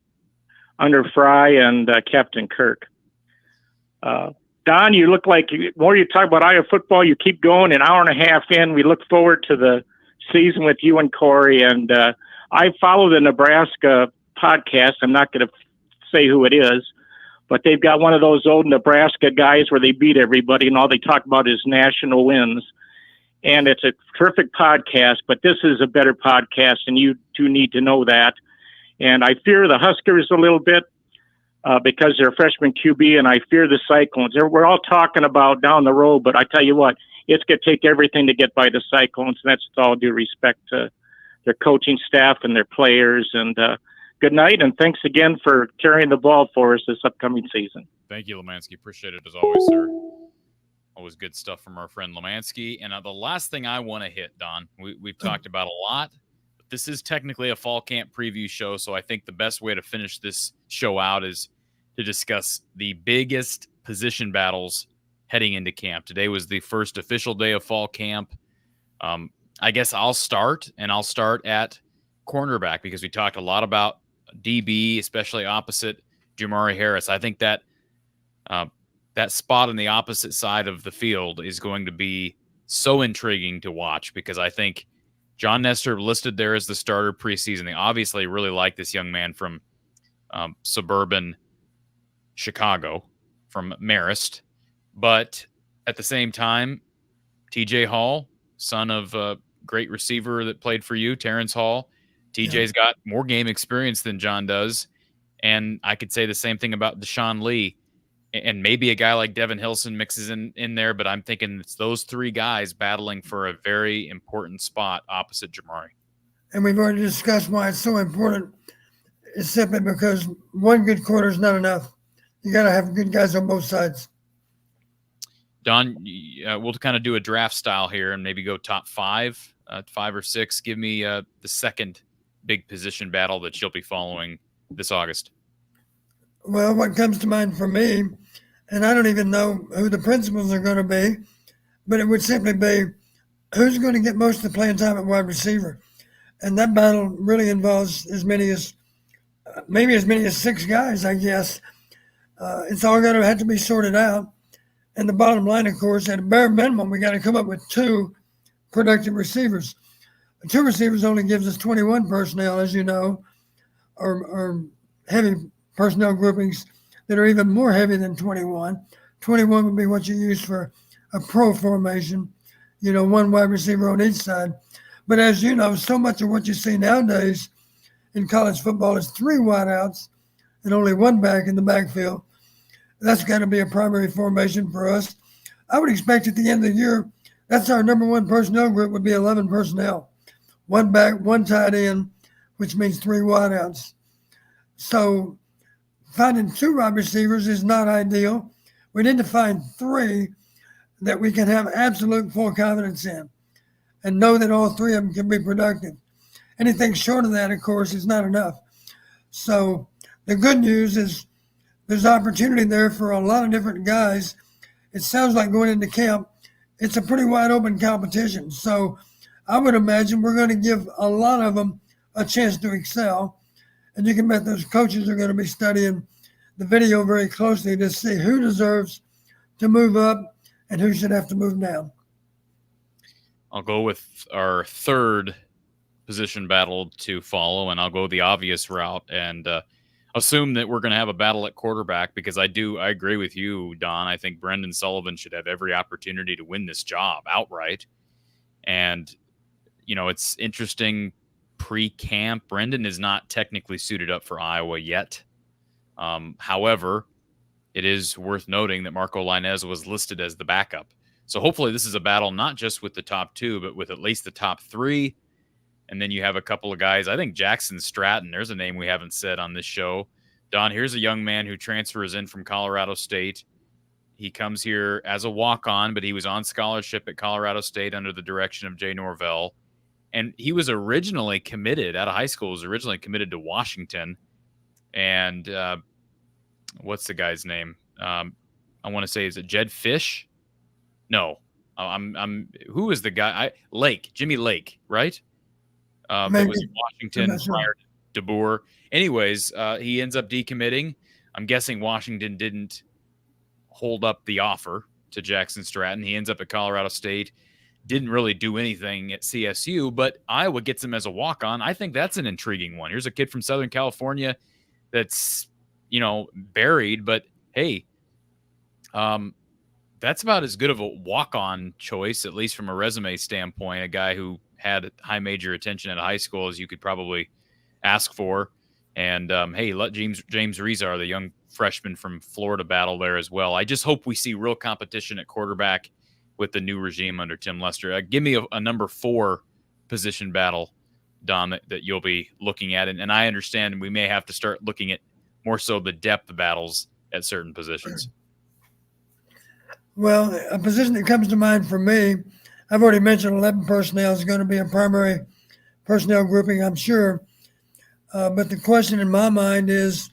Fry and Captain Kirk. Don, you look like more you talk about Iowa football, you keep going. An hour and a half in, we look forward to the season with you and Corey. And I follow the Nebraska podcast. I'm not going to say who it is, but they've got one of those old Nebraska guys where they beat everybody and all they talk about is national wins. And it's a terrific podcast, but this is a better podcast, and you do need to know that. And I fear the Huskers a little bit because they're a freshman QB, and I fear the Cyclones. We're all talking about down the road, but I tell you what, it's going to take everything to get by the Cyclones, and that's with all due respect to their coaching staff and their players. And good night, and thanks again for carrying the ball for us this upcoming season. Thank you, Lemansky. Appreciate it as always, sir. Always good stuff from our friend Lemansky. And the last thing I want to hit, Don, we've talked about a lot. But this is technically a fall camp preview show, so I think the best way to finish this show out is to discuss the biggest position battles heading into camp. Today was the first official day of fall camp. I guess I'll start at cornerback because we talked a lot about DB, especially opposite Jamari Harris. I think that that spot on the opposite side of the field is going to be so intriguing to watch because I think John Nestor listed there as the starter preseason. They obviously really like this young man from suburban Chicago, from Marist. But at the same time, TJ Hall, son of a great receiver that played for you, Terrence Hall, TJ's got more game experience than John does. And I could say the same thing about Deshaun Lee. And maybe a guy like Devin Hilson mixes in there, but I'm thinking it's those 3 guys battling for a very important spot opposite Jamari. And we've already discussed why it's so important. It's simply because one good quarter is not enough. You got to have good guys on both sides. Don, we'll kind of do a draft style here and maybe go top 5 or 6. Give me the second big position battle that you'll be following this August. Well, what comes to mind for me, and I don't even know who the principals are going to be, but it would simply be who's going to get most of the playing time at wide receiver. And that battle really involves maybe as many as 6 guys, I guess. It's all going to have to be sorted out. And the bottom line, of course, at a bare minimum, we got to come up with 2 productive receivers. 2 receivers only gives us 21 personnel, as you know, or heavy personnel groupings that are even more heavy than 21. 21 would be what you use for a pro formation, 1 wide receiver on each side. But as you know, so much of what you see nowadays in college football is 3 wideouts and only 1 back in the backfield. That's got to be a primary formation for us. I would expect at the end of the year, that's our number 1 personnel group would be 11 personnel. 1 back, 1 tight end, which means 3 wideouts. So finding 2 wide receivers is not ideal. We need to find 3 that we can have absolute full confidence in and know that all 3 of them can be productive. Anything short of that, of course, is not enough. So the good news is there's opportunity there for a lot of different guys. It sounds like going into camp, it's a pretty wide open competition. So I would imagine we're going to give a lot of them a chance to excel. And you can bet those coaches are going to be studying the video very closely to see who deserves to move up and who should have to move down. I'll go with our third position battle to follow, and I'll go the obvious route and assume that we're going to have a battle at quarterback, because I agree with you, Don. I think Brendan Sullivan should have every opportunity to win this job outright. And, it's interesting pre-camp. Brendan is not technically suited up for Iowa yet. However, it is worth noting that Marco Lainez was listed as the backup. So hopefully this is a battle not just with the top two, but with at least the top three. And then you have a couple of guys. I think Jackson Stratton, there's a name we haven't said on this show. Don, here's a young man who transfers in from Colorado State. He comes here as a walk-on, but he was on scholarship at Colorado State under the direction of Jay Norvell. And he was originally committed out of high school, to Washington. And what's the guy's name? I want to say, is it Jed Fish? No, who is the guy? Jimmy Lake, right? That was in Washington prior to DeBoer. Anyways, he ends up decommitting. I'm guessing Washington didn't hold up the offer to Jackson Stratton. He ends up at Colorado State. Didn't really do anything at CSU, but Iowa gets him as a walk-on. I think that's an intriguing one. Here's a kid from Southern California that's, buried, but hey, that's about as good of a walk-on choice, at least from a resume standpoint. A guy who had high major attention at high school as you could probably ask for. And hey, let James Rezar, the young freshman from Florida, battle there as well. I just hope we see real competition at quarterback with the new regime under Tim Lester. Give me a number 4 position battle, Don, that you'll be looking at. And I understand we may have to start looking at more so the depth battles at certain positions. Well, a position that comes to mind for me, I've already mentioned 11 personnel is going to be a primary personnel grouping, I'm sure. But the question in my mind is,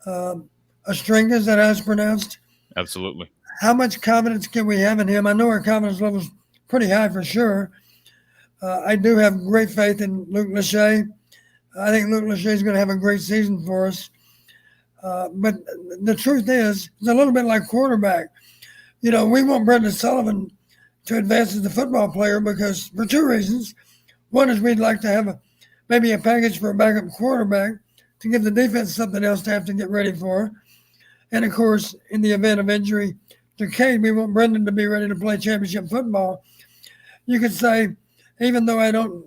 Astringa, is that how it's pronounced? Absolutely. How much confidence can we have in him? I know our confidence level is pretty high for sure. I do have great faith in Luke Lachey. I think Luke Lachey is going to have a great season for us. But the truth is, it's a little bit like quarterback. We want Brendan Sullivan to advance as a football player because for 2 reasons. One is we'd like to have maybe a package for a backup quarterback to give the defense something else to have to get ready for. And of course, in the event of injury to Cade, we want Brendan to be ready to play championship football. You could say, even though I don't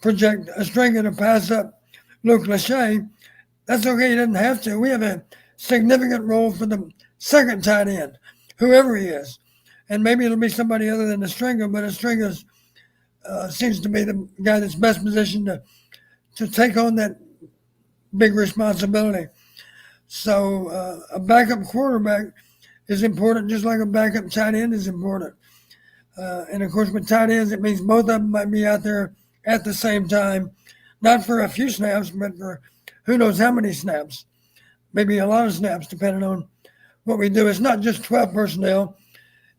project Astringa to pass up Luke Lachey, that's okay. He doesn't have to. We have a significant role for the second tight end, whoever he is. And maybe it'll be somebody other than Astringa, but Astringa seems to be the guy that's best positioned to take on that big responsibility. So a backup quarterback is important, just like a backup tight end is important. And of course, with tight ends, it means both of them might be out there at the same time, not for a few snaps, but for who knows how many snaps, maybe a lot of snaps, depending on what we do. It's not just 12 personnel.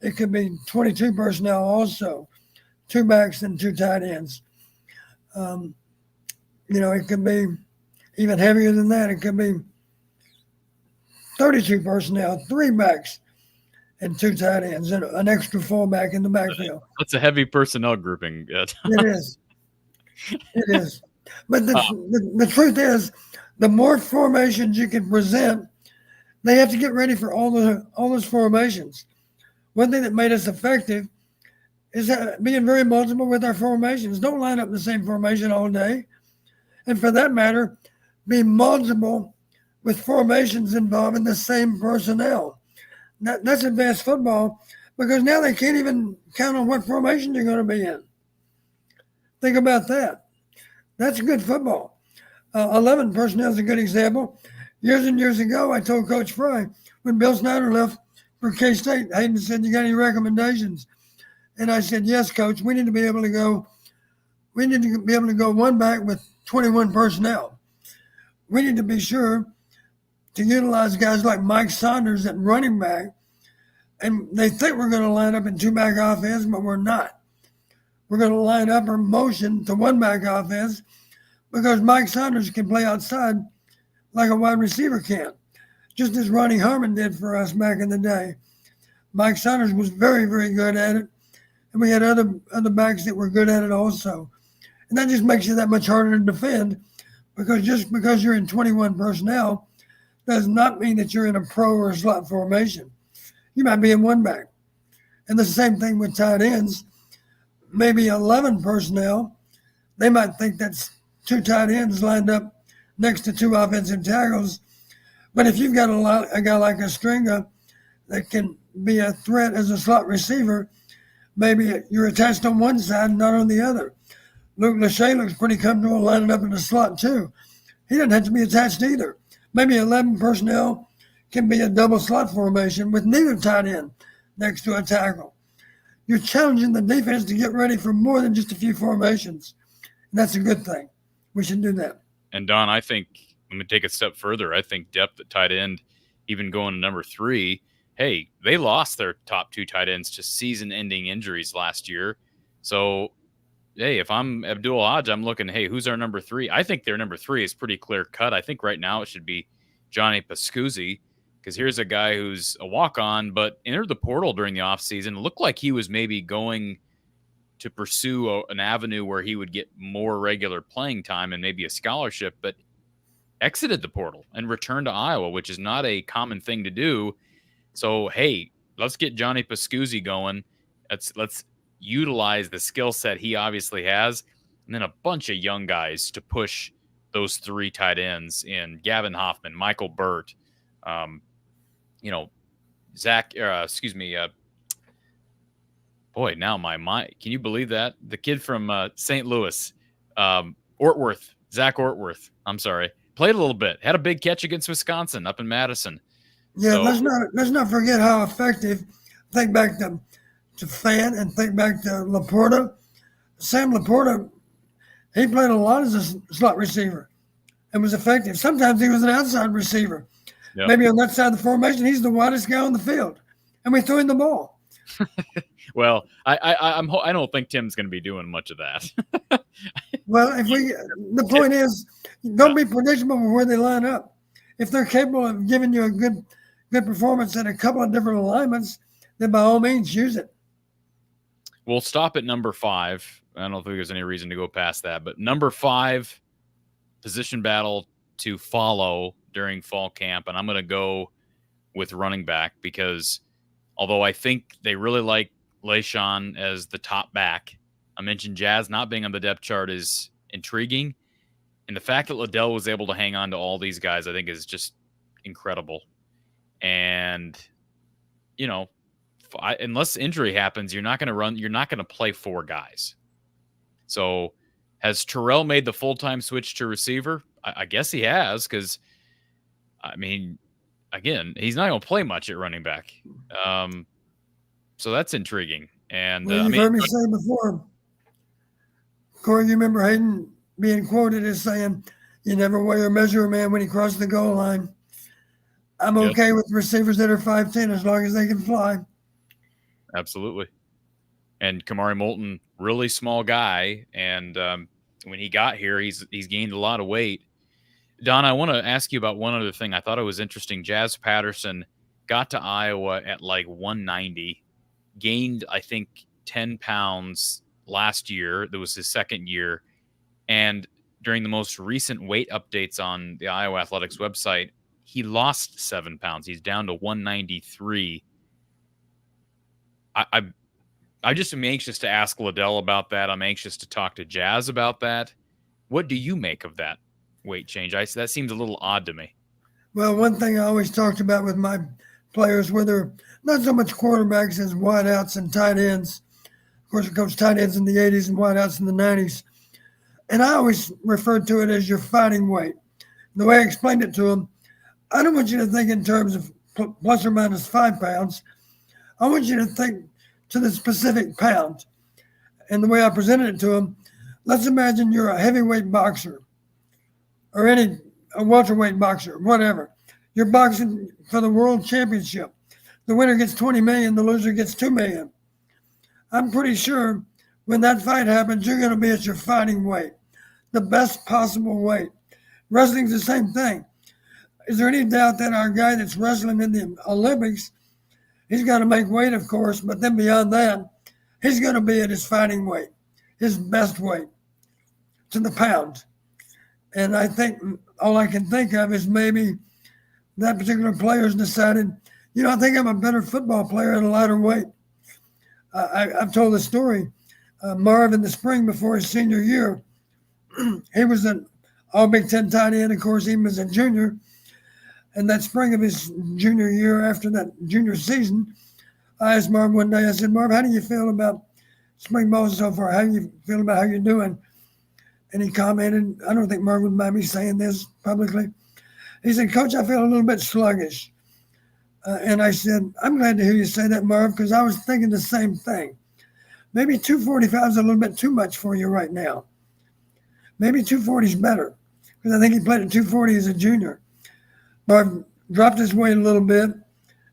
It could be 22 personnel also, 2 backs and 2 tight ends. It could be even heavier than that. It could be 32 personnel, 3 backs and 2 tight ends, and an extra fullback in the backfield. That's a heavy personnel grouping. It is. It is. But the truth is, the more formations you can present, they have to get ready for all those formations. One thing that made us effective is being very multiple with our formations. Don't line up the same formation all day. And for that matter, be multiple with formations involving the same personnel. That's advanced football because now they can't even count on what formation you're going to be in. Think about that. That's good football. 11 personnel is a good example. Years and years ago, I told Coach Fry, when Bill Snyder left for K-State, Hayden said, "You got any recommendations?" And I said, "Yes, Coach. We need to be able to go 1 back with 21 personnel. We need to be sure to utilize guys like Mike Saunders at running back. And they think we're going to line up in 2-back offense, but we're not. We're going to line up our motion to 1-back offense because Mike Saunders can play outside like a wide receiver can, just as Ronnie Harmon did for us back in the day. Mike Saunders was very, very good at it. and we had other backs that were good at it also. And that just makes you that much harder to defend, because just because you're in 21 personnel does not mean that you're in a pro or a slot formation. You might be in one back. And the same thing with tight ends. Maybe 11 personnel, they might think that's two tight ends lined up next to two offensive tackles. But if you've got a guy like a Stringa that can be a threat as a slot receiver, maybe you're attached on one side, not on the other. Luke Lachey looks pretty comfortable lining up in the slot too. He doesn't have to be attached either. Maybe 11 personnel can be a double slot formation with neither tight end next to a tackle. You're challenging the defense to get ready for more than just a few formations. And that's a good thing. We should do that. And Don, I think, let me take a step further. I think depth at tight end, even going to number 3, hey, they lost their top 2 tight ends to season-ending injuries last year. So, hey, if I'm Abdul Hodge, I'm looking, hey, who's our number 3? I think their number 3 is pretty clear cut. I think right now it should be Johnny Pascuzzi, because here's a guy who's a walk-on, but entered the portal during the offseason. It looked like he was maybe going to pursue an avenue where he would get more regular playing time and maybe a scholarship, but exited the portal and returned to Iowa, which is not a common thing to do. So, hey, let's get Johnny Pascuzzi going. Let's utilize the skill set he obviously has, and then a bunch of young guys to push those 3 tight ends in Gavin Hoffman, Michael Burt, boy, now my mind, can you believe that? The kid from St. Louis, Zach Ortworth, I'm sorry, played a little bit, had a big catch against Wisconsin up in Madison. Yeah, so, let's not forget how effective. Think back to Fan and think back to Laporta. Sam Laporta, he played a lot as a slot receiver and was effective. Sometimes he was an outside receiver. Yep. Maybe on that side of the formation, he's the widest guy on the field, and we threw him the ball. Well, I don't think Tim's going to be doing much of that. Well, the point is, don't be predictable with where they line up. If they're capable of giving you a good performance in a couple of different alignments, then by all means use it. We'll stop at number 5. I don't think there's any reason to go past that, but number 5, position battle to follow during fall camp, and I'm going to go with running back, because although I think they really like LeSean as the top back, I mentioned Jazz not being on the depth chart is intriguing, and the fact that Liddell was able to hang on to all these guys, I think, is just incredible. And unless injury happens, you're not going to play 4 guys. So has Terrell made the full-time switch to receiver? I guess he has, because I mean, again, he's not going to play much at running back. So that's intriguing. And you've heard me say before, Corey, you remember Hayden being quoted as saying, "You never weigh or measure a man when he crosses the goal line." I'm okay with receivers that are 5'10" as long as they can fly. Absolutely. And Kamari Moulton, really small guy, and when he got here, he's gained a lot of weight. Don, I want to ask you about one other thing. I thought it was interesting. Jazz Patterson got to Iowa at like 190, gained, I think, 10 pounds last year. That was his second year. And during the most recent weight updates on the Iowa Athletics website, he lost 7 pounds. He's down to 193. I just am anxious to ask Liddell about that. I'm anxious to talk to Jazz about that. What do you make of that weight change? That seems a little odd to me. Well, one thing I always talked about with my players, where they're not so much quarterbacks as wideouts and tight ends. Of course, I coached tight ends in the 80s and wideouts in the 90s. And I always referred to it as your fighting weight. The way I explained it to them, I don't want you to think in terms of plus or minus 5 pounds. I want you to think to the specific pound. And the way I presented it to them, let's imagine you're a heavyweight boxer or a welterweight boxer, whatever. You're boxing for the world championship. The winner gets $20 million, the loser gets $2 million. I'm pretty sure when that fight happens, you're going to be at your fighting weight, the best possible weight. Wrestling's the same thing. Is there any doubt that our guy that's wrestling in the Olympics, he's got to make weight, of course, but then beyond that, he's going to be at his fighting weight, his best weight, to the pound. And I think all I can think of is maybe that particular player's decided, I think I'm a better football player at a lighter weight. I've told the story. Marv in the spring before his senior year, he was an all Big Ten tight end. Of course, he was a junior. And that spring of his junior year, after that junior season, I asked Marv one day, I said, Marv, how do you feel about spring ball so far? How do you feel about how you're doing? And he commented, I don't think Marv would mind me saying this publicly. He said, Coach, I feel a little bit sluggish. And I said, I'm glad to hear you say that, Marv, because I was thinking the same thing. Maybe 245 is a little bit too much for you right now. Maybe 240 is better, because I think he played at 240 as a junior. Marv dropped his weight a little bit,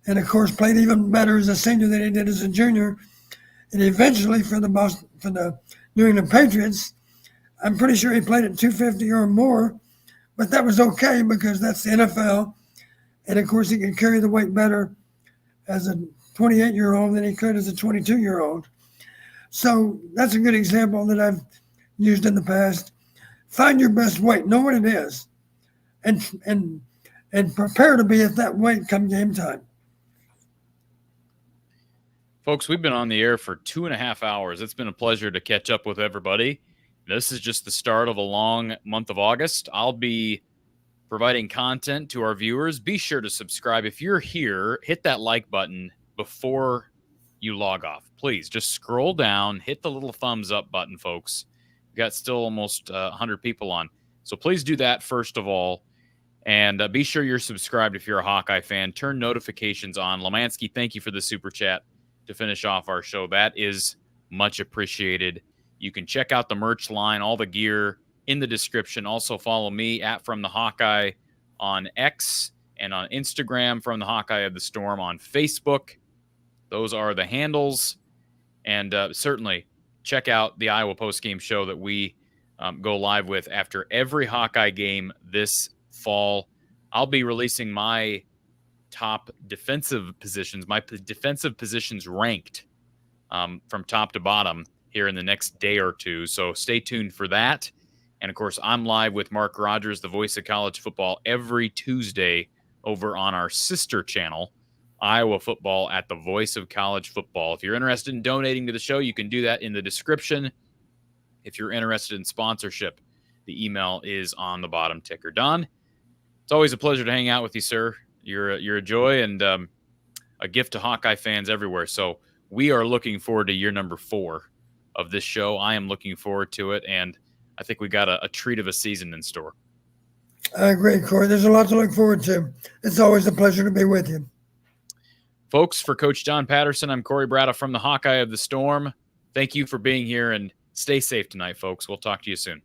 and of course played even better as a senior than he did as a junior. And eventually, for the New England Patriots, I'm pretty sure he played at 250 or more, but that was okay because that's the NFL. And of course, he could carry the weight better as a 28-year-old than he could as a 22-year-old. So that's a good example that I've used in the past. Find your best weight, know what it is, and prepare to be at that weight come game time. Folks, we've been on the air for 2.5 hours. It's been a pleasure to catch up with everybody. This is just the start of a long month of August. I'll be providing content to our viewers. Be sure to subscribe. If you're here, hit that like button before you log off. Please just scroll down, hit the little thumbs up button, folks. We've got still almost 100 people on. So please do that first of all. And be sure you're subscribed if you're a Hawkeye fan. Turn notifications on. Lemansky, thank you for the super chat to finish off our show. That is much appreciated. You can check out the merch line, all the gear in the description. Also follow me at From the Hawkeye on X and on Instagram, From the Hawkeye of the Storm on Facebook. Those are the handles. And certainly check out the Iowa postgame show that we go live with after every Hawkeye game this fall. I'll be releasing my top defensive positions, my defensive positions ranked from top to bottom here in the next day or two. So stay tuned for that. And of course, I'm live with Mark Rogers, the voice of college football, every Tuesday over on our sister channel, Iowa Football at the Voice of College Football. If you're interested in donating to the show, you can do that in the description. If you're interested in sponsorship, the email is on the bottom ticker. Don, it's always a pleasure to hang out with you, sir. You're a joy and a gift to Hawkeye fans everywhere. So we are looking forward to year number 4 of this show. I am looking forward to it, and I think we got a treat of a season in store. I agree, Corey. There's a lot to look forward to. It's always a pleasure to be with you. Folks, for Coach John Patterson, I'm Corey Brada from the Hawkeye of the Storm. Thank you for being here, and stay safe tonight, folks. We'll talk to you soon.